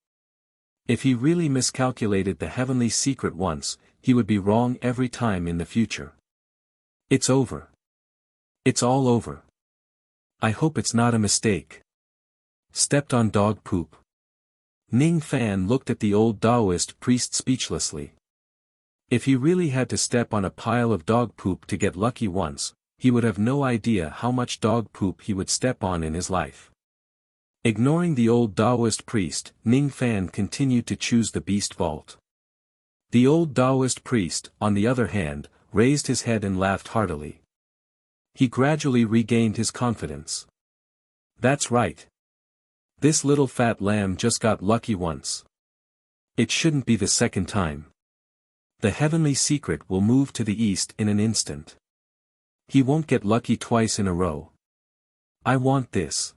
If he really miscalculated the heavenly secret once, he would be wrong every time in the future. It's over. It's all over. I hope it's not a mistake. Stepped on dog poop. Ning Fan looked at the old Taoist priest speechlessly. If he really had to step on a pile of dog poop to get lucky once, he would have no idea how much dog poop he would step on in his life. Ignoring the old Taoist priest, Ning Fan continued to choose the beast vault. The old Taoist priest, on the other hand, raised his head and laughed heartily. He gradually regained his confidence. That's right. This little fat lamb just got lucky once. It shouldn't be the second time. The heavenly secret will move to the east in an instant. He won't get lucky twice in a row. I want this.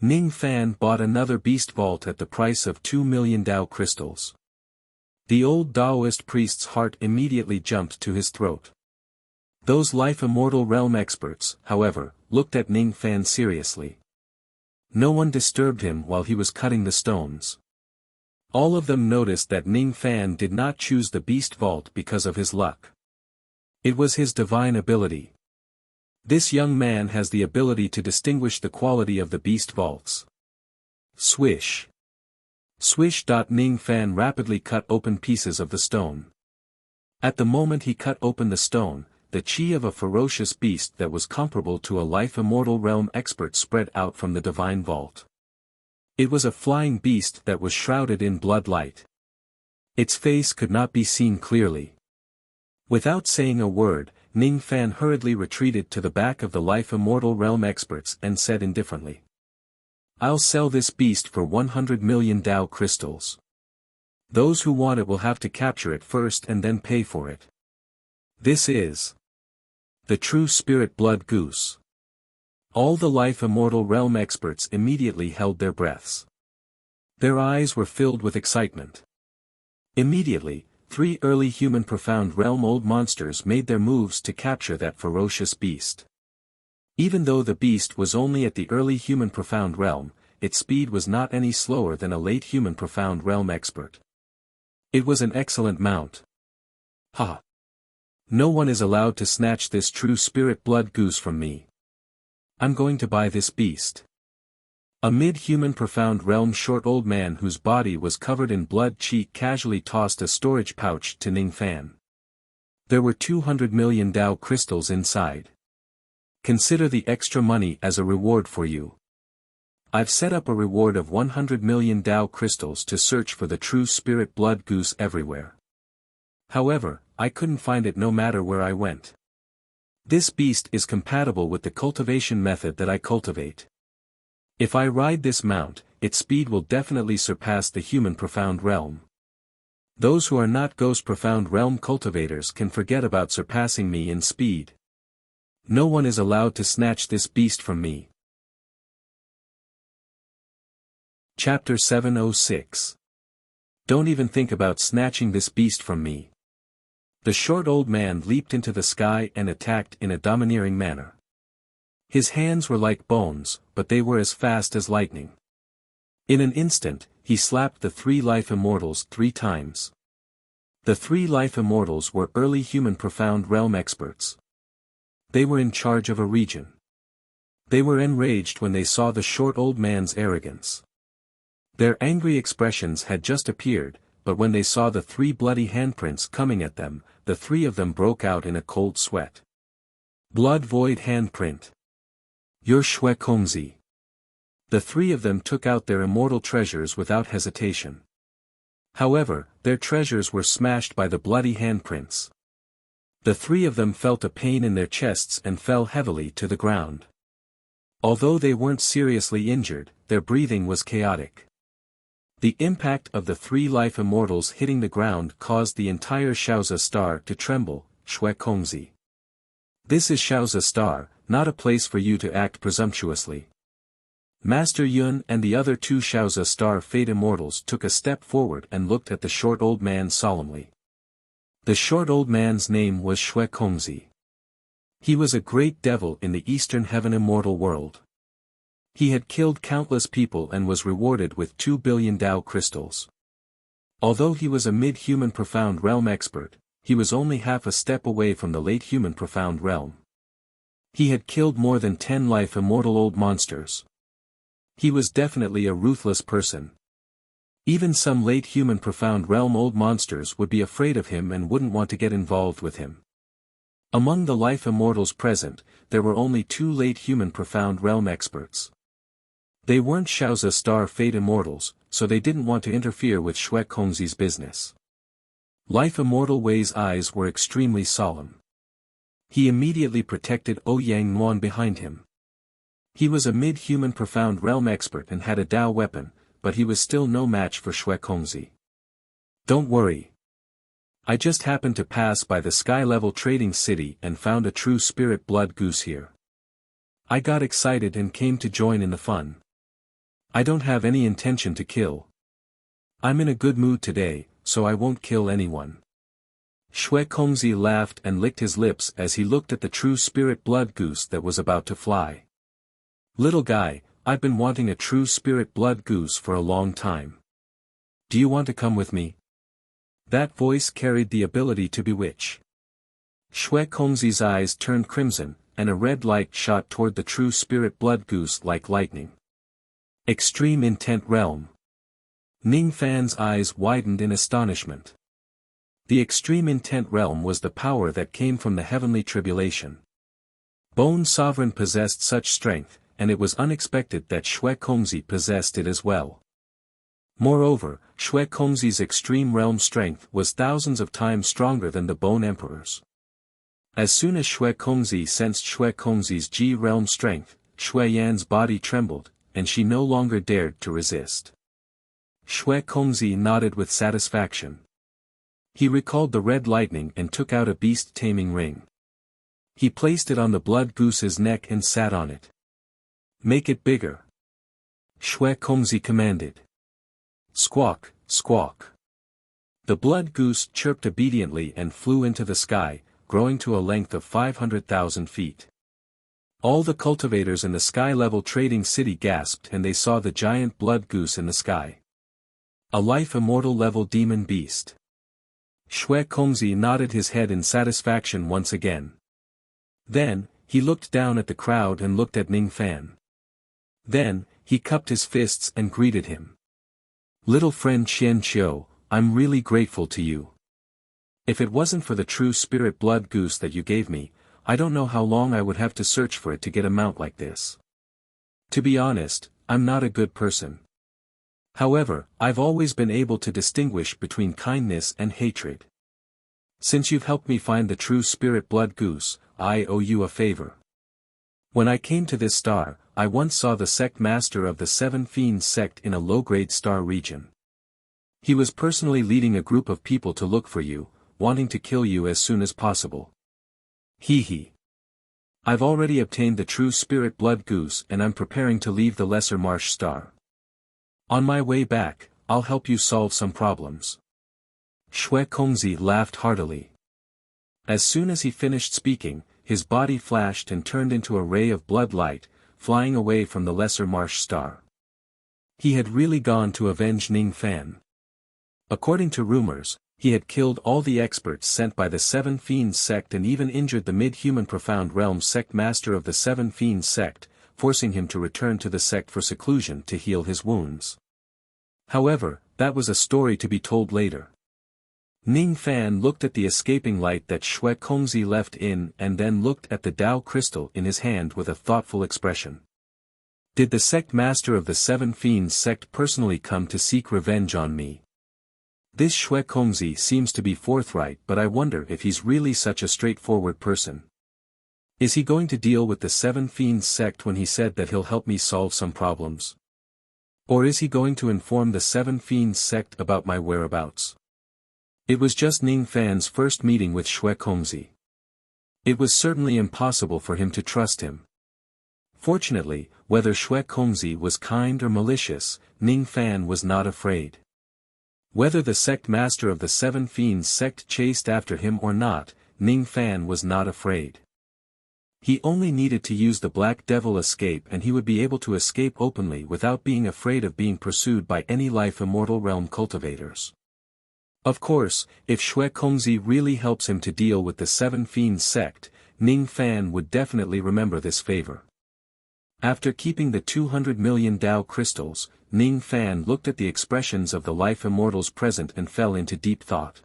Ning Fan bought another beast vault at the price of 2 million Dao crystals. The old Taoist priest's heart immediately jumped to his throat. Those life immortal realm experts, however, looked at Ning Fan seriously. No one disturbed him while he was cutting the stones. All of them noticed that Ning Fan did not choose the beast vault because of his luck. It was his divine ability. This young man has the ability to distinguish the quality of the beast vaults. Swish. Swish. Ning Fan rapidly cut open pieces of the stone. At the moment he cut open the stone, the chi of a ferocious beast that was comparable to a life immortal realm expert spread out from the divine vault. It was a flying beast that was shrouded in blood light. Its face could not be seen clearly. Without saying a word, Ning Fan hurriedly retreated to the back of the life immortal realm experts and said indifferently, "I'll sell this beast for 100 million Tao crystals. Those who want it will have to capture it first and then pay for it. This is the true spirit blood goose." All the life immortal realm experts immediately held their breaths. Their eyes were filled with excitement. Immediately, 3 early human profound realm old monsters made their moves to capture that ferocious beast. Even though the beast was only at the early human profound realm, its speed was not any slower than a late human profound realm expert. It was an excellent mount. Ha! No one is allowed to snatch this true spirit blood goose from me. I'm going to buy this beast. A mid-human profound realm short old man whose body was covered in blood chi casually tossed a storage pouch to Ning Fan. There were 200 million Tao crystals inside. Consider the extra money as a reward for you. I've set up a reward of 100 million Tao crystals to search for the true spirit blood goose everywhere. However, I couldn't find it no matter where I went. This beast is compatible with the cultivation method that I cultivate. If I ride this mount, its speed will definitely surpass the human profound realm. Those who are not ghost profound realm cultivators can forget about surpassing me in speed. No one is allowed to snatch this beast from me. Chapter 706. Don't even think about snatching this beast from me. The short old man leaped into the sky and attacked in a domineering manner. His hands were like bones, but they were as fast as lightning. In an instant, he slapped the 3 life immortals 3 times. The 3 life immortals were early human profound realm experts. They were in charge of a region. They were enraged when they saw the short old man's arrogance. Their angry expressions had just appeared, but when they saw the 3 bloody handprints coming at them, the 3 of them broke out in a cold sweat. Blood void handprint. Your Shui Kongzi. The 3 of them took out their immortal treasures without hesitation. However, their treasures were smashed by the bloody handprints. The 3 of them felt a pain in their chests and fell heavily to the ground. Although they weren't seriously injured, their breathing was chaotic. The impact of the 3 life immortals hitting the ground caused the entire Shaozi star to tremble, Shui Kongzi. This is Shaozi star, not a place for you to act presumptuously. Master Yun and the other 2 Shaozi star fate immortals took a step forward and looked at the short old man solemnly. The short old man's name was Shui Kongzi. He was a great devil in the Eastern Heaven immortal world. He had killed countless people and was rewarded with 2 billion Tao crystals. Although he was a mid-human profound realm expert, he was only half a step away from the late human profound realm. He had killed more than 10 life immortal old monsters. He was definitely a ruthless person. Even some late human profound realm old monsters would be afraid of him and wouldn't want to get involved with him. Among the life immortals present, there were only 2 late human profound realm experts. They weren't Shaozi star fate immortals, so they didn't want to interfere with Shui Kongzi's business. Life immortal Wei's eyes were extremely solemn. He immediately protected Ouyang Nguan behind him. He was a mid-human profound realm expert and had a Tao weapon, but he was still no match for Shui Kongzi. Don't worry. I just happened to pass by the sky-level trading city and found a true spirit blood goose here. I got excited and came to join in the fun. I don't have any intention to kill. I'm in a good mood today, so I won't kill anyone. Shui Kongzi laughed and licked his lips as he looked at the true spirit blood goose that was about to fly. Little guy, I've been wanting a true spirit blood goose for a long time. Do you want to come with me? That voice carried the ability to bewitch. Shui Kongzi's eyes turned crimson, and a red light shot toward the true spirit blood goose like lightning. Extreme Intent Realm. Ning Fan's eyes widened in astonishment. The Extreme Intent Realm was the power that came from the heavenly tribulation. Bone Sovereign possessed such strength, and it was unexpected that Shui Kongzi possessed it as well. Moreover, Shui Kongzi's extreme realm strength was thousands of times stronger than the Bone Emperor's. As soon as Shui Kongzi sensed Shui Kongzi's G realm strength, Shui Yan's body trembled, and she no longer dared to resist. Shui Kongzi nodded with satisfaction. He recalled the red lightning and took out a beast-taming ring. He placed it on the blood goose's neck and sat on it. Make it bigger. Shui Kongzi commanded. Squawk, squawk. The blood goose chirped obediently and flew into the sky, growing to a length of 500,000 feet. All the cultivators in the sky-level trading city gasped and they saw the giant blood goose in the sky. A life immortal level demon beast. Shui Kongzi nodded his head in satisfaction once again. Then, he looked down at the crowd and looked at Ning Fan. Then, he cupped his fists and greeted him. Little friend Qian Qiu, I'm really grateful to you. If it wasn't for the true spirit blood goose that you gave me, I don't know how long I would have to search for it to get a mount like this. To be honest, I'm not a good person. However, I've always been able to distinguish between kindness and hatred. Since you've helped me find the true spirit blood goose, I owe you a favor. When I came to this star, I once saw the sect master of the Seven Fiends sect in a low-grade star region. He was personally leading a group of people to look for you, wanting to kill you as soon as possible. Hee hee. I've already obtained the true spirit blood goose and I'm preparing to leave the Lesser Marsh Star. On my way back, I'll help you solve some problems. Shui Kongzi laughed heartily. As soon as he finished speaking, his body flashed and turned into a ray of blood light, flying away from the Lesser Marsh Star. He had really gone to avenge Ning Fan. According to rumors, he had killed all the experts sent by the Seven Fiends sect and even injured the mid-human Profound Realm sect master of the Seven Fiends sect, forcing him to return to the sect for seclusion to heal his wounds. However, that was a story to be told later. Ning Fan looked at the escaping light that Shui Kongzi left in and then looked at the Tao crystal in his hand with a thoughtful expression. Did the sect master of the Seven Fiends sect personally come to seek revenge on me? This Shui Kongzi seems to be forthright, but I wonder if he's really such a straightforward person. Is he going to deal with the Seven Fiends sect when he said that he'll help me solve some problems? Or is he going to inform the Seven Fiends sect about my whereabouts? It was just Ning Fan's first meeting with Shui Kongzi. It was certainly impossible for him to trust him. Fortunately, whether Shui Kongzi was kind or malicious, Ning Fan was not afraid. Whether the sect master of the Seven Fiends sect chased after him or not, Ning Fan was not afraid. He only needed to use the Black Devil escape and he would be able to escape openly without being afraid of being pursued by any life immortal realm cultivators. Of course, if Shui Kongzi really helps him to deal with the Seven Fiends sect, Ning Fan would definitely remember this favor. After keeping the 200 million Tao crystals, Ning Fan looked at the expressions of the life immortals present and fell into deep thought.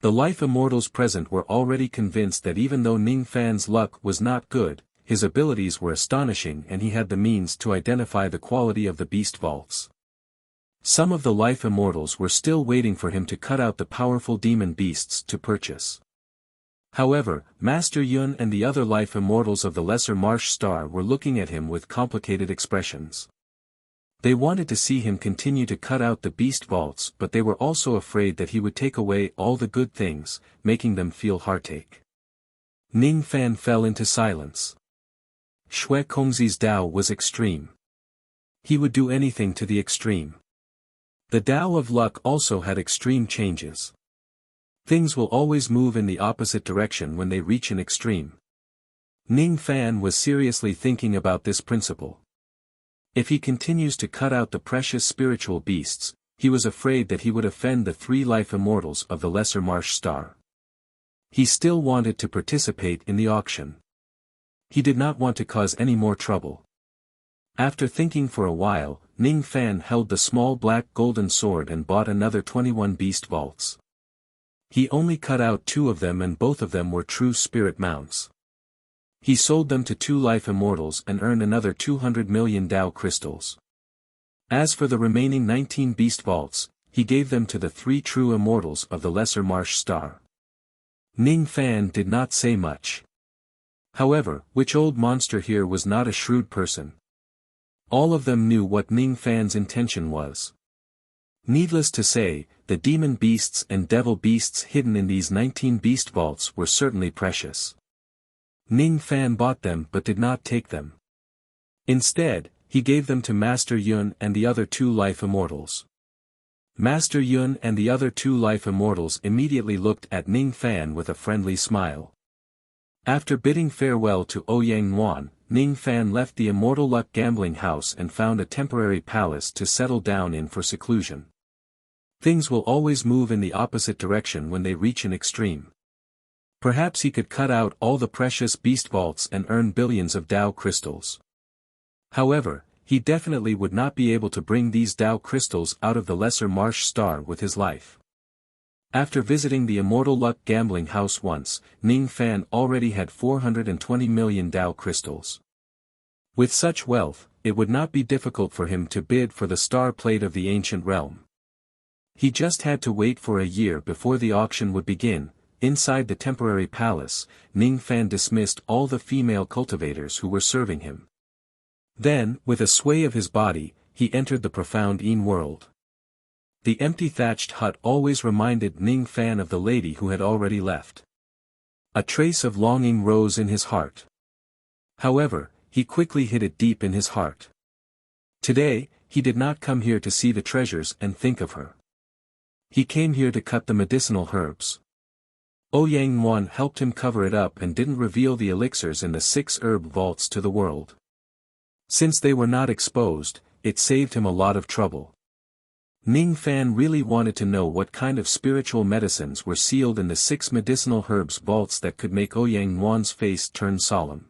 The life immortals present were already convinced that even though Ning Fan's luck was not good, his abilities were astonishing and he had the means to identify the quality of the beast vaults. Some of the life immortals were still waiting for him to cut out the powerful demon beasts to purchase. However, Master Yun and the other life immortals of the Lesser Marsh Star were looking at him with complicated expressions. They wanted to see him continue to cut out the beast vaults, but they were also afraid that he would take away all the good things, making them feel heartache. Ning Fan fell into silence. Shui Kongzi's Tao was extreme. He would do anything to the extreme. The Tao of luck also had extreme changes. Things will always move in the opposite direction when they reach an extreme. Ning Fan was seriously thinking about this principle. If he continues to cut out the precious spiritual beasts, he was afraid that he would offend the three life immortals of the Lesser Marsh Star. He still wanted to participate in the auction. He did not want to cause any more trouble. After thinking for a while, Ning Fan held the small black golden sword and bought another 21 beast vaults. He only cut out 2 of them and both of them were true spirit mounts. He sold them to 2 life immortals and earned another 200 million Tao crystals. As for the remaining 19 beast vaults, he gave them to the 3 true immortals of the Lesser Marsh Star. Ning Fan did not say much. However, which old monster here was not a shrewd person? All of them knew what Ning Fan's intention was. Needless to say, the demon beasts and devil beasts hidden in these 19 beast vaults were certainly precious. Ning Fan bought them but did not take them. Instead, he gave them to Master Yun and the other 2 life immortals. Master Yun and the other 2 life immortals immediately looked at Ning Fan with a friendly smile. After bidding farewell to Ouyang Nguan, Ning Fan left the Immortal Luck gambling house and found a temporary palace to settle down in for seclusion. Things will always move in the opposite direction when they reach an extreme. Perhaps he could cut out all the precious beast vaults and earn billions of Tao crystals. However, he definitely would not be able to bring these Tao crystals out of the Lesser Marsh Star with his life. After visiting the Immortal Luck gambling house once, Ning Fan already had 420 million Tao crystals. With such wealth, it would not be difficult for him to bid for the star plate of the ancient realm. He just had to wait for a year before the auction would begin. Inside the temporary palace, Ning Fan dismissed all the female cultivators who were serving him. Then, with a sway of his body, he entered the profound Yin world. The empty thatched hut always reminded Ning Fan of the lady who had already left. A trace of longing rose in his heart. However, he quickly hid it deep in his heart. Today, he did not come here to see the treasures and think of her. He came here to cut the medicinal herbs. Ouyang Nguan helped him cover it up and didn't reveal the elixirs in the 6 herb vaults to the world. Since they were not exposed, it saved him a lot of trouble. Ning Fan really wanted to know what kind of spiritual medicines were sealed in the 6 medicinal herbs vaults that could make Ouyang Nguan's face turn solemn.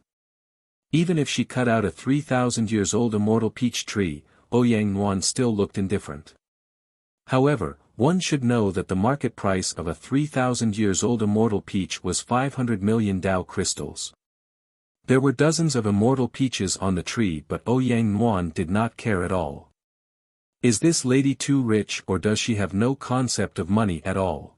Even if she cut out a 3,000 years old immortal peach tree, Ouyang Nguan still looked indifferent. However, one should know that the market price of a 3,000 years old immortal peach was 500 million Tao crystals. There were dozens of immortal peaches on the tree but Ouyang Nguan did not care at all. Is this lady too rich or does she have no concept of money at all?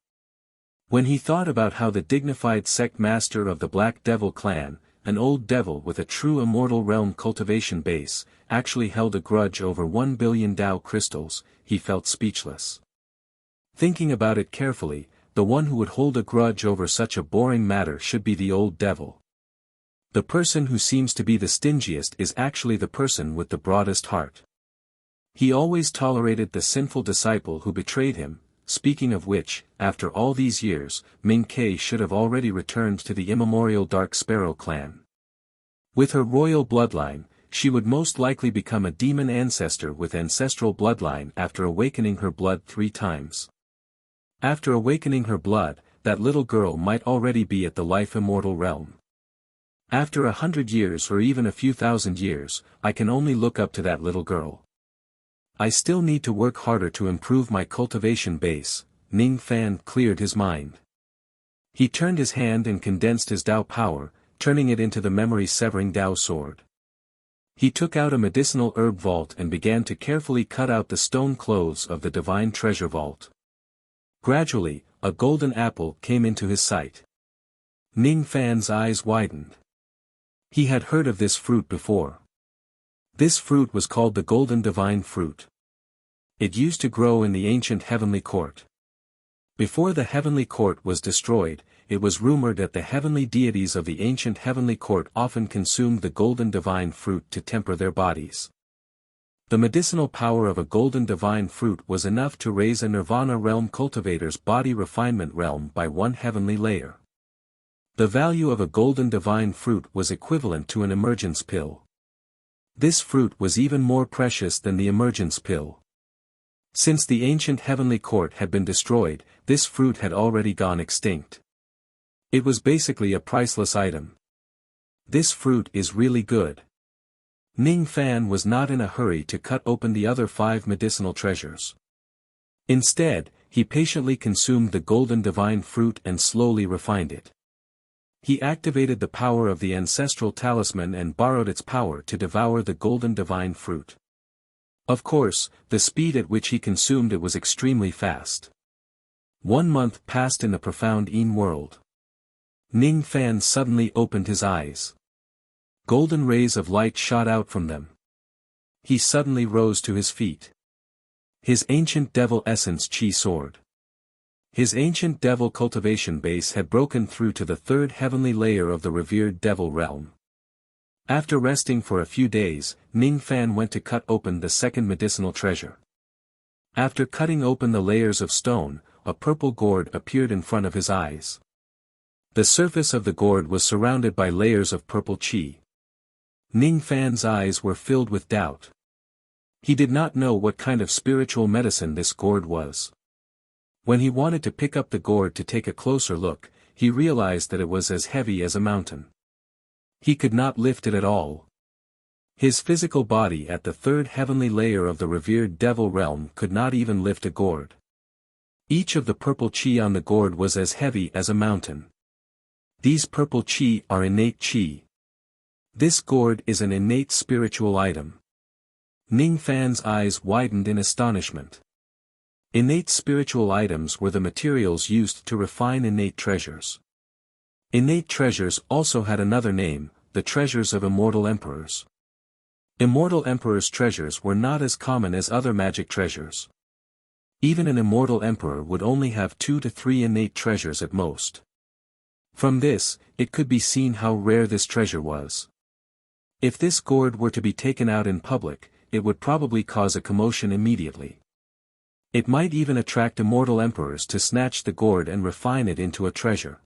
When he thought about how the dignified sect master of the Black Devil clan, an old devil with a true immortal realm cultivation base, actually held a grudge over 1 billion Tao crystals, he felt speechless. Thinking about it carefully, the one who would hold a grudge over such a boring matter should be the old devil. The person who seems to be the stingiest is actually the person with the broadest heart. He always tolerated the sinful disciple who betrayed him. Speaking of which, after all these years, Ming Kei should have already returned to the immemorial Dark Sparrow clan. With her royal bloodline, she would most likely become a demon ancestor with ancestral bloodline after awakening her blood 3 times. After awakening her blood, that little girl might already be at the life immortal realm. After 100 years or even a few thousand years, I can only look up to that little girl. I still need to work harder to improve my cultivation base. Ning Fan cleared his mind. He turned his hand and condensed his Tao power, turning it into the memory-severing Tao sword. He took out a medicinal herb vault and began to carefully cut out the stone clothes of the divine treasure vault. Gradually, a golden apple came into his sight. Ning Fan's eyes widened. He had heard of this fruit before. This fruit was called the Golden Divine Fruit. It used to grow in the ancient heavenly court. Before the heavenly court was destroyed, it was rumored that the heavenly deities of the ancient heavenly court often consumed the golden divine fruit to temper their bodies. The medicinal power of a golden divine fruit was enough to raise a nirvana realm cultivator's body refinement realm by one heavenly layer. The value of a golden divine fruit was equivalent to an emergence pill. This fruit was even more precious than the emergence pill. Since the ancient heavenly court had been destroyed, this fruit had already gone extinct. It was basically a priceless item. This fruit is really good. Ning Fan was not in a hurry to cut open the other 5 medicinal treasures. Instead, he patiently consumed the golden divine fruit and slowly refined it. He activated the power of the ancestral talisman and borrowed its power to devour the golden divine fruit. Of course, the speed at which he consumed it was extremely fast. 1 month passed in the profound Yin world. Ning Fan suddenly opened his eyes. Golden rays of light shot out from them. He suddenly rose to his feet. His ancient devil essence chi soared. His ancient devil cultivation base had broken through to the 3rd heavenly layer of the revered devil realm. After resting for a few days, Ning Fan went to cut open the 2nd medicinal treasure. After cutting open the layers of stone, a purple gourd appeared in front of his eyes. The surface of the gourd was surrounded by layers of purple chi. Ning Fan's eyes were filled with doubt. He did not know what kind of spiritual medicine this gourd was. When he wanted to pick up the gourd to take a closer look, he realized that it was as heavy as a mountain. He could not lift it at all. His physical body at the 3rd heavenly layer of the revered devil realm could not even lift a gourd. Each of the purple chi on the gourd was as heavy as a mountain. These purple chi are innate chi. This gourd is an innate spiritual item. Ning Fan's eyes widened in astonishment. Innate spiritual items were the materials used to refine innate treasures. Innate treasures also had another name, the treasures of immortal emperors. Immortal emperors' treasures were not as common as other magic treasures. Even an immortal emperor would only have 2 to 3 innate treasures at most. From this, it could be seen how rare this treasure was. If this gourd were to be taken out in public, it would probably cause a commotion immediately. It might even attract immortal emperors to snatch the gourd and refine it into a treasure.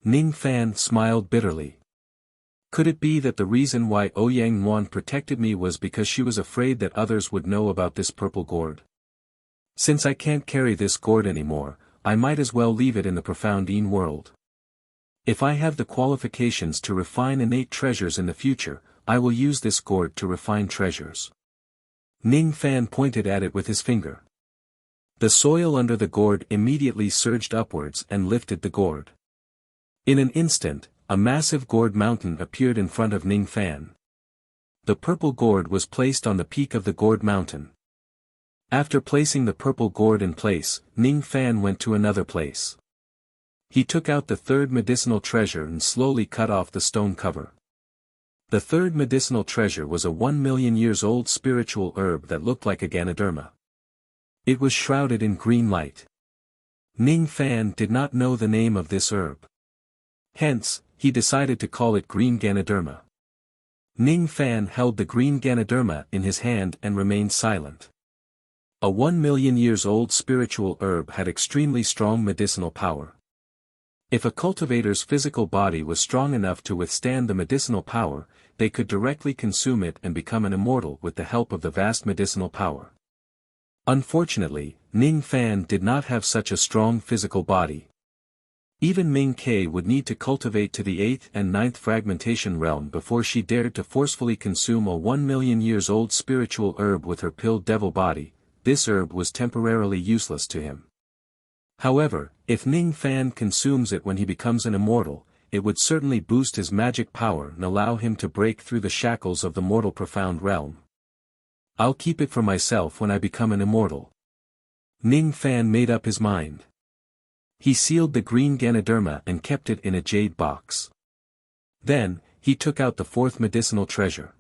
Ning Fan smiled bitterly. Could it be that the reason why Ouyang Nguyen protected me was because she was afraid that others would know about this purple gourd? Since I can't carry this gourd anymore, I might as well leave it in the profound Yin world. If I have the qualifications to refine innate treasures in the future, I will use this gourd to refine treasures. Ning Fan pointed at it with his finger. The soil under the gourd immediately surged upwards and lifted the gourd. In an instant, a massive gourd mountain appeared in front of Ning Fan. The purple gourd was placed on the peak of the gourd mountain. After placing the purple gourd in place, Ning Fan went to another place. He took out the 3rd medicinal treasure and slowly cut off the stone cover. The 3rd medicinal treasure was a 1 million years old spiritual herb that looked like a Ganoderma. It was shrouded in green light. Ning Fan did not know the name of this herb. Hence, he decided to call it Green Ganoderma. Ning Fan held the green Ganoderma in his hand and remained silent. A 1 million years old spiritual herb had extremely strong medicinal power. If a cultivator's physical body was strong enough to withstand the medicinal power, they could directly consume it and become an immortal with the help of the vast medicinal power. Unfortunately, Ning Fan did not have such a strong physical body. Even Ming Ke would need to cultivate to the 8th and 9th fragmentation realm before she dared to forcefully consume a 1 million years old spiritual herb with her pilled devil body. This herb was temporarily useless to him. However, if Ning Fan consumes it when he becomes an immortal, it would certainly boost his magic power and allow him to break through the shackles of the mortal profound realm. I'll keep it for myself when I become an immortal. Ning Fan made up his mind. He sealed the green Ganoderma and kept it in a jade box. Then, he took out the 4th medicinal treasure.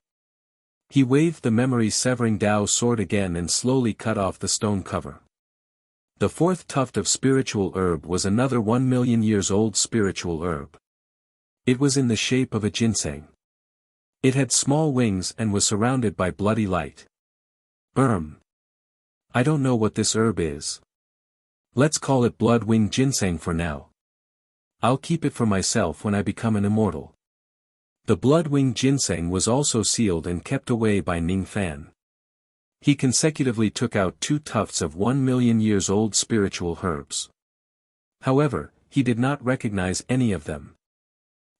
He waved the memory-severing Dao sword again and slowly cut off the stone cover. The 4th tuft of spiritual herb was another 1 million years old spiritual herb. It was in the shape of a ginseng. It had small wings and was surrounded by bloody light. I don't know what this herb is. Let's call it blood-winged ginseng for now. I'll keep it for myself when I become an immortal. The blood-winged ginseng was also sealed and kept away by Ning Fan. He consecutively took out 2 tufts of 1,000,000 years old spiritual herbs. However, he did not recognize any of them.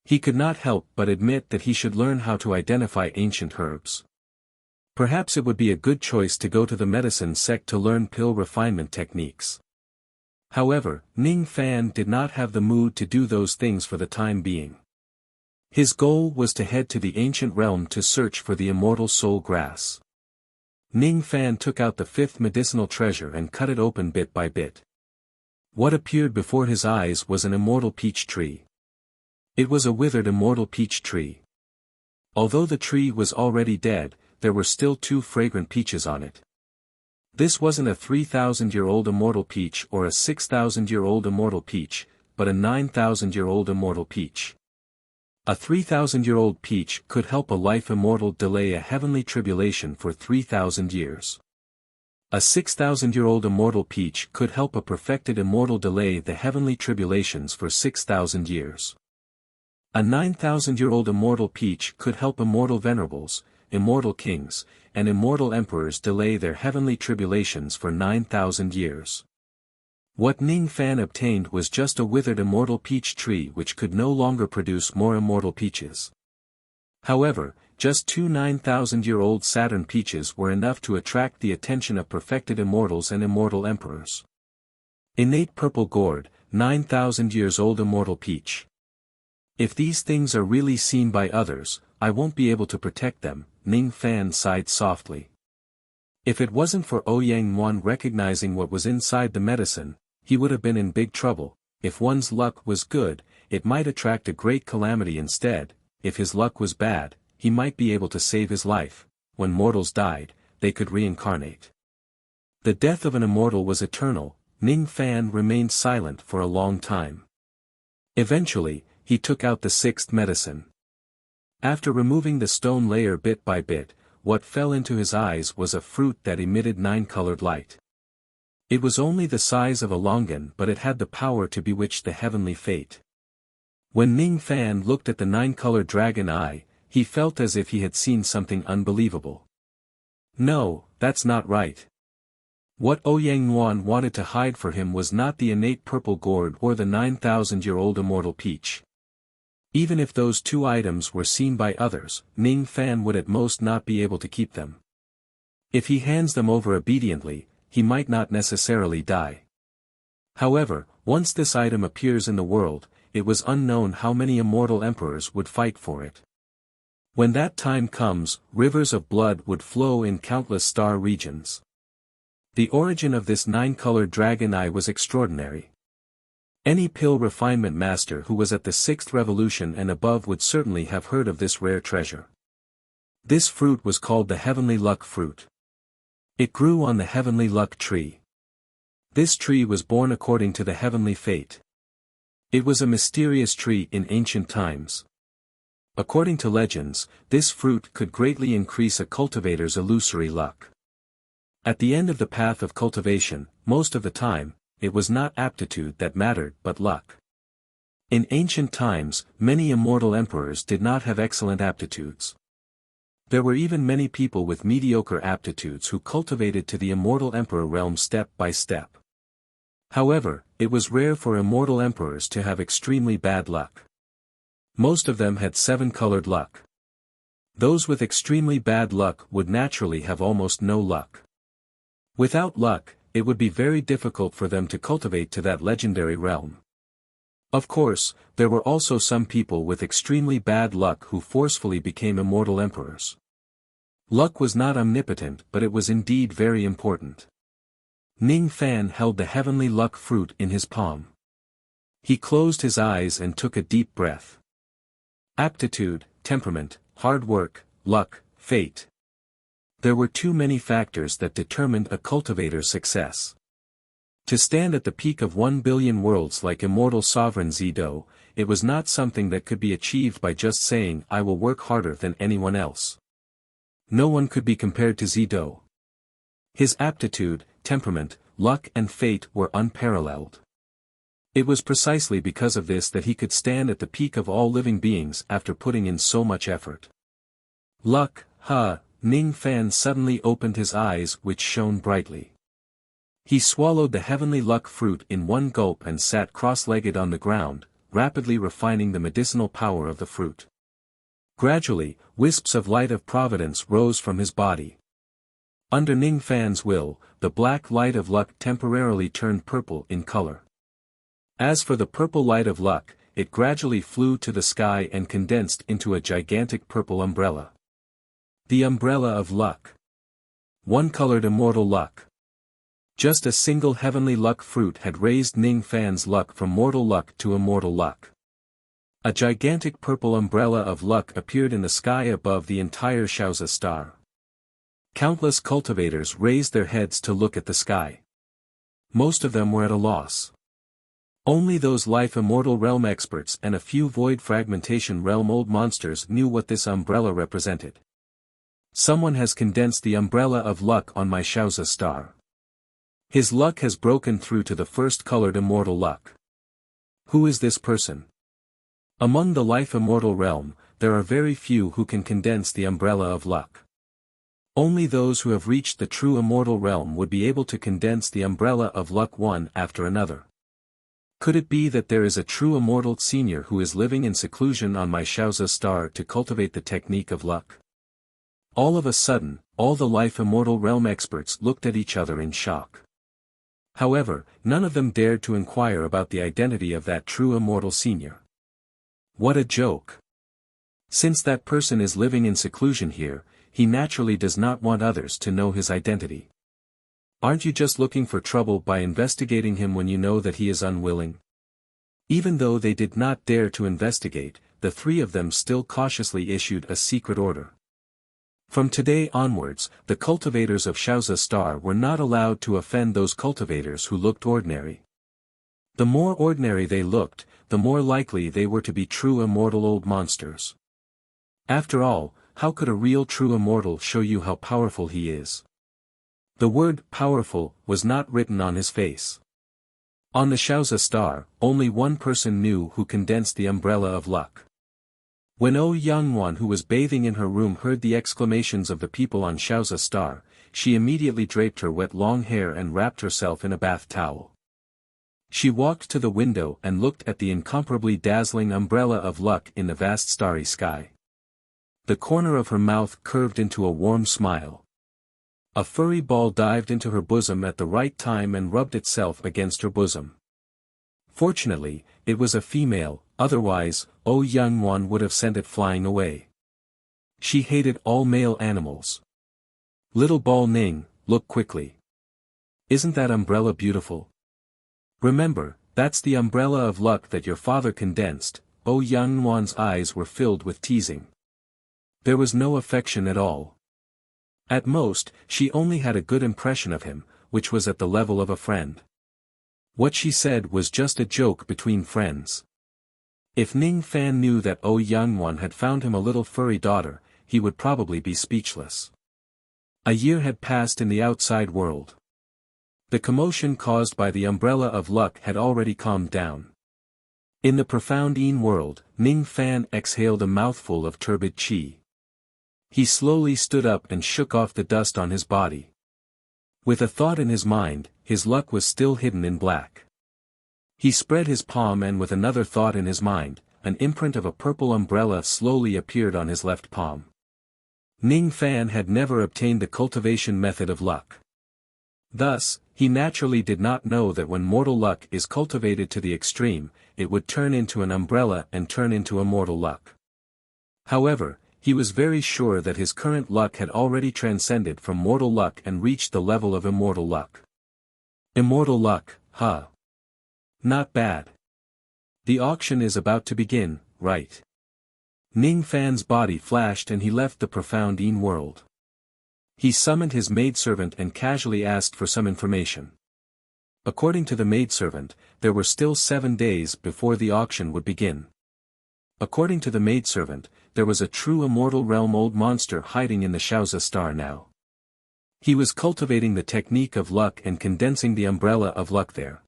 He could not help but admit that he should learn how to identify ancient herbs. Perhaps it would be a good choice to go to the medicine sect to learn pill refinement techniques. However, Ning Fan did not have the mood to do those things for the time being. His goal was to head to the ancient realm to search for the immortal soul grass. Ning Fan took out the 5th medicinal treasure and cut it open bit by bit. What appeared before his eyes was an immortal peach tree. It was a withered immortal peach tree. Although the tree was already dead, there were still 2 fragrant peaches on it. This wasn't a 3,000-year-old immortal peach or a 6,000-year-old immortal peach, but a 9,000-year-old immortal peach. A 3,000-year-old peach could help a life immortal delay a heavenly tribulation for 3,000 years. A 6,000-year-old immortal peach could help a perfected immortal delay the heavenly tribulations for 6,000 years. A 9,000-year-old immortal peach could help immortal venerables, immortal kings, and immortal emperors delay their heavenly tribulations for 9,000 years. What Ning Fan obtained was just a withered immortal peach tree which could no longer produce more immortal peaches. However, just 2 9,000-year-old Saturn peaches were enough to attract the attention of perfected immortals and immortal emperors. Innate purple gourd, 9,000 years old immortal peach. If these things are really seen by others, I won't be able to protect them, Ning Fan sighed softly. If it wasn't for Ouyang Yuan recognizing what was inside the medicine, he would have been in big trouble. If one's luck was good, it might attract a great calamity instead. If his luck was bad, he might be able to save his life. When mortals died, they could reincarnate. The death of an immortal was eternal. Ning Fan remained silent for a long time. Eventually, he took out the 6th medicine. After removing the stone layer bit by bit, what fell into his eyes was a fruit that emitted 9-colored light. It was only the size of a longan, but it had the power to bewitch the heavenly fate. When Ning Fan looked at the 9-colored dragon eye, he felt as if he had seen something unbelievable. No, that's not right. What Ouyang Yuan wanted to hide for him was not the innate purple gourd or the 9,000-year-old immortal peach. Even if those 2 items were seen by others, Ning Fan would at most not be able to keep them. If he hands them over obediently, he might not necessarily die. However, once this item appears in the world, it was unknown how many immortal emperors would fight for it. When that time comes, rivers of blood would flow in countless star regions. The origin of this 9-colored dragon eye was extraordinary. Any pill refinement master who was at the 6th revolution and above would certainly have heard of this rare treasure. This fruit was called the heavenly luck fruit. It grew on the heavenly luck tree. This tree was born according to the heavenly fate. It was a mysterious tree in ancient times. According to legends, this fruit could greatly increase a cultivator's illusory luck. At the end of the path of cultivation, most of the time, it was not aptitude that mattered but luck. In ancient times, many immortal emperors did not have excellent aptitudes. There were even many people with mediocre aptitudes who cultivated to the immortal emperor realm step by step. However, it was rare for immortal emperors to have extremely bad luck. Most of them had 7-colored luck. Those with extremely bad luck would naturally have almost no luck. Without luck, it would be very difficult for them to cultivate to that legendary realm. Of course, there were also some people with extremely bad luck who forcefully became immortal emperors. Luck was not omnipotent, but it was indeed very important. Ning Fan held the heavenly luck fruit in his palm. He closed his eyes and took a deep breath. Aptitude, temperament, hard work, luck, fate. There were too many factors that determined a cultivator's success. To stand at the peak of 1 billion worlds like immortal sovereign Zido, it was not something that could be achieved by just saying I will work harder than anyone else. No one could be compared to Zido. His aptitude, temperament, luck and fate were unparalleled. It was precisely because of this that he could stand at the peak of all living beings after putting in so much effort. Luck, Ning Fan suddenly opened his eyes which shone brightly. He swallowed the heavenly luck fruit in one gulp and sat cross-legged on the ground, rapidly refining the medicinal power of the fruit. Gradually, wisps of light of providence rose from his body. Under Ning Fan's will, the black light of luck temporarily turned purple in color. As for the purple light of luck, it gradually flew to the sky and condensed into a gigantic purple umbrella. The umbrella of luck. One-colored immortal luck. Just a single heavenly luck fruit had raised Ning Fan's luck from mortal luck to immortal luck. A gigantic purple umbrella of luck appeared in the sky above the entire Shaozi star. Countless cultivators raised their heads to look at the sky. Most of them were at a loss. Only those life immortal realm experts and a few void fragmentation realm old monsters knew what this umbrella represented. Someone has condensed the umbrella of luck on my Shaozi star. His luck has broken through to the first colored immortal luck. Who is this person? Among the life immortal realm, there are very few who can condense the umbrella of luck. Only those who have reached the true immortal realm would be able to condense the umbrella of luck one after another. Could it be that there is a true immortal senior who is living in seclusion on my Shaozi star to cultivate the technique of luck? All of a sudden, all the life immortal realm experts looked at each other in shock. However, none of them dared to inquire about the identity of that true immortal senior. What a joke! Since that person is living in seclusion here, he naturally does not want others to know his identity. Aren't you just looking for trouble by investigating him when you know that he is unwilling? Even though they did not dare to investigate, the three of them still cautiously issued a secret order. From today onwards, the cultivators of Shaozi Star were not allowed to offend those cultivators who looked ordinary. The more ordinary they looked, the more likely they were to be true immortal old monsters. After all, how could a real true immortal show you how powerful he is? The word powerful was not written on his face. On the Shaozi Star, only one person knew who condensed the umbrella of luck. When Youngwon who was bathing in her room heard the exclamations of the people on Shaozi Star, she immediately draped her wet long hair and wrapped herself in a bath towel. She walked to the window and looked at the incomparably dazzling umbrella of luck in the vast starry sky. The corner of her mouth curved into a warm smile. A furry ball dived into her bosom at the right time and rubbed itself against her bosom. Fortunately, it was a female, otherwise, Youngwon would have sent it flying away. She hated all male animals. Little Ball Ning, look quickly. Isn't that umbrella beautiful? Remember, that's the umbrella of luck that your father condensed. Youngwon's eyes were filled with teasing. There was no affection at all. At most, she only had a good impression of him, which was at the level of a friend. What she said was just a joke between friends. If Ning Fan knew that Youngwon had found him a little furry daughter, he would probably be speechless. A year had passed in the outside world. The commotion caused by the umbrella of luck had already calmed down. In the profound Yin world, Ning Fan exhaled a mouthful of turbid qi. He slowly stood up and shook off the dust on his body. With a thought in his mind, his luck was still hidden in black. He spread his palm and with another thought in his mind, an imprint of a purple umbrella slowly appeared on his left palm. Ning Fan had never obtained the cultivation method of luck. Thus, he naturally did not know that when mortal luck is cultivated to the extreme, it would turn into an umbrella and turn into immortal luck. However, he was very sure that his current luck had already transcended from mortal luck and reached the level of immortal luck. Immortal luck, huh? Not bad. The auction is about to begin, right? Ning Fan's body flashed and he left the profound Yin world. He summoned his maidservant and casually asked for some information. According to the maidservant, there were still 7 days before the auction would begin. According to the maidservant, there was a true immortal realm old monster hiding in the Shaozi Star now. He was cultivating the technique of luck and condensing the umbrella of luck there.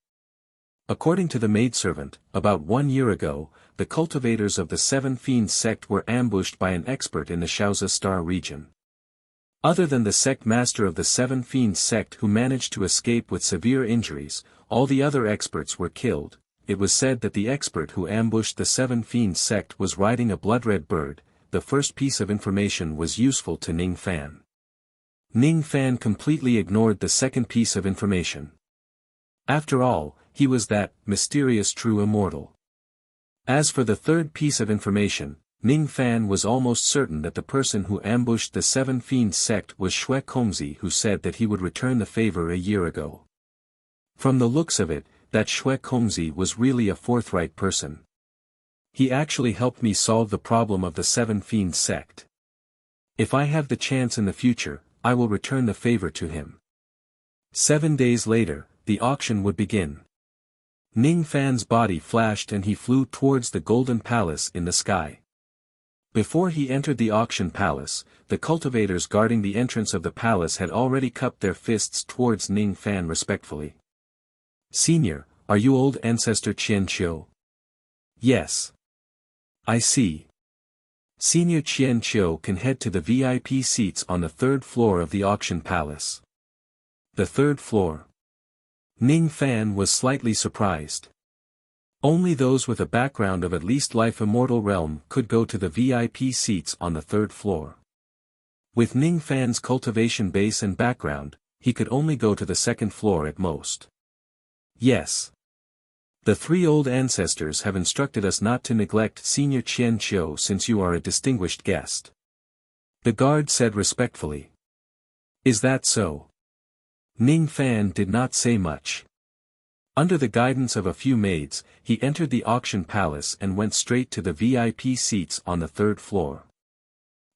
According to the maidservant, about 1 year ago, the cultivators of the Seven Fiends sect were ambushed by an expert in the Shaozi Star region. Other than the sect master of the Seven Fiends sect who managed to escape with severe injuries, all the other experts were killed. It was said that the expert who ambushed the Seven Fiends sect was riding a blood-red bird. The first piece of information was useful to Ning Fan. Ning Fan completely ignored the second piece of information. After all, he was that mysterious true immortal. As for the third piece of information, Ning Fan was almost certain that the person who ambushed the Seven Fiends sect was Xue Kongzi, who said that he would return the favor a year ago. From the looks of it, that Xue Kongzi was really a forthright person. He actually helped me solve the problem of the Seven Fiends sect. If I have the chance in the future, I will return the favor to him. 7 days later, the auction would begin. Ning Fan's body flashed and he flew towards the golden palace in the sky. Before he entered the auction palace, the cultivators guarding the entrance of the palace had already cupped their fists towards Ning Fan respectfully. "Senior, are you old ancestor Qian Qiu?" "Yes. I see. Senior Qian Qiu can head to the VIP seats on the 3rd floor of the auction palace." The 3rd floor. Ning Fan was slightly surprised. Only those with a background of at least life immortal realm could go to the VIP seats on the 3rd floor. With Ning Fan's cultivation base and background, he could only go to the 2nd floor at most. "Yes. The 3 old ancestors have instructed us not to neglect Senior Qian Qiu since you are a distinguished guest." The guard said respectfully. "Is that so?" Ning Fan did not say much. Under the guidance of a few maids, he entered the auction palace and went straight to the VIP seats on the 3rd floor.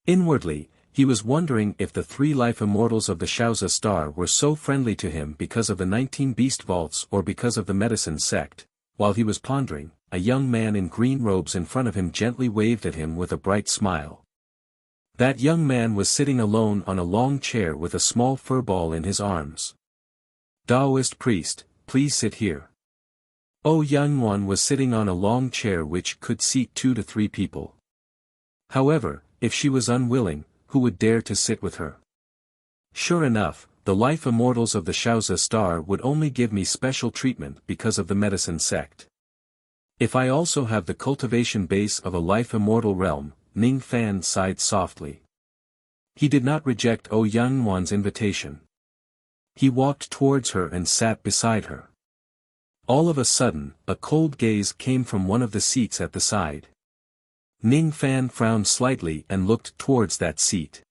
Inwardly, he was wondering if the 3 life immortals of the Shaozi Star were so friendly to him because of the 19 beast vaults or because of the medicine sect. While he was pondering, a young man in green robes in front of him gently waved at him with a bright smile. That young man was sitting alone on a long chair with a small furball in his arms. "Taoist priest, please sit here." Oh Young One was sitting on a long chair which could seat 2 to 3 people. However, if she was unwilling, who would dare to sit with her? Sure enough, the life immortals of the Shaozi Star would only give me special treatment because of the medicine sect. If I also have the cultivation base of a life immortal realm, Ning Fan sighed softly. He did not reject Oh Young One's invitation. He walked towards her and sat beside her. All of a sudden, a cold gaze came from one of the seats at the side. Ning Fan frowned slightly and looked towards that seat.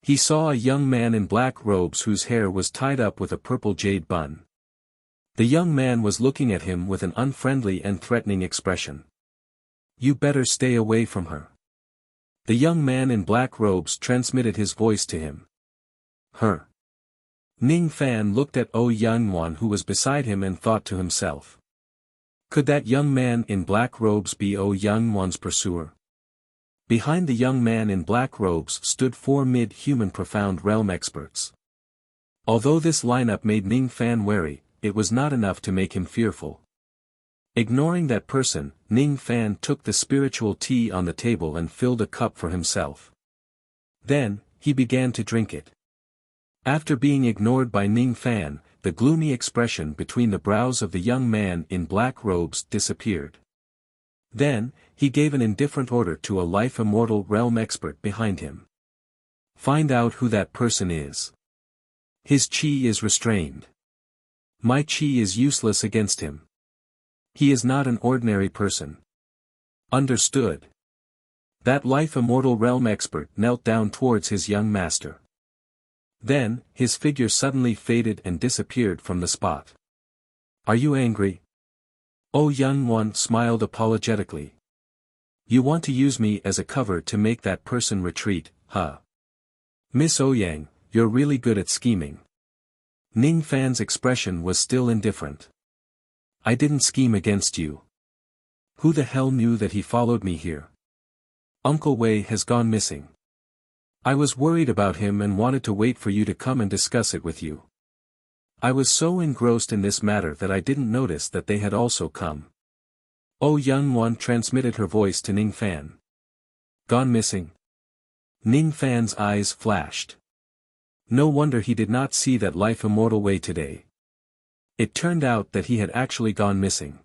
He saw a young man in black robes whose hair was tied up with a purple jade bun. The young man was looking at him with an unfriendly and threatening expression. "You better stay away from her." The young man in black robes transmitted his voice to him. "Her." Ning Fan looked at Oh Young One who was beside him and thought to himself. Could that young man in black robes be Oh Young One's pursuer? Behind the young man in black robes stood 4 mid-human profound realm experts. Although this lineup made Ning Fan wary, it was not enough to make him fearful. Ignoring that person, Ning Fan took the spiritual tea on the table and filled a cup for himself. Then, he began to drink it. After being ignored by Ning Fan, the gloomy expression between the brows of the young man in black robes disappeared. Then, he gave an indifferent order to a life immortal realm expert behind him. "Find out who that person is. His chi is restrained. My chi is useless against him. He is not an ordinary person." "Understood." That life immortal realm expert knelt down towards his young master. Then, his figure suddenly faded and disappeared from the spot. "Are you angry?" Oh Young One smiled apologetically. "You want to use me as a cover to make that person retreat, huh? Miss Ouyang, you're really good at scheming." Ning Fan's expression was still indifferent. "I didn't scheme against you. Who the hell knew that he followed me here? Uncle Wei has gone missing." I was worried about him and wanted to wait for you to come and discuss it with you. I was so engrossed in this matter that I didn't notice that they had also come. Oh Young One transmitted her voice to Ning Fan. Gone missing? Ning Fan's eyes flashed. No wonder he did not see that life immortal way today. It turned out that he had actually gone missing.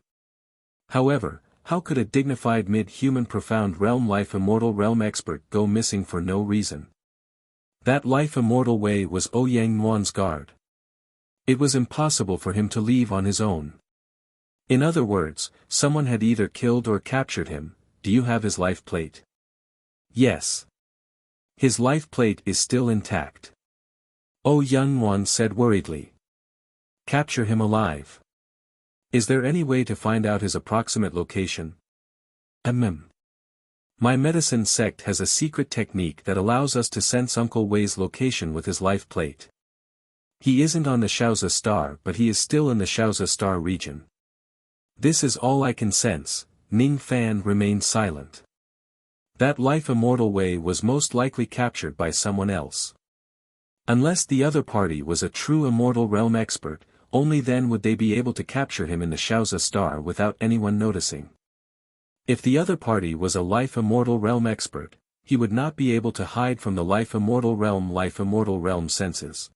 However, how could a dignified mid-human profound realm life immortal realm expert go missing for no reason? That life immortal way was Ouyang Nuan's guard. It was impossible for him to leave on his own. In other words, someone had either killed or captured him. Do you have his life plate? Yes. His life plate is still intact. Ouyang Nuan said worriedly. Capture him alive. Is there any way to find out his approximate location? My medicine sect has a secret technique that allows us to sense Uncle Wei's location with his life plate. He isn't on the Shaozi star but he is still in the Shaozi star region. This is all I can sense. Ning Fan remained silent. That life immortal Wei was most likely captured by someone else. Unless the other party was a true immortal realm expert, only then would they be able to capture him in the Shaozi star without anyone noticing. If the other party was a life immortal realm expert, he would not be able to hide from the life immortal realm senses.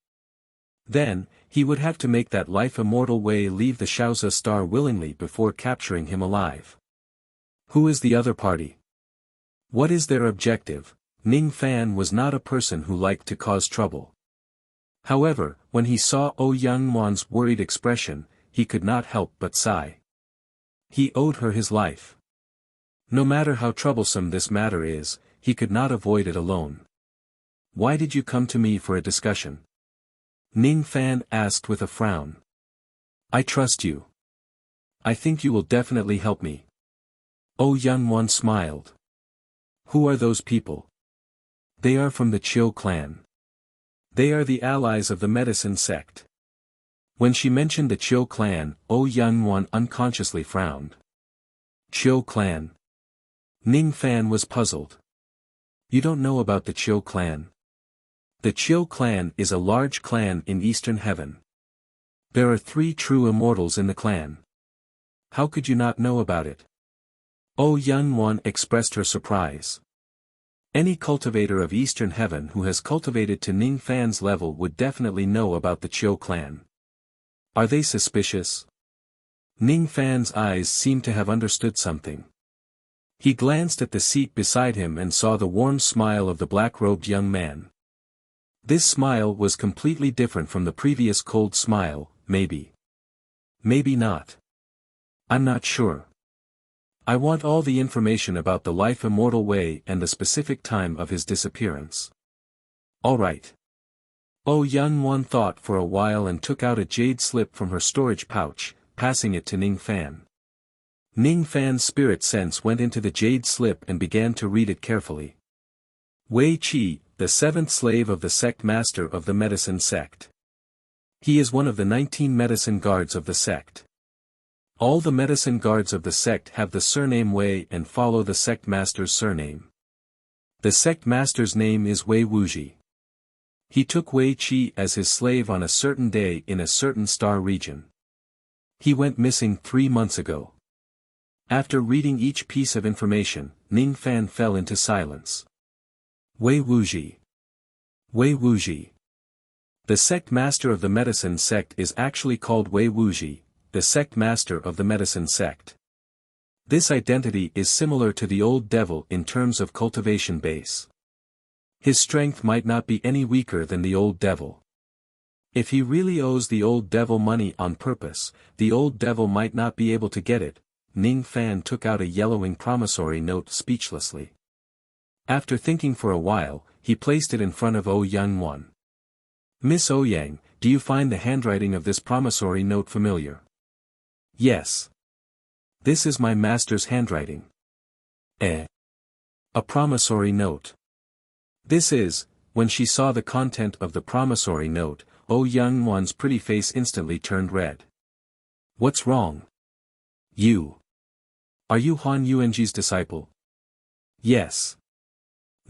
Then, he would have to make that life immortal Wei leave the Shaozi star willingly before capturing him alive. Who is the other party? What is their objective? Ning Fan was not a person who liked to cause trouble. However, when he saw Ouyang Nuan's worried expression, he could not help but sigh. He owed her his life. No matter how troublesome this matter is, he could not avoid it alone. Why did you come to me for a discussion? Ning Fan asked with a frown. I trust you. I think you will definitely help me. Ouyang Nuan smiled. Who are those people? They are from the Chiu clan. They are the allies of the medicine sect. When she mentioned the Chiu clan, Ouyang Nuan unconsciously frowned. Chiu clan. Ning Fan was puzzled. You don't know about the Chiu clan? The Chiu clan is a large clan in Eastern Heaven. There are 3 true immortals in the clan. How could you not know about it? Ouyang Nuan expressed her surprise. Any cultivator of Eastern Heaven who has cultivated to Ning Fan's level would definitely know about the Chiu clan. Are they suspicious? Ning Fan's eyes seemed to have understood something. He glanced at the seat beside him and saw the warm smile of the black-robed young man. This smile was completely different from the previous cold smile. Maybe. Maybe not. I'm not sure. I want all the information about the life immortal Wei and the specific time of his disappearance. All right. Ouyang Nuan thought for a while and took out a jade slip from her storage pouch, passing it to Ning Fan. Ning Fan's spirit sense went into the jade slip and began to read it carefully. Wei Qi, the 7th slave of the sect master of the medicine sect. He is one of the 19 medicine guards of the sect. All the medicine guards of the sect have the surname Wei and follow the sect master's surname. The sect master's name is Wei Wuxi. He took Wei Qi as his slave on a certain day in a certain star region. He went missing 3 months ago. After reading each piece of information, Ning Fan fell into silence. Wei Wuxi. Wei Wuxi. The sect master of the medicine sect is actually called Wei Wuxi, the sect master of the medicine sect. This identity is similar to the old devil in terms of cultivation base. His strength might not be any weaker than the old devil. If he really owes the old devil money on purpose, the old devil might not be able to get it. Ning Fan took out a yellowing promissory note speechlessly. After thinking for a while, he placed it in front of Ouyang Nuan. Miss Ouyang, do you find the handwriting of this promissory note familiar? Yes. This is my master's handwriting. A promissory note. This is. When she saw the content of the promissory note, Ouyang Nuan's pretty face instantly turned red. What's wrong? You. Are you Han Yuanji's disciple? Yes.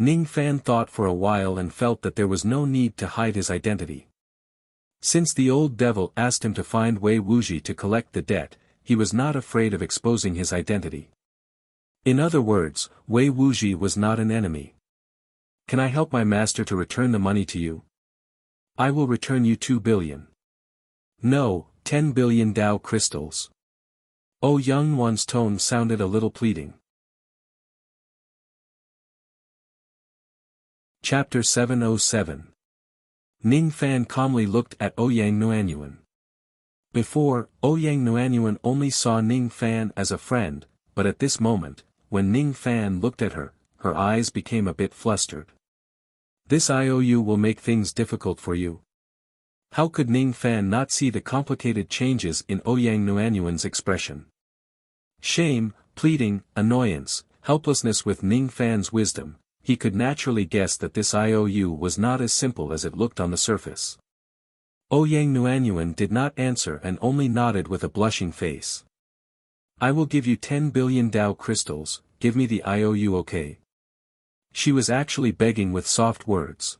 Ning Fan thought for a while and felt that there was no need to hide his identity. Since the old devil asked him to find Wei Wuji to collect the debt, he was not afraid of exposing his identity. In other words, Wei Wuji was not an enemy. Can I help my master to return the money to you? I will return you 2 billion. No, 10 billion Dao crystals. Oh, Young One's tone sounded a little pleading. Chapter 707. Ning Fan calmly looked at Ouyang Nuanyuan. Before, Ouyang Nuanyuan only saw Ning Fan as a friend, but at this moment, when Ning Fan looked at her, her eyes became a bit flustered. This IOU will make things difficult for you. How could Ning Fan not see the complicated changes in Ouyang Nuanyuan's expression? Shame, pleading, annoyance, helplessness. With Ning Fan's wisdom, he could naturally guess that this IOU was not as simple as it looked on the surface. Ouyang Nuanyuan did not answer and only nodded with a blushing face. I will give you 10 billion Dao crystals, give me the IOU, okay? She was actually begging with soft words.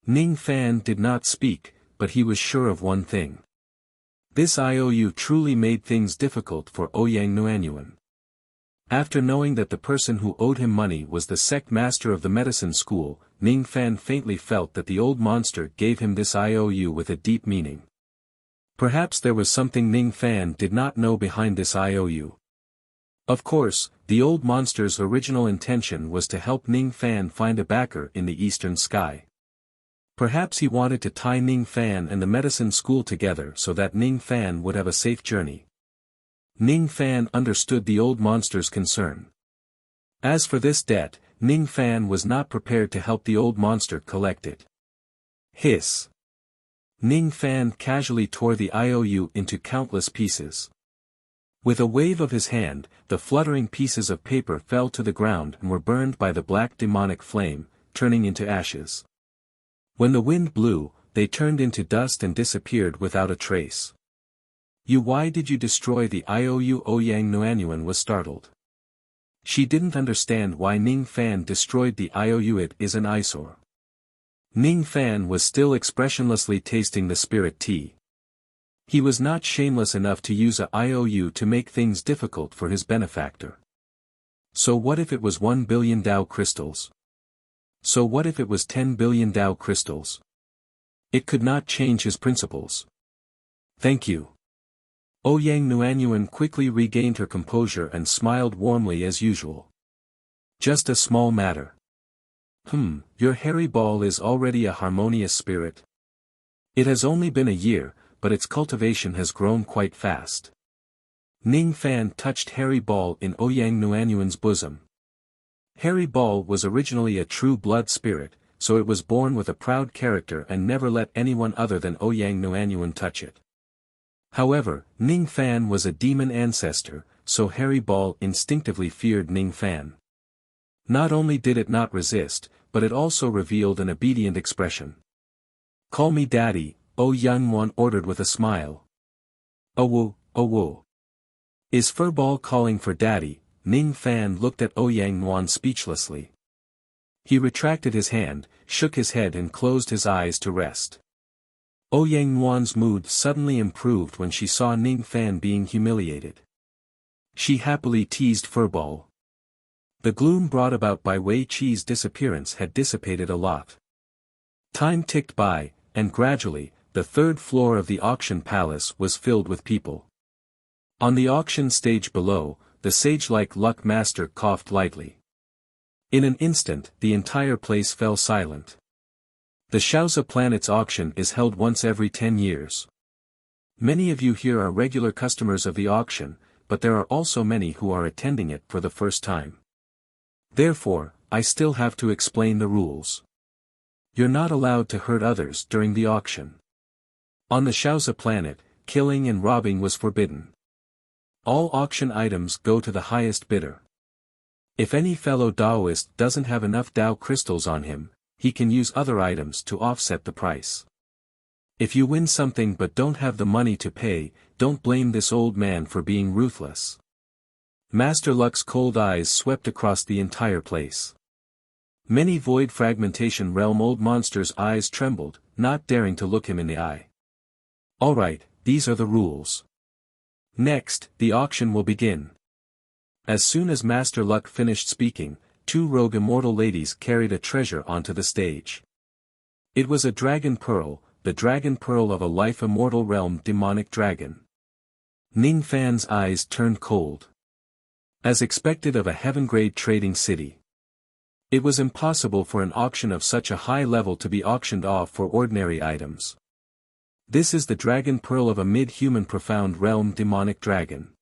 Ning Fan did not speak, but he was sure of one thing. This IOU truly made things difficult for Ouyang Nuanyuan. After knowing that the person who owed him money was the sect master of the medicine school, Ning Fan faintly felt that the old monster gave him this IOU with a deep meaning. Perhaps there was something Ning Fan did not know behind this IOU. Of course, the old monster's original intention was to help Ning Fan find a backer in the eastern sky. Perhaps he wanted to tie Ning Fan and the medicine school together so that Ning Fan would have a safe journey. Ning Fan understood the old monster's concern. As for this debt, Ning Fan was not prepared to help the old monster collect it. Hiss. Ning Fan casually tore the IOU into countless pieces. With a wave of his hand, the fluttering pieces of paper fell to the ground and were burned by the black demonic flame, turning into ashes. When the wind blew, they turned into dust and disappeared without a trace. Why did you destroy the IOU? Ouyang Nuanyuan was startled. She didn't understand why Ning Fan destroyed the IOU. It is an eyesore. Ning Fan was still expressionlessly tasting the spirit tea. He was not shameless enough to use a IOU to make things difficult for his benefactor. So what if it was 1 billion Dao crystals? So what if it was 10 billion Dao crystals? It could not change his principles. Thank you. Ouyang Nuanyuan quickly regained her composure and smiled warmly as usual. Just a small matter. Your hairy ball is already a harmonious spirit. It has only been a year, but its cultivation has grown quite fast. Ning Fan touched Hairy Ball in Ouyang Nuanyuan's bosom. Hairy Ball was originally a true blood spirit, so it was born with a proud character and never let anyone other than Ouyang Nuanyuan touch it. However, Ning Fan was a demon ancestor, so Hairy Ball instinctively feared Ning Fan. Not only did it not resist, but it also revealed an obedient expression. Call me daddy, Ouyang Nuanyuan ordered with a smile. Oh woo. Is Furball calling for daddy? Ning Fan looked at Ouyang Nuanyuan speechlessly. He retracted his hand, shook his head and closed his eyes to rest. Ouyang Nuanyuan's mood suddenly improved when she saw Ning Fan being humiliated. She happily teased Furball. The gloom brought about by Wei Qi's disappearance had dissipated a lot. Time ticked by, and gradually, the third floor of the auction palace was filled with people. On the auction stage below, the sage-like luck master coughed lightly. In an instant, the entire place fell silent. The Shaozi planet's auction is held once every 10 years. Many of you here are regular customers of the auction, but there are also many who are attending it for the first time. Therefore, I still have to explain the rules. You're not allowed to hurt others during the auction. On the Shaozi planet, killing and robbing was forbidden. All auction items go to the highest bidder. If any fellow Daoist doesn't have enough Dao crystals on him, he can use other items to offset the price. If you win something but don't have the money to pay, don't blame this old man for being ruthless. Master Luck's cold eyes swept across the entire place. Many void fragmentation realm old monsters' eyes trembled, not daring to look him in the eye. Alright, these are the rules. Next, the auction will begin. As soon as Master Luck finished speaking, two rogue immortal ladies carried a treasure onto the stage. It was a dragon pearl, the dragon pearl of a life immortal realm demonic dragon. Ning Fan's eyes turned cold. As expected of a heaven-grade trading city. It was impossible for an auction of such a high level to be auctioned off for ordinary items. This is the dragon pearl of a mid-human profound realm demonic dragon.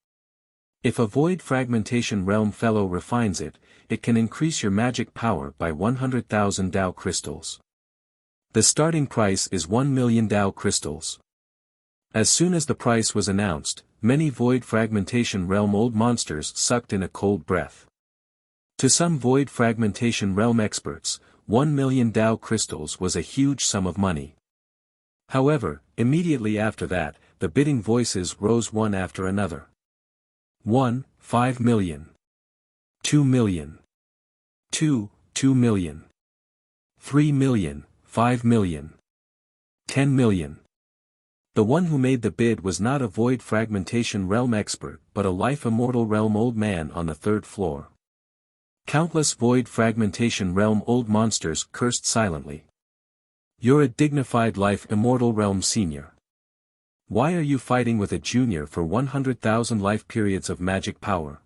If a void fragmentation realm fellow refines it, it can increase your magic power by 100,000 Dao crystals. The starting price is 1 million Dao crystals. As soon as the price was announced, many void fragmentation realm old monsters sucked in a cold breath. To some void fragmentation realm experts, 1 million Dao crystals was a huge sum of money. However, immediately after that, the bidding voices rose one after another. 1, 5 million. 2 million. 2 million. 3 million, 5 million. 10 million. The one who made the bid was not a void fragmentation realm expert but a life immortal realm old man on the third floor. Countless void fragmentation realm old monsters cursed silently. You're a dignified life immortal realm senior. Why are you fighting with a junior for 100,000 life periods of magic power?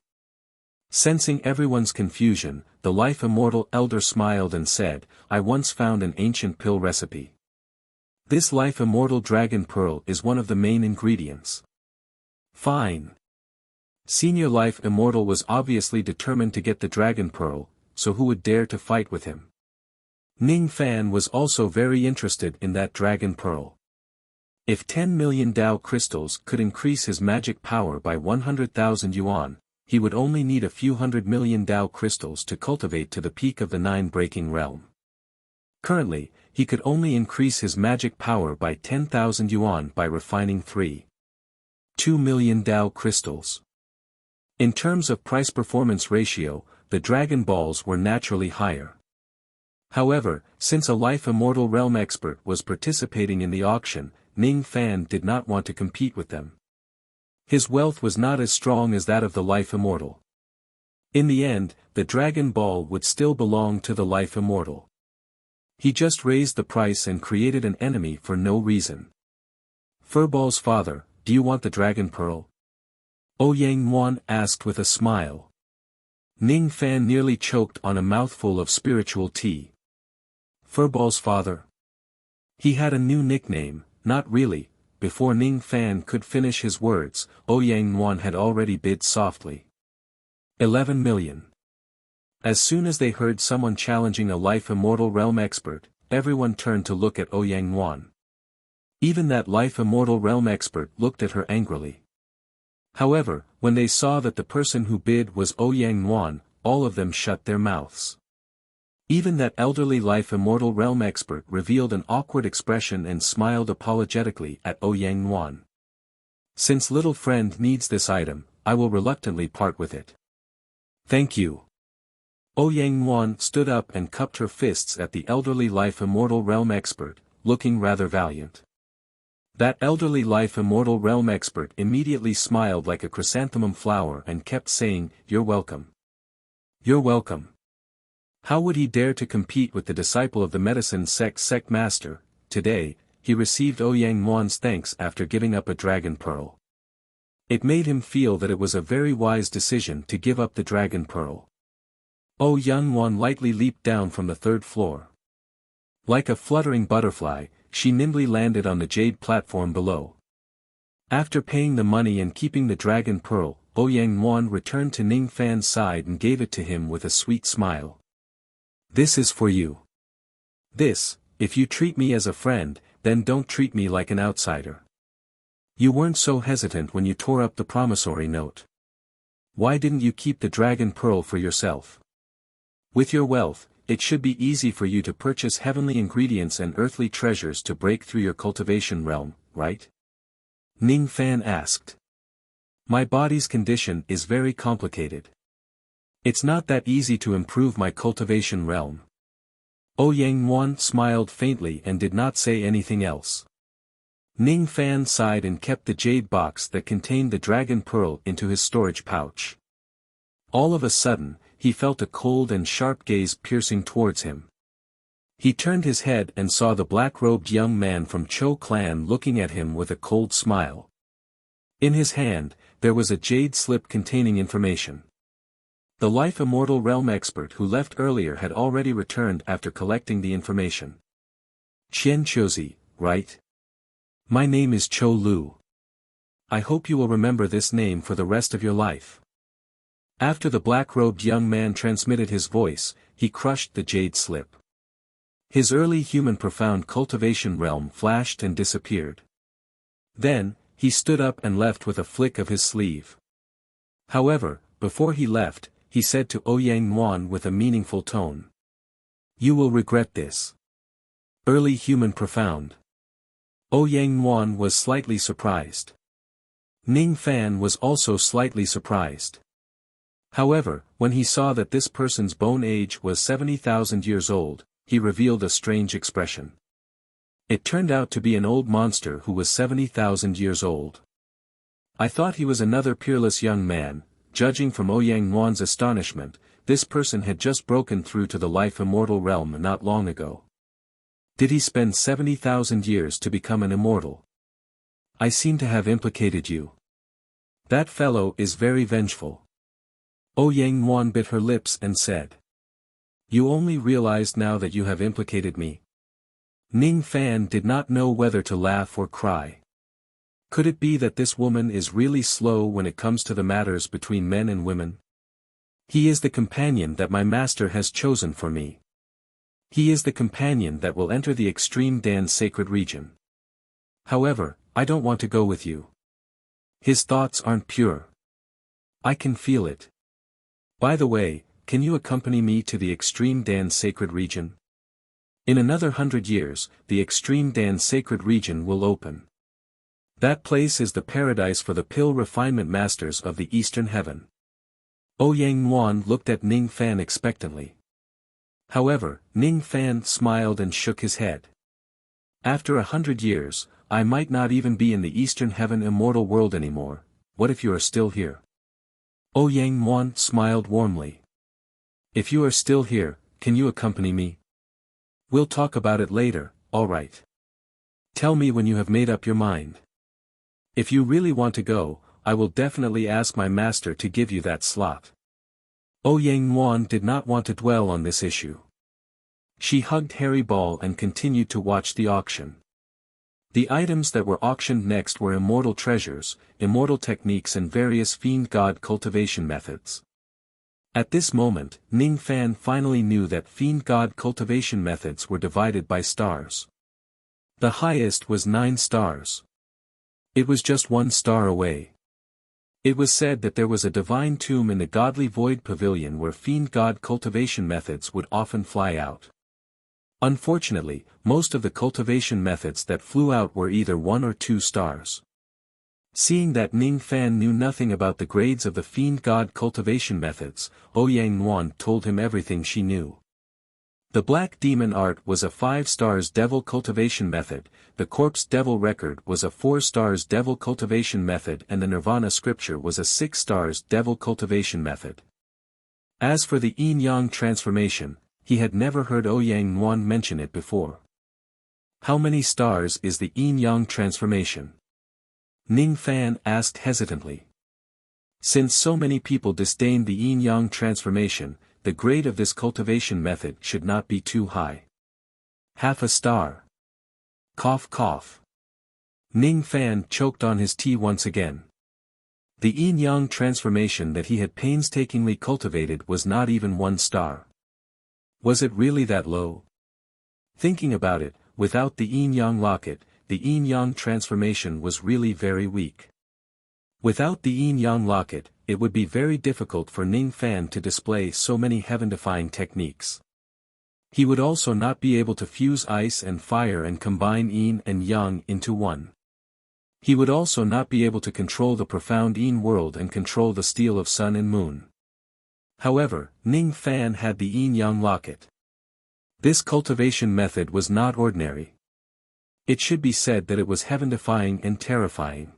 Sensing everyone's confusion, the life immortal elder smiled and said, I once found an ancient pill recipe. This life immortal dragon pearl is one of the main ingredients. Fine. Senior life immortal was obviously determined to get the dragon pearl, so who would dare to fight with him? Ning Fan was also very interested in that dragon pearl. If 10 million Dao crystals could increase his magic power by 100,000 yuan, he would only need a few 100 million Dao crystals to cultivate to the peak of the nine-breaking realm. Currently, he could only increase his magic power by 10,000 yuan by refining 2 million Dao crystals. In terms of price-performance ratio, the Dragon Balls were naturally higher. However, since a life immortal realm expert was participating in the auction, Ning Fan did not want to compete with them. His wealth was not as strong as that of the life immortal. In the end, the Dragon Ball would still belong to the life immortal. He just raised the price and created an enemy for no reason. Furball's father, do you want the Dragon Pearl? Ouyang Wan asked with a smile. Ning Fan nearly choked on a mouthful of spiritual tea. Furball's father. He had a new nickname, not really. Before Ning Fan could finish his words, Ouyang Wan had already bid softly. 11 million. As soon as they heard someone challenging a life immortal realm expert, everyone turned to look at Ouyang Wan. Even that life immortal realm expert looked at her angrily. However, when they saw that the person who bid was Ouyang Wan, all of them shut their mouths. Even that elderly life immortal realm expert revealed an awkward expression and smiled apologetically at Ouyang Wan. Since little friend needs this item, I will reluctantly part with it. Thank you. Ouyang Wan stood up and cupped her fists at the elderly life immortal realm expert, looking rather valiant. That elderly life immortal realm expert immediately smiled like a chrysanthemum flower and kept saying, You're welcome. You're welcome. How would he dare to compete with the disciple of the medicine sect master? Today, he received Ouyang Wan's thanks after giving up a dragon pearl. It made him feel that it was a very wise decision to give up the dragon pearl. Ouyang Wan lightly leaped down from the third floor. Like a fluttering butterfly, she nimbly landed on the jade platform below. After paying the money and keeping the dragon pearl, Ouyang Wan returned to Ning Fan's side and gave it to him with a sweet smile. This is for you. This, if you treat me as a friend, then don't treat me like an outsider. You weren't so hesitant when you tore up the promissory note. Why didn't you keep the dragon pearl for yourself? With your wealth, it should be easy for you to purchase heavenly ingredients and earthly treasures to break through your cultivation realm, right? Ning Fan asked. My body's condition is very complicated. It's not that easy to improve my cultivation realm. Ouyang Yuan smiled faintly and did not say anything else. Ning Fan sighed and kept the jade box that contained the dragon pearl into his storage pouch. All of a sudden, he felt a cold and sharp gaze piercing towards him. He turned his head and saw the black-robed young man from Chou clan looking at him with a cold smile. In his hand, there was a jade slip containing information. The Life Immortal Realm expert who left earlier had already returned after collecting the information. Qian Qiuzi, right? My name is Chou Lu. I hope you will remember this name for the rest of your life. After the black-robed young man transmitted his voice, he crushed the jade slip. His early human profound cultivation realm flashed and disappeared. Then, he stood up and left with a flick of his sleeve. However, before he left, he said to Ouyang Yuan with a meaningful tone. You will regret this. Early human profound. Ouyang Yuan was slightly surprised. Ning Fan was also slightly surprised. However, when he saw that this person's bone age was 70,000 years old, he revealed a strange expression. It turned out to be an old monster who was 70,000 years old. I thought he was another peerless young man. Judging from Ouyang Yuan's astonishment, this person had just broken through to the Life Immortal realm not long ago. Did he spend 70,000 years to become an immortal? I seem to have implicated you. That fellow is very vengeful. Ouyang Yuan bit her lips and said. You only realized now that you have implicated me. Ning Fan did not know whether to laugh or cry. Could it be that this woman is really slow when it comes to the matters between men and women? He is the companion that my master has chosen for me. He is the companion that will enter the extreme Dan's sacred region. However, I don't want to go with you. His thoughts aren't pure. I can feel it. By the way, can you accompany me to the extreme Dan's sacred region? In another 100 years, the extreme Dan's sacred region will open. That place is the paradise for the pill refinement masters of the Eastern Heaven. Ouyang Yuan looked at Ning Fan expectantly. However, Ning Fan smiled and shook his head. After 100 years, I might not even be in the Eastern Heaven immortal world anymore. What if you are still here? Ouyang Yuan smiled warmly. If you are still here, can you accompany me? We'll talk about it later, alright. Tell me when you have made up your mind. If you really want to go, I will definitely ask my master to give you that slot. Ouyang Yuan did not want to dwell on this issue. She hugged Harry Ball and continued to watch the auction. The items that were auctioned next were immortal treasures, immortal techniques and various fiend god cultivation methods. At this moment, Ning Fan finally knew that fiend god cultivation methods were divided by stars. The highest was 9 stars. It was just 1 star away. It was said that there was a divine tomb in the godly void pavilion where fiend god cultivation methods would often fly out. Unfortunately, most of the cultivation methods that flew out were either 1 or 2 stars. Seeing that Ning Fan knew nothing about the grades of the fiend god cultivation methods, Ouyang Yuan told him everything she knew. The Black Demon Art was a 5 stars devil cultivation method, the Corpse Devil Record was a 4 stars devil cultivation method and the Nirvana Scripture was a 6 stars devil cultivation method. As for the yin-yang transformation, he had never heard Ouyang Yuan mention it before. How many stars is the yin-yang transformation? Ning Fan asked hesitantly. Since so many people disdained the yin-yang transformation, the grade of this cultivation method should not be too high. Half a star. Cough cough. Ning Fan choked on his tea once again. The yin-yang transformation that he had painstakingly cultivated was not even 1 star. Was it really that low? Thinking about it, without the yin-yang locket, the yin-yang transformation was really very weak. Without the yin-yang locket, it would be very difficult for Ning Fan to display so many heaven-defying techniques. He would also not be able to fuse ice and fire and combine yin and yang into one. He would also not be able to control the profound yin world and control the steel of sun and moon. However, Ning Fan had the yin-yang locket. This cultivation method was not ordinary. It should be said that it was heaven-defying and terrifying.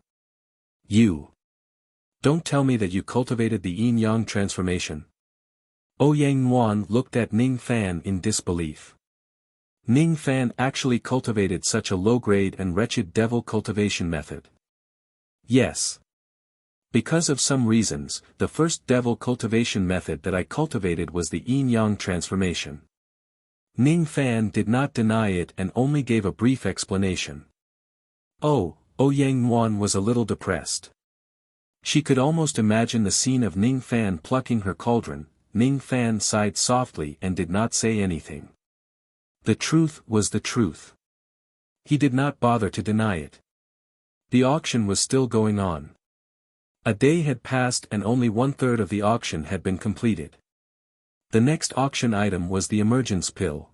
You. Don't tell me that you cultivated the yin-yang transformation. Ouyang Yuan looked at Ning Fan in disbelief. Ning Fan actually cultivated such a low-grade and wretched devil cultivation method. Yes. Because of some reasons, the first devil cultivation method that I cultivated was the yin-yang transformation. Ning Fan did not deny it and only gave a brief explanation. Oh, Ouyang Yuan was a little depressed. She could almost imagine the scene of Ning Fan plucking her cauldron. Ning Fan sighed softly and did not say anything. The truth was the truth. He did not bother to deny it. The auction was still going on. A day had passed and only 1/3 of the auction had been completed. The next auction item was the emergence pill.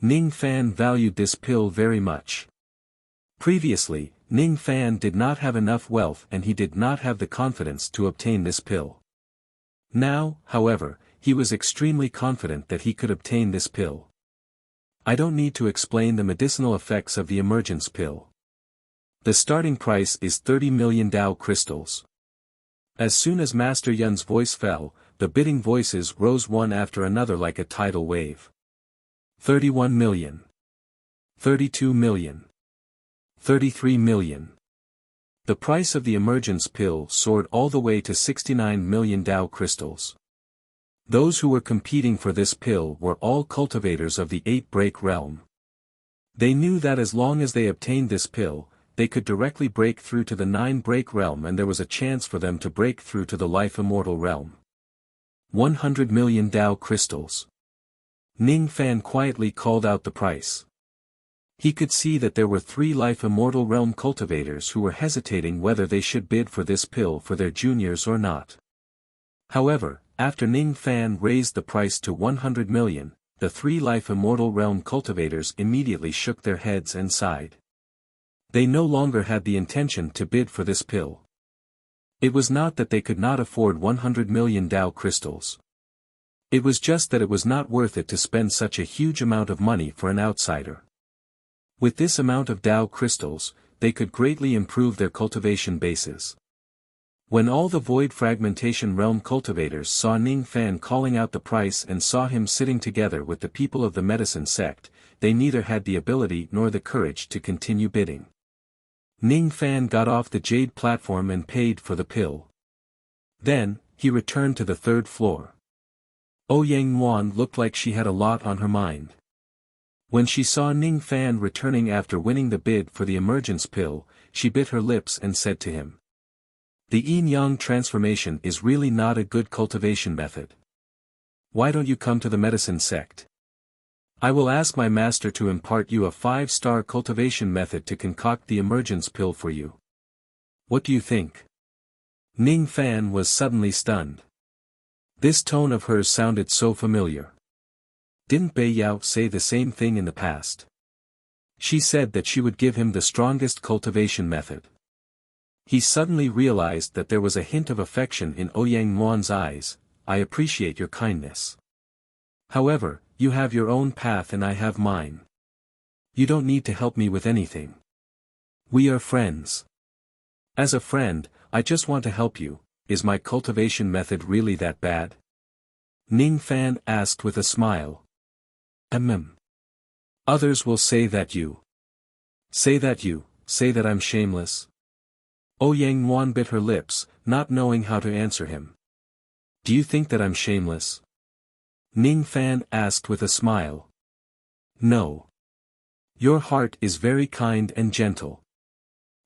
Ning Fan valued this pill very much. Previously, Ning Fan did not have enough wealth and he did not have the confidence to obtain this pill. Now, however, he was extremely confident that he could obtain this pill. I don't need to explain the medicinal effects of the emergence pill. The starting price is 30 million Dao crystals. As soon as Master Yun's voice fell, the bidding voices rose one after another like a tidal wave. 31 million. 32 million. 33 million. The price of the emergence pill soared all the way to 69 million Dao crystals. Those who were competing for this pill were all cultivators of the 8-break realm. They knew that as long as they obtained this pill, they could directly break through to the 9-break realm and there was a chance for them to break through to the life immortal realm. 100 million Dao crystals. Ning Fan quietly called out the price. He could see that there were 3 life immortal realm cultivators who were hesitating whether they should bid for this pill for their juniors or not. However, after Ning Fan raised the price to 100 million, the 3 life immortal realm cultivators immediately shook their heads and sighed. They no longer had the intention to bid for this pill. It was not that they could not afford 100 million Dao crystals. It was just that it was not worth it to spend such a huge amount of money for an outsider. With this amount of Dao crystals, they could greatly improve their cultivation bases. When all the void fragmentation realm cultivators saw Ning Fan calling out the price and saw him sitting together with the people of the medicine sect, they neither had the ability nor the courage to continue bidding. Ning Fan got off the jade platform and paid for the pill. Then, he returned to the 3rd floor. Ouyang Yuan looked like she had a lot on her mind. When she saw Ning Fan returning after winning the bid for the emergence pill, she bit her lips and said to him. The yin-yang transformation is really not a good cultivation method. Why don't you come to the medicine sect? I will ask my master to impart you a 5-star cultivation method to concoct the emergence pill for you. What do you think? Ning Fan was suddenly stunned. This tone of hers sounded so familiar. Didn't Bei Yao say the same thing in the past? She said that she would give him the strongest cultivation method. He suddenly realized that there was a hint of affection in Ouyang Yuan's eyes. I appreciate your kindness. However, you have your own path and I have mine. You don't need to help me with anything. We are friends. As a friend, I just want to help you. Is my cultivation method really that bad? Ning Fan asked with a smile. Others will say that you. Say that I'm shameless. Ouyang Yuan bit her lips, not knowing how to answer him. Do you think that I'm shameless? Ning Fan asked with a smile. No. Your heart is very kind and gentle.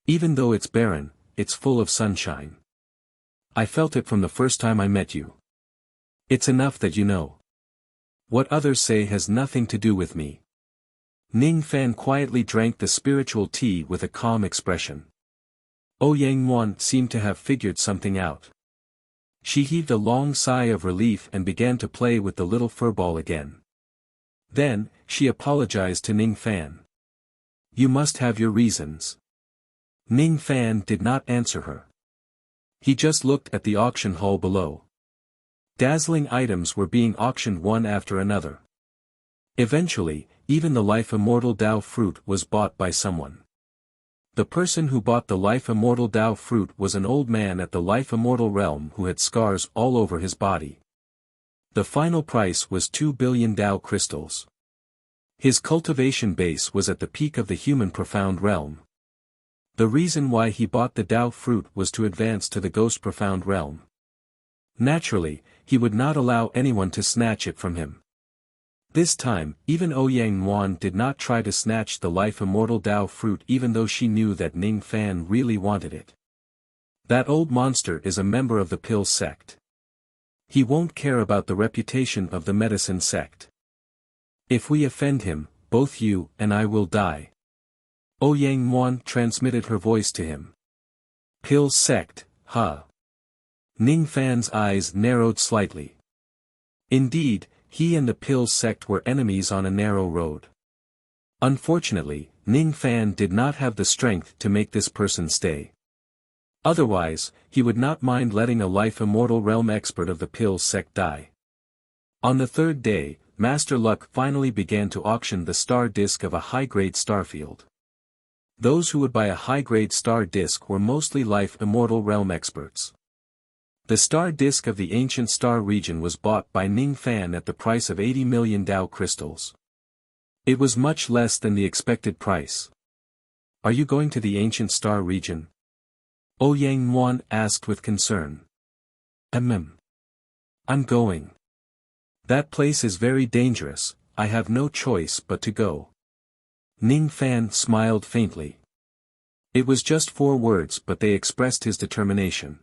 Even though it's barren, it's full of sunshine. I felt it from the first time I met you. It's enough that you know. What others say has nothing to do with me. Ning Fan quietly drank the spiritual tea with a calm expression. Ouyang Yuan seemed to have figured something out. She heaved a long sigh of relief and began to play with the little furball again. Then, she apologized to Ning Fan. You must have your reasons. Ning Fan did not answer her. He just looked at the auction hall below. Dazzling items were being auctioned one after another. Eventually, even the life immortal Dao fruit was bought by someone. The person who bought the life immortal Dao fruit was an old man at the life immortal realm who had scars all over his body. The final price was 2 billion Dao crystals. His cultivation base was at the peak of the human profound realm. The reason why he bought the Dao fruit was to advance to the ghost profound realm. Naturally, he would not allow anyone to snatch it from him. This time, even Ouyang Yuan did not try to snatch the life immortal Dao fruit even though she knew that Ning Fan really wanted it. That old monster is a member of the pill sect. He won't care about the reputation of the medicine sect. If we offend him, both you and I will die. Ouyang Yuan transmitted her voice to him. Pill sect, huh? Ning Fan's eyes narrowed slightly. Indeed, he and the pill sect were enemies on a narrow road. Unfortunately, Ning Fan did not have the strength to make this person stay. Otherwise, he would not mind letting a life immortal realm expert of the pill sect die. On the third day, Master Luck finally began to auction the star disk of a high-grade starfield. Those who would buy a high-grade star disk were mostly life immortal realm experts. The star disk of the ancient star region was bought by Ning Fan at the price of 80 million Dao crystals. It was much less than the expected price. Are you going to the ancient star region? Ouyang Yuan asked with concern. I'm going. That place is very dangerous, I have no choice but to go. Ning Fan smiled faintly. It was just 4 words but they expressed his determination.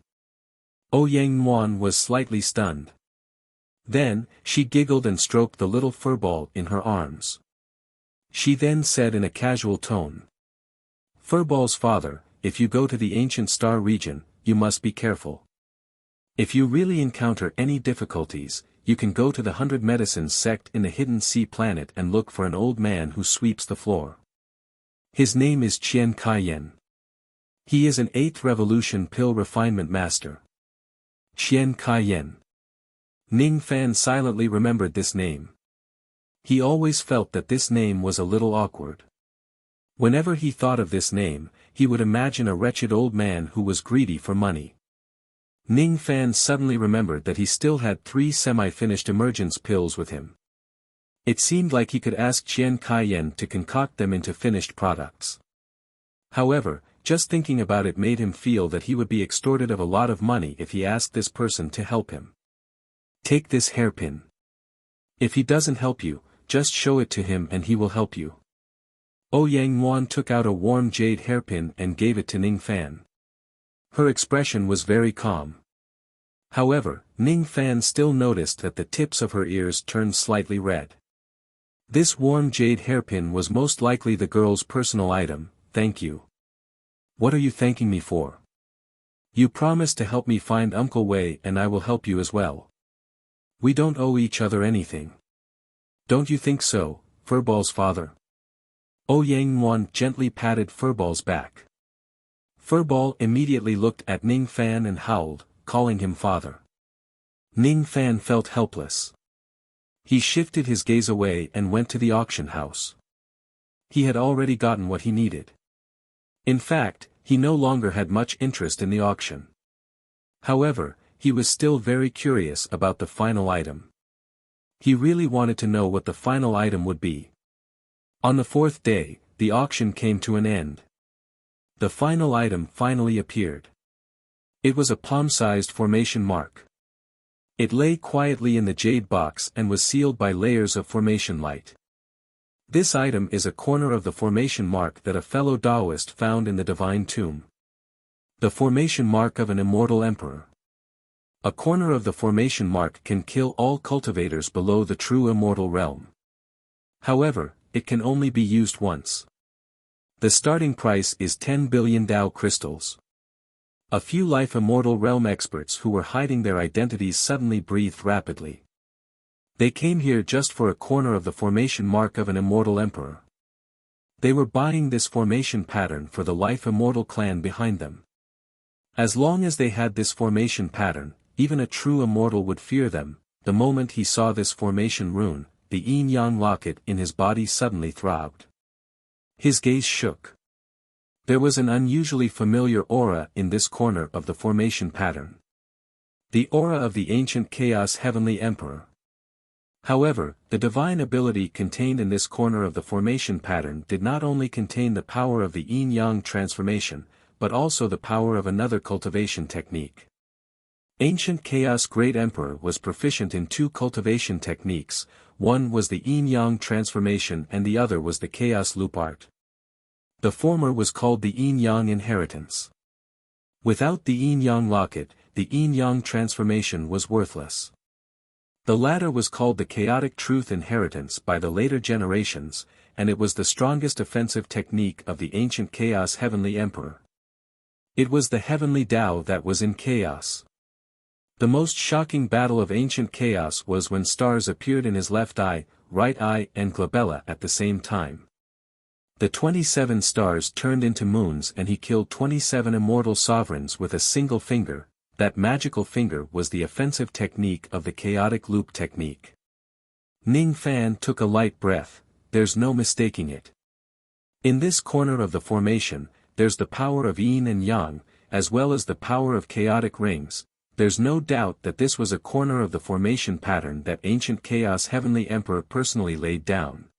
Ouyang Yuan was slightly stunned. Then, she giggled and stroked the little furball in her arms. She then said in a casual tone. Furball's father, if you go to the ancient star region, you must be careful. If you really encounter any difficulties, you can go to the 100 Medicines sect in the Hidden Sea planet and look for an old man who sweeps the floor. His name is Qian Kaiyan. He is an 8th revolution pill refinement master. Qian Kaiyan. Ning Fan silently remembered this name. He always felt that this name was a little awkward. Whenever he thought of this name, he would imagine a wretched old man who was greedy for money. Ning Fan suddenly remembered that he still had 3 semi-finished emergence pills with him. It seemed like he could ask Qian Kaiyan to concoct them into finished products. However, just thinking about it made him feel that he would be extorted of a lot of money if he asked this person to help him. Take this hairpin. If he doesn't help you, just show it to him and he will help you. Ouyang Yuan took out a warm jade hairpin and gave it to Ning Fan. Her expression was very calm. However, Ning Fan still noticed that the tips of her ears turned slightly red. This warm jade hairpin was most likely the girl's personal item. Thank you. What are you thanking me for? You promised to help me find Uncle Wei and I will help you as well. We don't owe each other anything. Don't you think so, Furball's father? Ouyang Yuan gently patted Furball's back. Furball immediately looked at Ning Fan and howled, calling him father. Ning Fan felt helpless. He shifted his gaze away and went to the auction house. He had already gotten what he needed. In fact, he no longer had much interest in the auction. However, he was still very curious about the final item. He really wanted to know what the final item would be. On the 4th day, the auction came to an end. The final item finally appeared. It was a palm-sized formation mark. It lay quietly in the jade box and was sealed by layers of formation light. This item is a corner of the formation mark that a fellow Taoist found in the divine tomb. The formation mark of an immortal emperor. A corner of the formation mark can kill all cultivators below the true immortal realm. However, it can only be used once. The starting price is 10 billion Dao crystals. A few life immortal realm experts who were hiding their identities suddenly breathed rapidly. They came here just for a corner of the formation mark of an immortal emperor. They were buying this formation pattern for the life immortal clan behind them. As long as they had this formation pattern, even a true immortal would fear them. The moment he saw this formation rune, the yin-yang locket in his body suddenly throbbed. His gaze shook. There was an unusually familiar aura in this corner of the formation pattern. The aura of the ancient Chaos Heavenly Emperor. However, the divine ability contained in this corner of the formation pattern did not only contain the power of the yin-yang transformation, but also the power of another cultivation technique. Ancient Chaos Great Emperor was proficient in two cultivation techniques, one was the yin-yang transformation and the other was the Chaos Loop Art. The former was called the yin-yang inheritance. Without the yin-yang locket, the yin-yang transformation was worthless. The latter was called the chaotic truth inheritance by the later generations, and it was the strongest offensive technique of the ancient Chaos Heavenly Emperor. It was the heavenly Tao that was in chaos. The most shocking battle of ancient chaos was when stars appeared in his left eye, right eye and glabella at the same time. The 27 stars turned into moons and he killed 27 immortal sovereigns with a single finger. That magical finger was the offensive technique of the chaotic loop technique. Ning Fan took a light breath, there's no mistaking it. In this corner of the formation, there's the power of yin and yang, as well as the power of chaotic rings. There's no doubt that this was a corner of the formation pattern that ancient Chaos Heavenly Emperor personally laid down.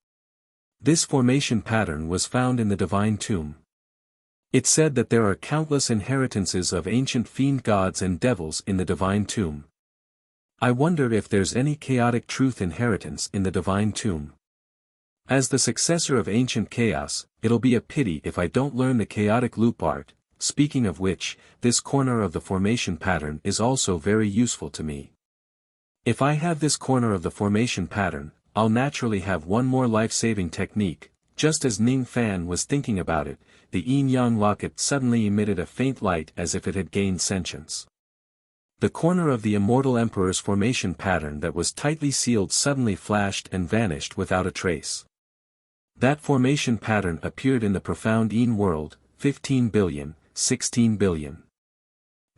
This formation pattern was found in the Divine Tomb. It said that there are countless inheritances of ancient fiend gods and devils in the Divine Tomb. I wonder if there's any chaotic truth inheritance in the Divine Tomb. As the successor of ancient chaos, it'll be a pity if I don't learn the chaotic loop art. Speaking of which, this corner of the formation pattern is also very useful to me. If I have this corner of the formation pattern, I'll naturally have one more life-saving technique. Just as Ning Fan was thinking about it, the yin-yang locket suddenly emitted a faint light as if it had gained sentience. The corner of the Immortal Emperor's formation pattern that was tightly sealed suddenly flashed and vanished without a trace. That formation pattern appeared in the profound yin world, 15 billion, 16 billion,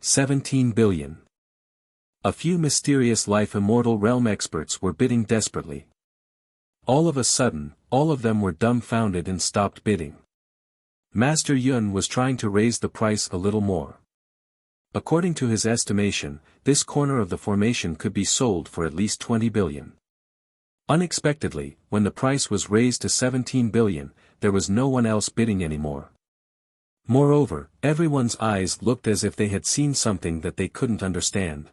17 billion. A few mysterious life immortal realm experts were bidding desperately. All of a sudden, all of them were dumbfounded and stopped bidding. Master Yun was trying to raise the price a little more. According to his estimation, this corner of the formation could be sold for at least 20 billion. Unexpectedly, when the price was raised to 17 billion, there was no one else bidding anymore. Moreover, everyone's eyes looked as if they had seen something that they couldn't understand.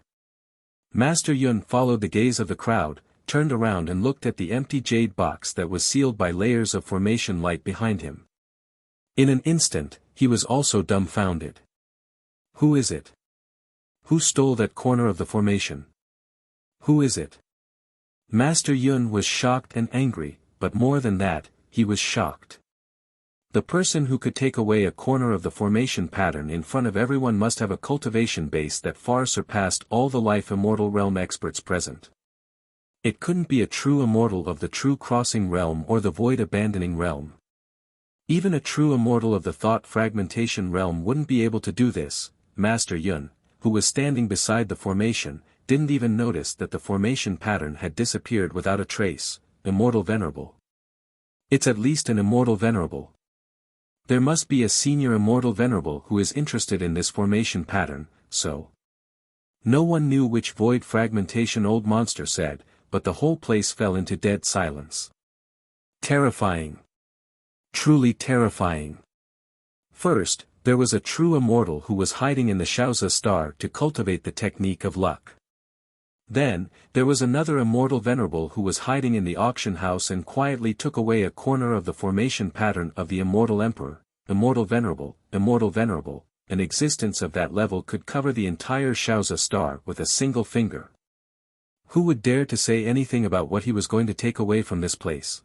Master Yun followed the gaze of the crowd, turned around and looked at the empty jade box that was sealed by layers of formation light behind him. In an instant, he was also dumbfounded. Who is it? Who stole that corner of the formation? Who is it? Master Yun was shocked and angry, but more than that, he was shocked. The person who could take away a corner of the formation pattern in front of everyone must have a cultivation base that far surpassed all the life immortal realm experts present. It couldn't be a true immortal of the true crossing realm or the void abandoning realm. Even a true immortal of the thought fragmentation realm wouldn't be able to do this. Master Yun, who was standing beside the formation, didn't even notice that the formation pattern had disappeared without a trace. Immortal Venerable. It's at least an Immortal Venerable. There must be a senior Immortal Venerable who is interested in this formation pattern, so. No one knew which void fragmentation old monster said, but the whole place fell into dead silence. Terrifying. Truly terrifying. First, there was a true immortal who was hiding in the Shaozi star to cultivate the technique of luck. Then, there was another Immortal Venerable who was hiding in the auction house and quietly took away a corner of the formation pattern of the Immortal Emperor. Immortal Venerable, an existence of that level could cover the entire Shaozi star with a single finger. Who would dare to say anything about what he was going to take away from this place?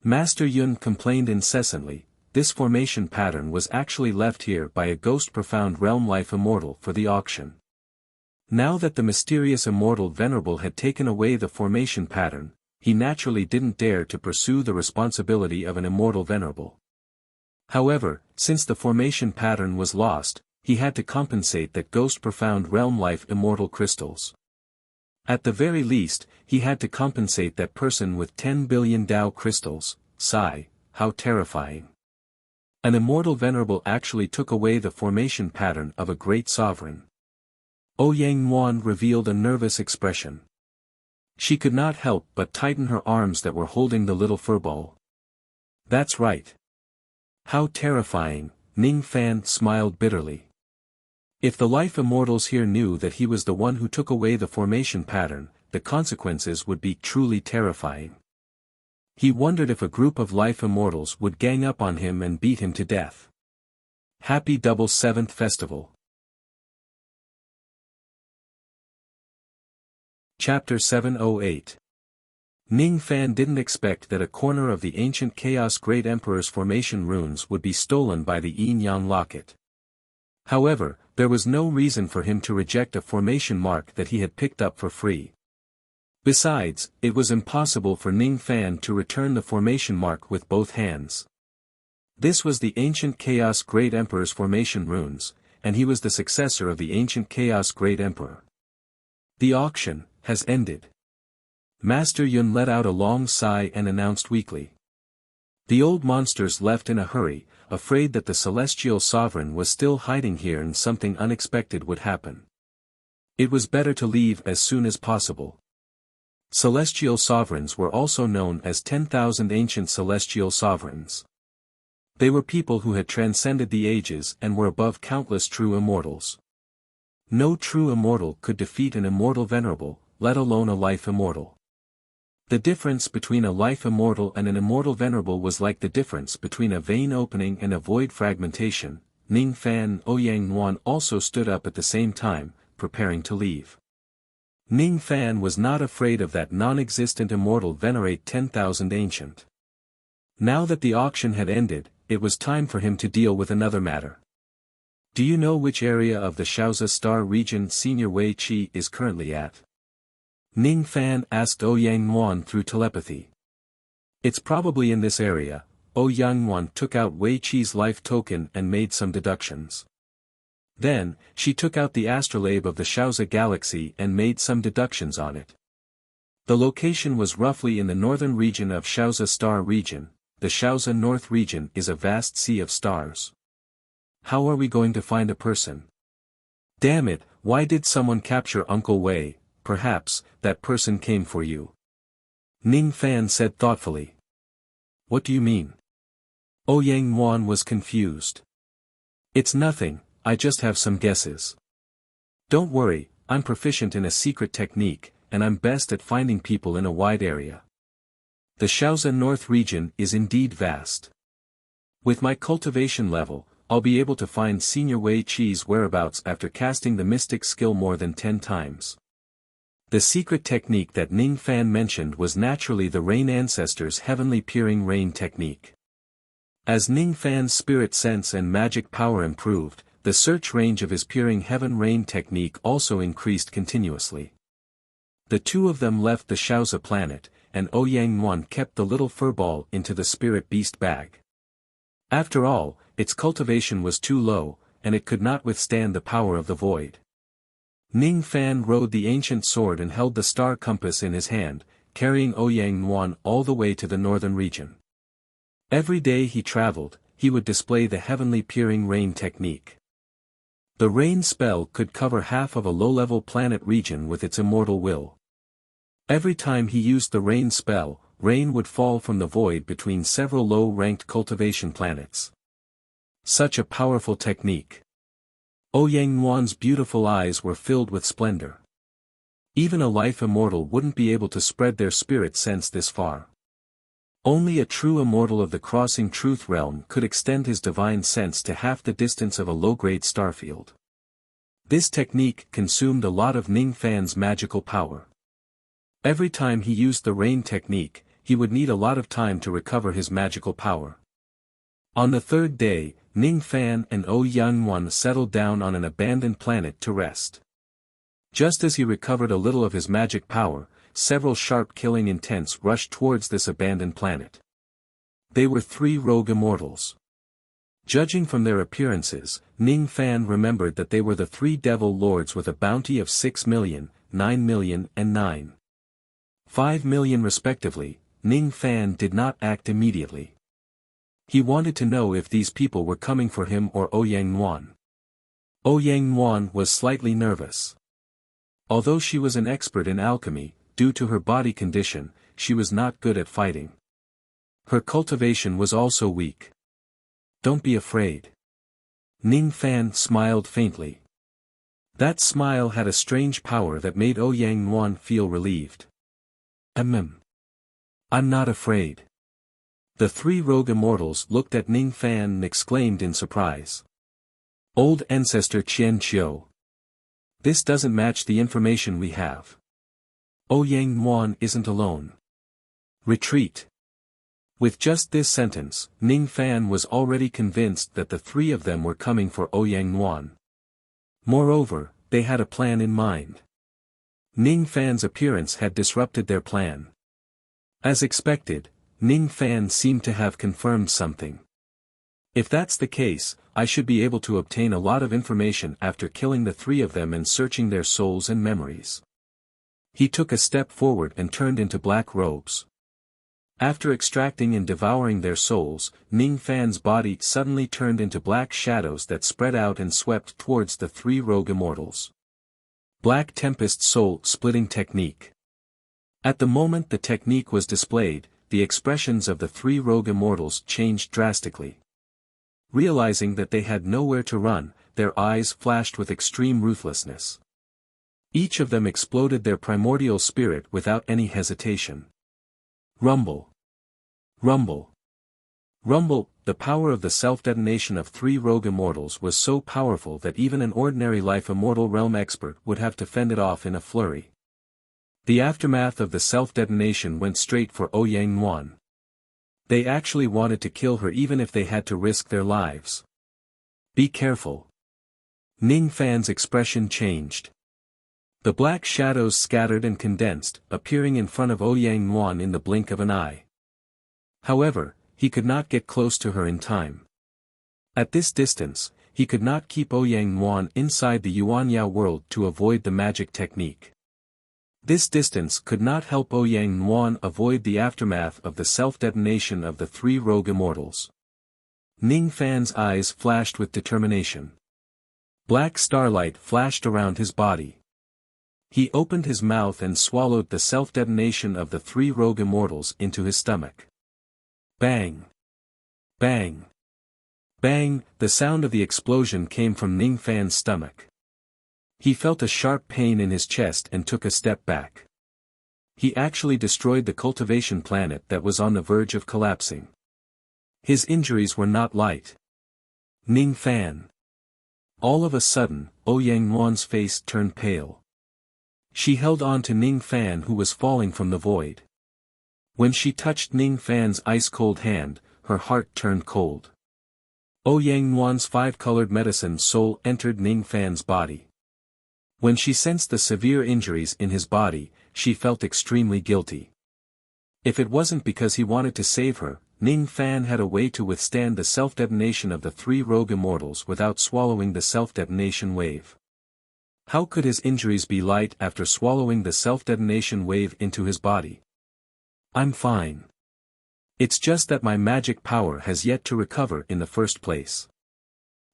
Master Yun complained incessantly. This formation pattern was actually left here by a ghost profound realm life immortal for the auction. Now that the mysterious Immortal Venerable had taken away the formation pattern, he naturally didn't dare to pursue the responsibility of an Immortal Venerable. However, since the formation pattern was lost, he had to compensate that ghost profound realm life immortal crystals. At the very least, he had to compensate that person with 10 billion Tao crystals. Sigh, how terrifying. An immortal venerable actually took away the formation pattern of a great sovereign. Ouyang Yuan revealed a nervous expression. She could not help but tighten her arms that were holding the little furball. That's right. How terrifying, Ning Fan smiled bitterly. If the life immortals here knew that he was the one who took away the formation pattern, the consequences would be truly terrifying. He wondered if a group of life immortals would gang up on him and beat him to death. Happy Double Seventh Festival. Chapter 708. Ning Fan didn't expect that a corner of the ancient Chaos Great Emperor's formation runes would be stolen by the Yin Yang locket. However, there was no reason for him to reject a formation mark that he had picked up for free. Besides, it was impossible for Ning Fan to return the formation mark with both hands. This was the ancient Chaos Great Emperor's formation runes, and he was the successor of the ancient Chaos Great Emperor. The auction has ended. Master Yun let out a long sigh and announced weakly. The old monsters left in a hurry, afraid that the celestial sovereign was still hiding here and something unexpected would happen. It was better to leave as soon as possible. Celestial sovereigns were also known as 10,000 ancient celestial sovereigns. They were people who had transcended the ages and were above countless true immortals. No true immortal could defeat an immortal venerable, let alone a life immortal. The difference between a life immortal and an immortal venerable was like the difference between a vein opening and a void fragmentation. Ning Fan and Ouyang Yuan also stood up at the same time, preparing to leave. Ning Fan was not afraid of that non-existent immortal venerate 10,000 ancient. Now that the auction had ended, it was time for him to deal with another matter. Do you know which area of the Shaozi Star region Senior Wei Qi is currently at? Ning Fan asked Ouyang Yuan through telepathy. It's probably in this area. Ouyang Yuan took out Wei Qi's life token and made some deductions. Then, she took out the astrolabe of the Shaozi galaxy and made some deductions on it. The location was roughly in the northern region of Shaozi Star region. The Shaozi North region is a vast sea of stars. How are we going to find a person? Damn it, why did someone capture Uncle Wei? Perhaps, that person came for you. Ning Fan said thoughtfully. What do you mean? Ouyang Yuan was confused. It's nothing, I just have some guesses. Don't worry, I'm proficient in a secret technique, and I'm best at finding people in a wide area. The Shaozi North region is indeed vast. With my cultivation level, I'll be able to find Senior Wei Qi's whereabouts after casting the mystic skill more than 10 times. The secret technique that Ning Fan mentioned was naturally the Rain Ancestors' Heavenly Peering Rain technique. As Ning Fan's spirit sense and magic power improved, the search range of his Peering Heaven Rain technique also increased continuously. The two of them left the Shaozi planet, and Ouyang Yuan kept the little furball into the spirit beast bag. After all, its cultivation was too low, and it could not withstand the power of the void. Ning Fan rode the ancient sword and held the star compass in his hand, carrying Ouyang Yuan all the way to the northern region. Every day he traveled, he would display the Heavenly Peering Rain technique. The rain spell could cover half of a low-level planet region with its immortal will. Every time he used the rain spell, rain would fall from the void between several low-ranked cultivation planets. Such a powerful technique. Ouyang Yuan's beautiful eyes were filled with splendor. Even a life immortal wouldn't be able to spread their spirit sense this far. Only a true immortal of the crossing truth realm could extend his divine sense to half the distance of a low-grade starfield. This technique consumed a lot of Ning Fan's magical power. Every time he used the rain technique, he would need a lot of time to recover his magical power. On the third day, Ning Fan and Ouyang Yuan settled down on an abandoned planet to rest. Just as he recovered a little of his magic power, several sharp killing intents rushed towards this abandoned planet. They were 3 rogue immortals. Judging from their appearances, Ning Fan remembered that they were the 3 devil lords with a bounty of 6 million. 9 million and 9.5 million respectively. Ning Fan did not act immediately. He wanted to know if these people were coming for him or Ouyang Yuan. Ouyang Yuan was slightly nervous. Although she was an expert in alchemy, due to her body condition, she was not good at fighting. Her cultivation was also weak. Don't be afraid. Ning Fan smiled faintly. That smile had a strange power that made Ouyang Yuan feel relieved. I'm not afraid. The three rogue immortals looked at Ning Fan and exclaimed in surprise. Old ancestor Qian Qiu. This doesn't match the information we have. Ouyang Yuan isn't alone. Retreat. With just this sentence, Ning Fan was already convinced that the three of them were coming for Ouyang Yuan. Moreover, they had a plan in mind. Ning Fan's appearance had disrupted their plan. As expected, Ning Fan seemed to have confirmed something. If that's the case, I should be able to obtain a lot of information after killing the three of them and searching their souls and memories. He took a step forward and turned into black robes. After extracting and devouring their souls, Ning Fan's body suddenly turned into black shadows that spread out and swept towards the three rogue immortals. Black Tempest Soul Splitting Technique. At the moment the technique was displayed, the expressions of the three rogue immortals changed drastically. Realizing that they had nowhere to run, their eyes flashed with extreme ruthlessness. Each of them exploded their primordial spirit without any hesitation. Rumble. Rumble. Rumble. The power of the self-detonation of three rogue immortals was so powerful that even an ordinary life immortal realm expert would have to fend it off in a flurry. The aftermath of the self-detonation went straight for Ouyang Yuan. They actually wanted to kill her even if they had to risk their lives. Be careful. Ning Fan's expression changed. The black shadows scattered and condensed, appearing in front of Ouyang Yuan in the blink of an eye. However, he could not get close to her in time. At this distance, he could not keep Ouyang Yuan inside the Yuanyao world to avoid the magic technique. This distance could not help Ouyang Yuan avoid the aftermath of the self-detonation of the three rogue immortals. Ning Fan's eyes flashed with determination. Black starlight flashed around his body. He opened his mouth and swallowed the self-detonation of the three rogue immortals into his stomach. Bang! Bang! Bang! The sound of the explosion came from Ning Fan's stomach. He felt a sharp pain in his chest and took a step back. He actually destroyed the cultivation planet that was on the verge of collapsing. His injuries were not light. Ning Fan. All of a sudden, Ouyang Yuan's face turned pale. She held on to Ning Fan who was falling from the void. When she touched Ning Fan's ice-cold hand, her heart turned cold. Ouyang Yuan's five-colored medicine soul entered Ning Fan's body. When she sensed the severe injuries in his body, she felt extremely guilty. If it wasn't because he wanted to save her, Ning Fan had a way to withstand the self-detonation of the three rogue immortals without swallowing the self-detonation wave. How could his injuries be light after swallowing the self-detonation wave into his body? I'm fine. It's just that my magic power has yet to recover in the first place.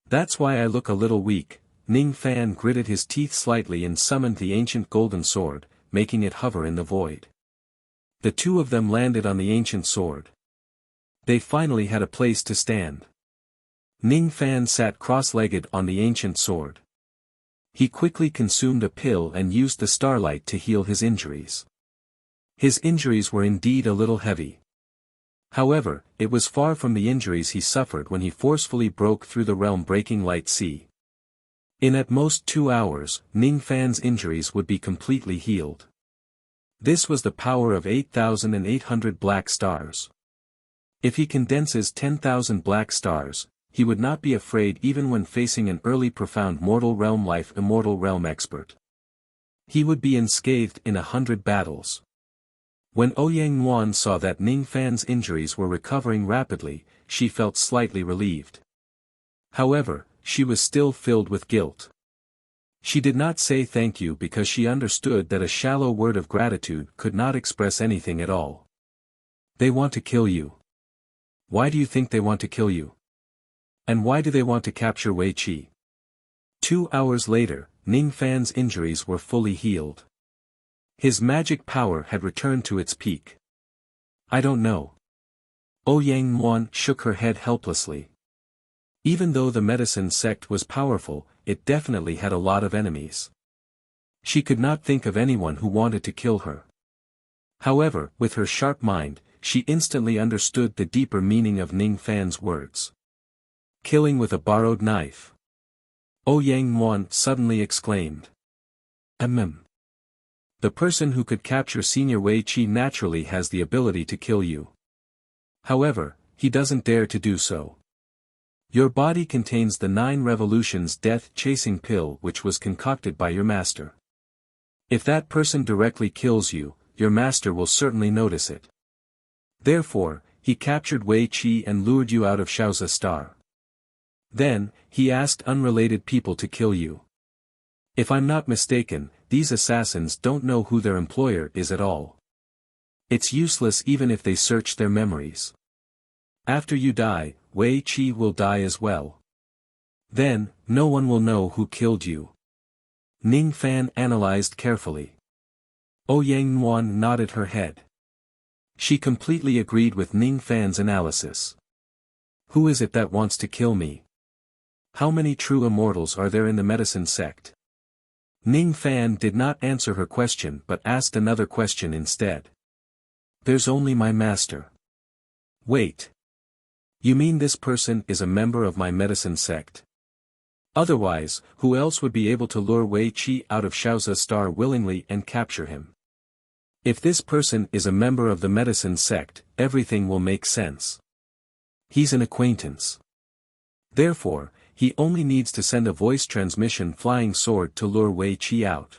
That's why I look a little weak. Ning Fan gritted his teeth slightly and summoned the ancient golden sword, making it hover in the void. The two of them landed on the ancient sword. They finally had a place to stand. Ning Fan sat cross-legged on the ancient sword. He quickly consumed a pill and used the starlight to heal his injuries. His injuries were indeed a little heavy. However, it was far from the injuries he suffered when he forcefully broke through the realm-breaking light sea. In at most 2 hours, Ning Fan's injuries would be completely healed. This was the power of 8,800 black stars. If he condenses 10,000 black stars, he would not be afraid even when facing an early profound mortal realm life immortal realm expert. He would be unscathed in 100 battles. When Ouyang Yuan saw that Ning Fan's injuries were recovering rapidly, she felt slightly relieved. However, she was still filled with guilt. She did not say thank you because she understood that a shallow word of gratitude could not express anything at all. They want to kill you. Why do you think they want to kill you? And why do they want to capture Wei Qi? 2 hours later, Ning Fan's injuries were fully healed. His magic power had returned to its peak. I don't know. Ouyang Muan shook her head helplessly. Even though the medicine sect was powerful, it definitely had a lot of enemies. She could not think of anyone who wanted to kill her. However, with her sharp mind, she instantly understood the deeper meaning of Ning Fan's words. Killing with a borrowed knife. Ouyang Muan suddenly exclaimed. The person who could capture Senior Wei Qi naturally has the ability to kill you. However, he doesn't dare to do so. Your body contains the 9 revolutions death-chasing pill which was concocted by your master. If that person directly kills you, your master will certainly notice it. Therefore, he captured Wei Qi and lured you out of Shaozi Star. Then, he asked unrelated people to kill you. If I'm not mistaken, these assassins don't know who their employer is at all. It's useless even if they search their memories. After you die, Wei Qi will die as well. Then, no one will know who killed you. Ning Fan analyzed carefully. Ouyang Muan nodded her head. She completely agreed with Ning Fan's analysis. Who is it that wants to kill me? How many true immortals are there in the medicine sect? Ning Fan did not answer her question but asked another question instead. There's only my master. Wait. You mean this person is a member of my medicine sect? Otherwise, who else would be able to lure Wei Qi out of Shaozi Star willingly and capture him? If this person is a member of the medicine sect, everything will make sense. He's an acquaintance. Therefore, he only needs to send a voice transmission flying sword to lure Wei Qi out.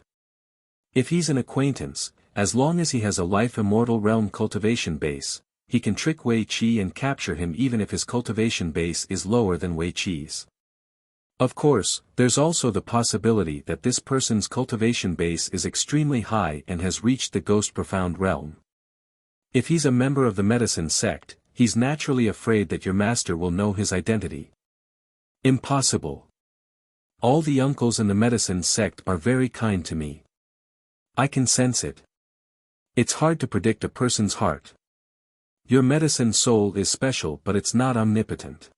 If he's an acquaintance, as long as he has a life immortal realm cultivation base, he can trick Wei Qi and capture him even if his cultivation base is lower than Wei Qi's. Of course, there's also the possibility that this person's cultivation base is extremely high and has reached the Ghost Profound realm. If he's a member of the medicine sect, he's naturally afraid that your master will know his identity. Impossible. All the uncles in the medicine sect are very kind to me. I can sense it. It's hard to predict a person's heart. Your medicine soul is special but it's not omnipotent.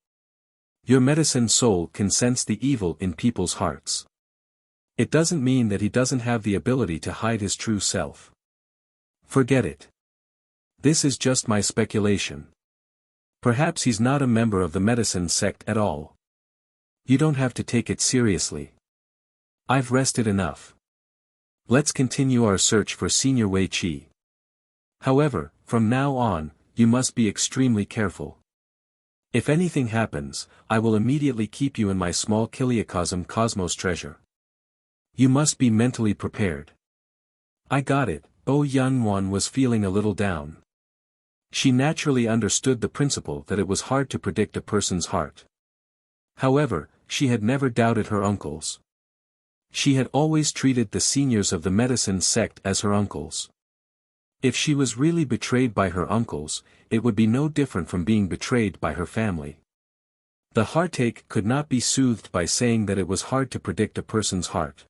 Your medicine soul can sense the evil in people's hearts. It doesn't mean that he doesn't have the ability to hide his true self. Forget it. This is just my speculation. Perhaps he's not a member of the medicine sect at all. You don't have to take it seriously. I've rested enough. Let's continue our search for Senior Wei Qi. However, from now on, you must be extremely careful. If anything happens, I will immediately keep you in my small Kiliacosm Cosmos treasure. You must be mentally prepared. I got it. Ouyang Muan was feeling a little down. She naturally understood the principle that it was hard to predict a person's heart. However, she had never doubted her uncles. She had always treated the seniors of the medicine sect as her uncles. If she was really betrayed by her uncles, it would be no different from being betrayed by her family. The heartache could not be soothed by saying that it was hard to predict a person's heart.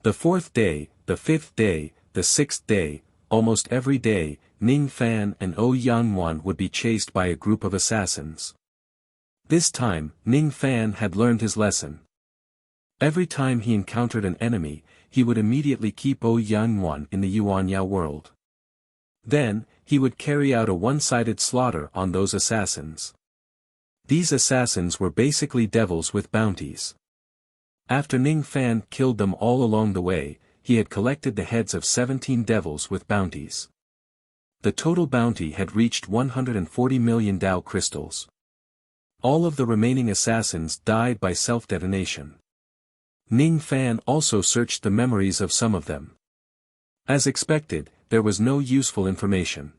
The 4th day, the 5th day, the 6th day, almost every day, Ning Fan and Ouyang Muan would be chased by a group of assassins. This time, Ning Fan had learned his lesson. Every time he encountered an enemy, he would immediately keep Ouyang Muan in the Yuanyao world. Then, he would carry out a one-sided slaughter on those assassins. These assassins were basically devils with bounties. After Ning Fan killed them all along the way, he had collected the heads of 17 devils with bounties. The total bounty had reached 140 million Dao crystals. All of the remaining assassins died by self-detonation. Ning Fan also searched the memories of some of them. As expected, there was no useful information.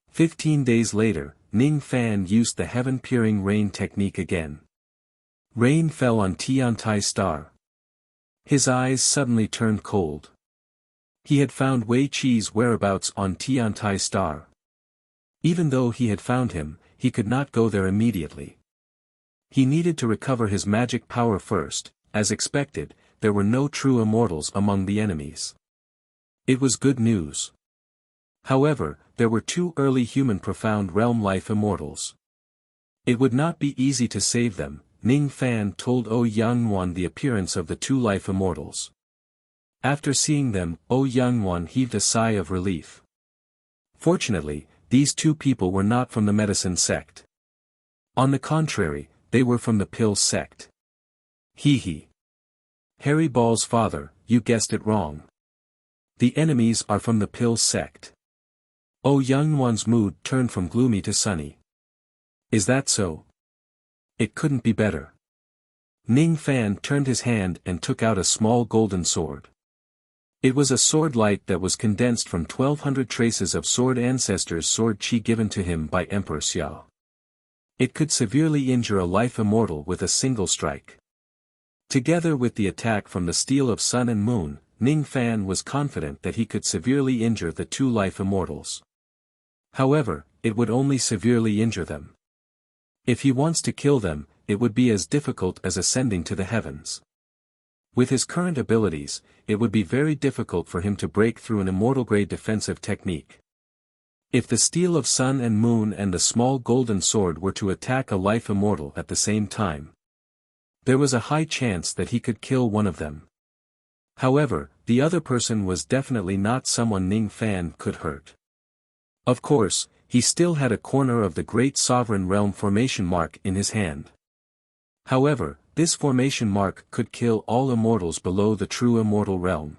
15 days later, Ning Fan used the heaven-peering rain technique again. Rain fell on Tiantai Star. His eyes suddenly turned cold. He had found Wei Qi's whereabouts on Tiantai Star. Even though he had found him, he could not go there immediately. He needed to recover his magic power first. As expected, there were no true immortals among the enemies. It was good news. However, there were 2 early human profound realm life immortals. It would not be easy to save them. Ning Fan told Ouyang the appearance of the 2 life immortals. After seeing them, Ouyang heaved a sigh of relief. Fortunately, these 2 people were not from the medicine sect. On the contrary, they were from the pill sect. Hee. Harry Ball's father, you guessed it wrong. The enemies are from the pill sect. Ouyang's mood turned from gloomy to sunny. Is that so? It couldn't be better. Ning Fan turned his hand and took out a small golden sword. It was a sword light that was condensed from 1200 traces of sword ancestors' sword chi given to him by Emperor Xia. It could severely injure a life immortal with a single strike. Together with the attack from the steel of sun and moon, Ning Fan was confident that he could severely injure the 2 life immortals. However, it would only severely injure them. If he wants to kill them, it would be as difficult as ascending to the heavens. With his current abilities, it would be very difficult for him to break through an immortal-grade defensive technique. If the steel of sun and moon and the small golden sword were to attack a life immortal at the same time, there was a high chance that he could kill one of them. However, the other person was definitely not someone Ning Fan could hurt. Of course, he still had a corner of the Great Sovereign Realm formation mark in his hand. However, this formation mark could kill all immortals below the true immortal realm.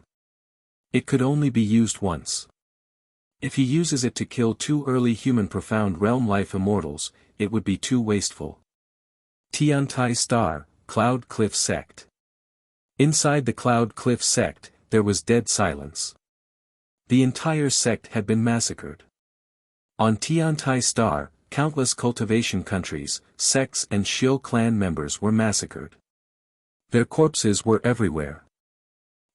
It could only be used once. If he uses it to kill 2 early human profound realm life immortals, it would be too wasteful. Tiantai Star, Cloud Cliff Sect. Inside the Cloud Cliff Sect, there was dead silence. The entire sect had been massacred. On Tiantai Star, countless cultivation countries, sects and Xiu clan members were massacred. Their corpses were everywhere.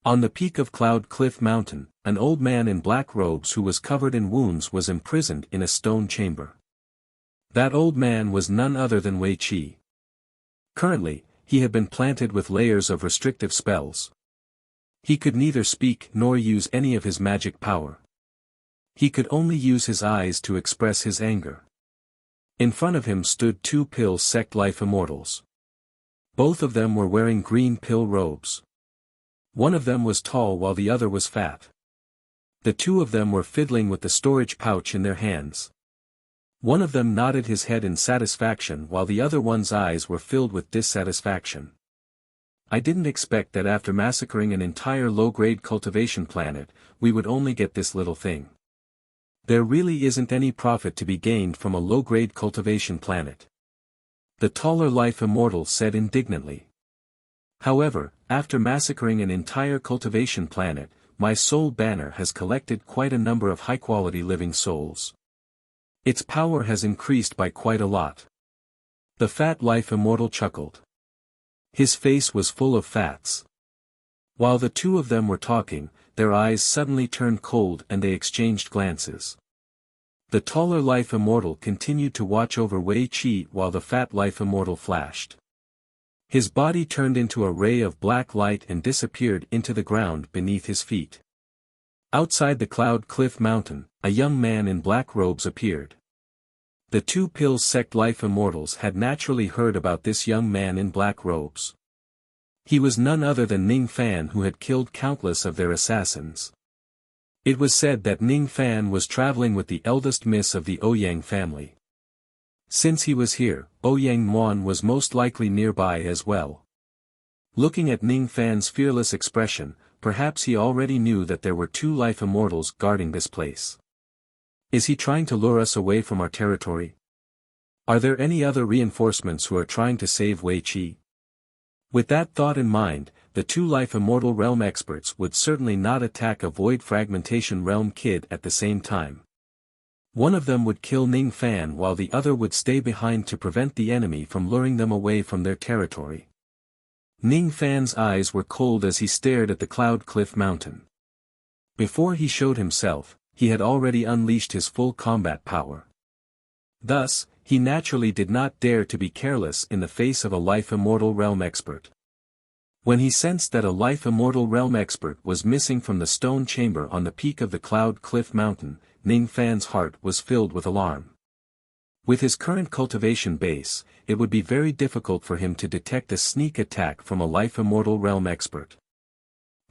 On the peak of Cloud Cliff Mountain, an old man in black robes who was covered in wounds was imprisoned in a stone chamber. That old man was none other than Wei Qi. Currently, he had been planted with layers of restrictive spells. He could neither speak nor use any of his magic power. He could only use his eyes to express his anger. In front of him stood 2 pill sect life immortals. Both of them were wearing green pill robes. One of them was tall while the other was fat. The 2 of them were fiddling with the storage pouch in their hands. One of them nodded his head in satisfaction while the other one's eyes were filled with dissatisfaction. I didn't expect that after massacring an entire low-grade cultivation planet, we would only get this little thing. There really isn't any profit to be gained from a low-grade cultivation planet. The taller life immortal said indignantly. However, after massacring an entire cultivation planet, my soul banner has collected quite a number of high-quality living souls. Its power has increased by quite a lot. The fat life immortal chuckled. His face was full of fats. While the 2 of them were talking, their eyes suddenly turned cold and they exchanged glances. The taller life immortal continued to watch over Wei Qi while the fat life immortal flashed. His body turned into a ray of black light and disappeared into the ground beneath his feet. Outside the Cloud Cliff Mountain, a young man in black robes appeared. The 2 pill sect life immortals had naturally heard about this young man in black robes. He was none other than Ning Fan, who had killed countless of their assassins. It was said that Ning Fan was traveling with the eldest miss of the Ouyang family. Since he was here, Ouyang was most likely nearby as well. Looking at Ning Fan's fearless expression, perhaps he already knew that there were 2 life immortals guarding this place. Is he trying to lure us away from our territory? Are there any other reinforcements who are trying to save Wei Qi? With that thought in mind, the 2 life immortal realm experts would certainly not attack a void fragmentation realm kid at the same time. One of them would kill Ning Fan while the other would stay behind to prevent the enemy from luring them away from their territory. Ning Fan's eyes were cold as he stared at the Cloud Cliff Mountain. Before he showed himself, he had already unleashed his full combat power. Thus, he naturally did not dare to be careless in the face of a Life Immortal Realm expert. When he sensed that a Life Immortal Realm expert was missing from the stone chamber on the peak of the Cloud Cliff Mountain, Ning Fan's heart was filled with alarm. With his current cultivation base, it would be very difficult for him to detect a sneak attack from a Life Immortal Realm expert.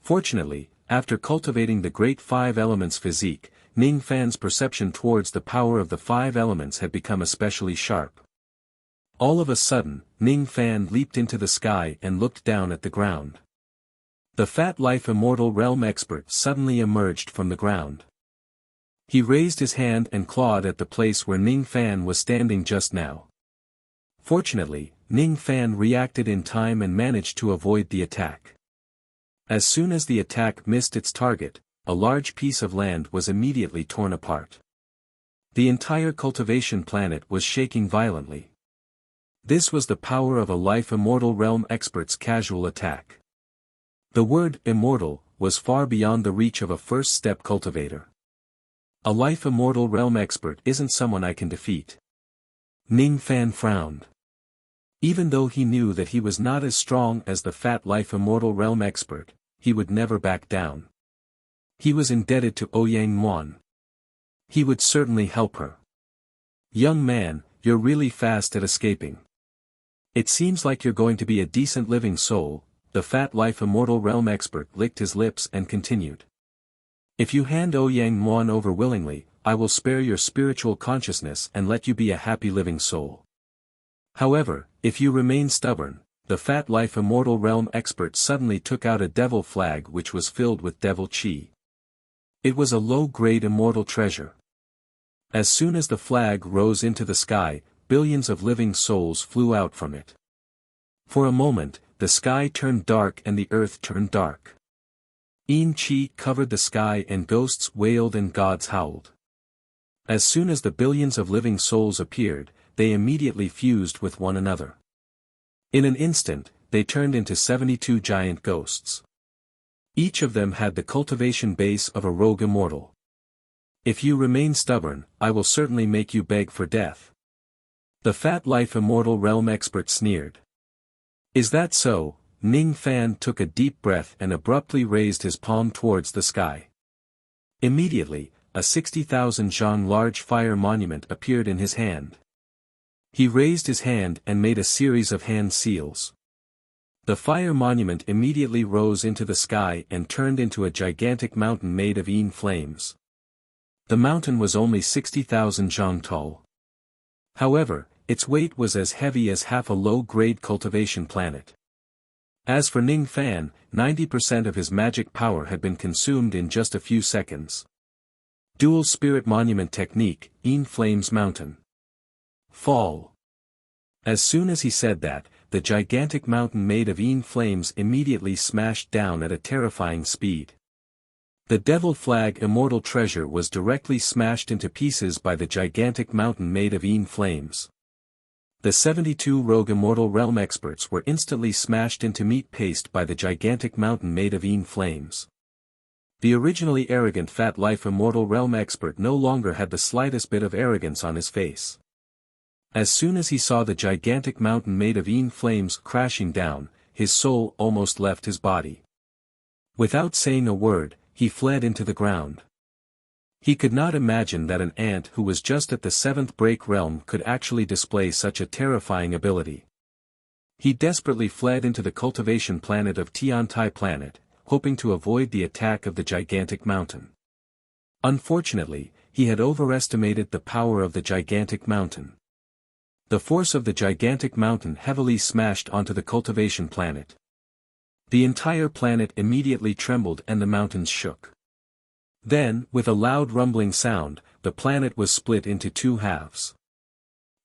Fortunately, after cultivating the Great Five Elements physique, Ning Fan's perception towards the power of the five elements had become especially sharp. All of a sudden, Ning Fan leaped into the sky and looked down at the ground. The fat Life Immortal Realm expert suddenly emerged from the ground. He raised his hand and clawed at the place where Ning Fan was standing just now. Fortunately, Ning Fan reacted in time and managed to avoid the attack. As soon as the attack missed its target, a large piece of land was immediately torn apart. The entire cultivation planet was shaking violently. This was the power of a Life Immortal Realm expert's casual attack. The word immortal was far beyond the reach of a first-step cultivator. A Life Immortal Realm expert isn't someone I can defeat. Ning Fan frowned. Even though he knew that he was not as strong as the fat Life Immortal Realm expert, he would never back down. He was indebted to Ouyang Muan. He would certainly help her. Young man, you're really fast at escaping. It seems like you're going to be a decent living soul. The fat Life Immortal Realm expert licked his lips and continued. If you hand Ouyang Muan over willingly, I will spare your spiritual consciousness and let you be a happy living soul. However, if you remain stubborn, the fat Life Immortal Realm expert suddenly took out a devil flag which was filled with devil chi. It was a low-grade immortal treasure. As soon as the flag rose into the sky, billions of living souls flew out from it. For a moment, the sky turned dark and the earth turned dark. Yin Qi covered the sky and ghosts wailed and gods howled. As soon as the billions of living souls appeared, they immediately fused with one another. In an instant, they turned into 72 giant ghosts. Each of them had the cultivation base of a rogue immortal. If you remain stubborn, I will certainly make you beg for death. The fat Life Immortal Realm expert sneered. Is that so? Ning Fan took a deep breath and abruptly raised his palm towards the sky. Immediately, a 60,000 zhang large fire monument appeared in his hand. He raised his hand and made a series of hand seals. The fire monument immediately rose into the sky and turned into a gigantic mountain made of yin flames. The mountain was only 60,000 zhang tall. However, its weight was as heavy as half a low-grade cultivation planet. As for Ning Fan, 90% of his magic power had been consumed in just a few seconds. Dual Spirit Monument Technique, Yin Flames Mountain. Fall. As soon as he said that, the gigantic mountain made of Yin flames immediately smashed down at a terrifying speed. The Devil Flag Immortal Treasure was directly smashed into pieces by the gigantic mountain made of Yin flames. The 72 rogue Immortal Realm experts were instantly smashed into meat paste by the gigantic mountain made of Yin flames. The originally arrogant fat Life Immortal Realm expert no longer had the slightest bit of arrogance on his face. As soon as he saw the gigantic mountain made of Yin flames crashing down, his soul almost left his body. Without saying a word, he fled into the ground. He could not imagine that an ant who was just at the 7th break realm could actually display such a terrifying ability. He desperately fled into the cultivation planet of Tiantai planet, hoping to avoid the attack of the gigantic mountain. Unfortunately, he had overestimated the power of the gigantic mountain. The force of the gigantic mountain heavily smashed onto the cultivation planet. The entire planet immediately trembled and the mountains shook. Then, with a loud rumbling sound, the planet was split into two halves.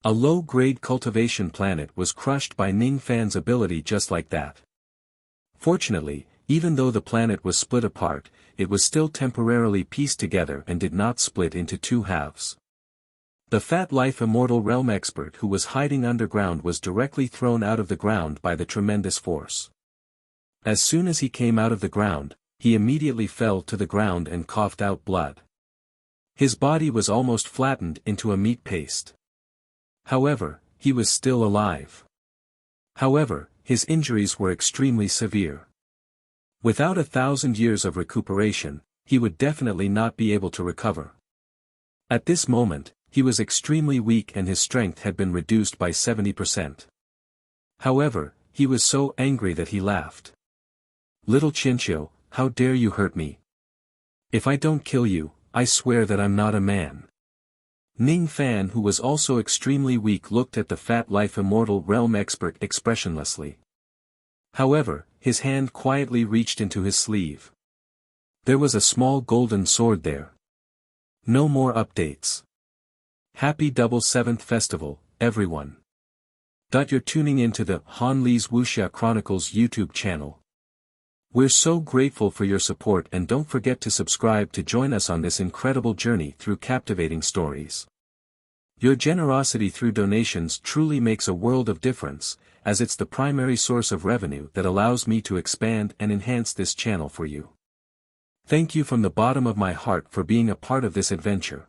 A low-grade cultivation planet was crushed by Ning Fan's ability just like that. Fortunately, even though the planet was split apart, it was still temporarily pieced together and did not split into two halves. The fat Life Immortal Realm expert who was hiding underground was directly thrown out of the ground by the tremendous force. As soon as he came out of the ground, he immediately fell to the ground and coughed out blood. His body was almost flattened into a meat paste. However, he was still alive. However, his injuries were extremely severe. Without 1,000 years of recuperation, he would definitely not be able to recover. At this moment, he was extremely weak and his strength had been reduced by 70%. However, he was so angry that he laughed. "Little Chinchou, how dare you hurt me? If I don't kill you, I swear that I'm not a man." Ning Fan, who was also extremely weak, looked at the fat life immortal realm expert expressionlessly. However, his hand quietly reached into his sleeve. There was a small golden sword there. No more updates. Happy Double Seventh Festival, everyone. You're tuning in to the Han Li's Wuxia Chronicles YouTube channel. We're so grateful for your support and don't forget to subscribe to join us on this incredible journey through captivating stories. Your generosity through donations truly makes a world of difference, as it's the primary source of revenue that allows me to expand and enhance this channel for you. Thank you from the bottom of my heart for being a part of this adventure.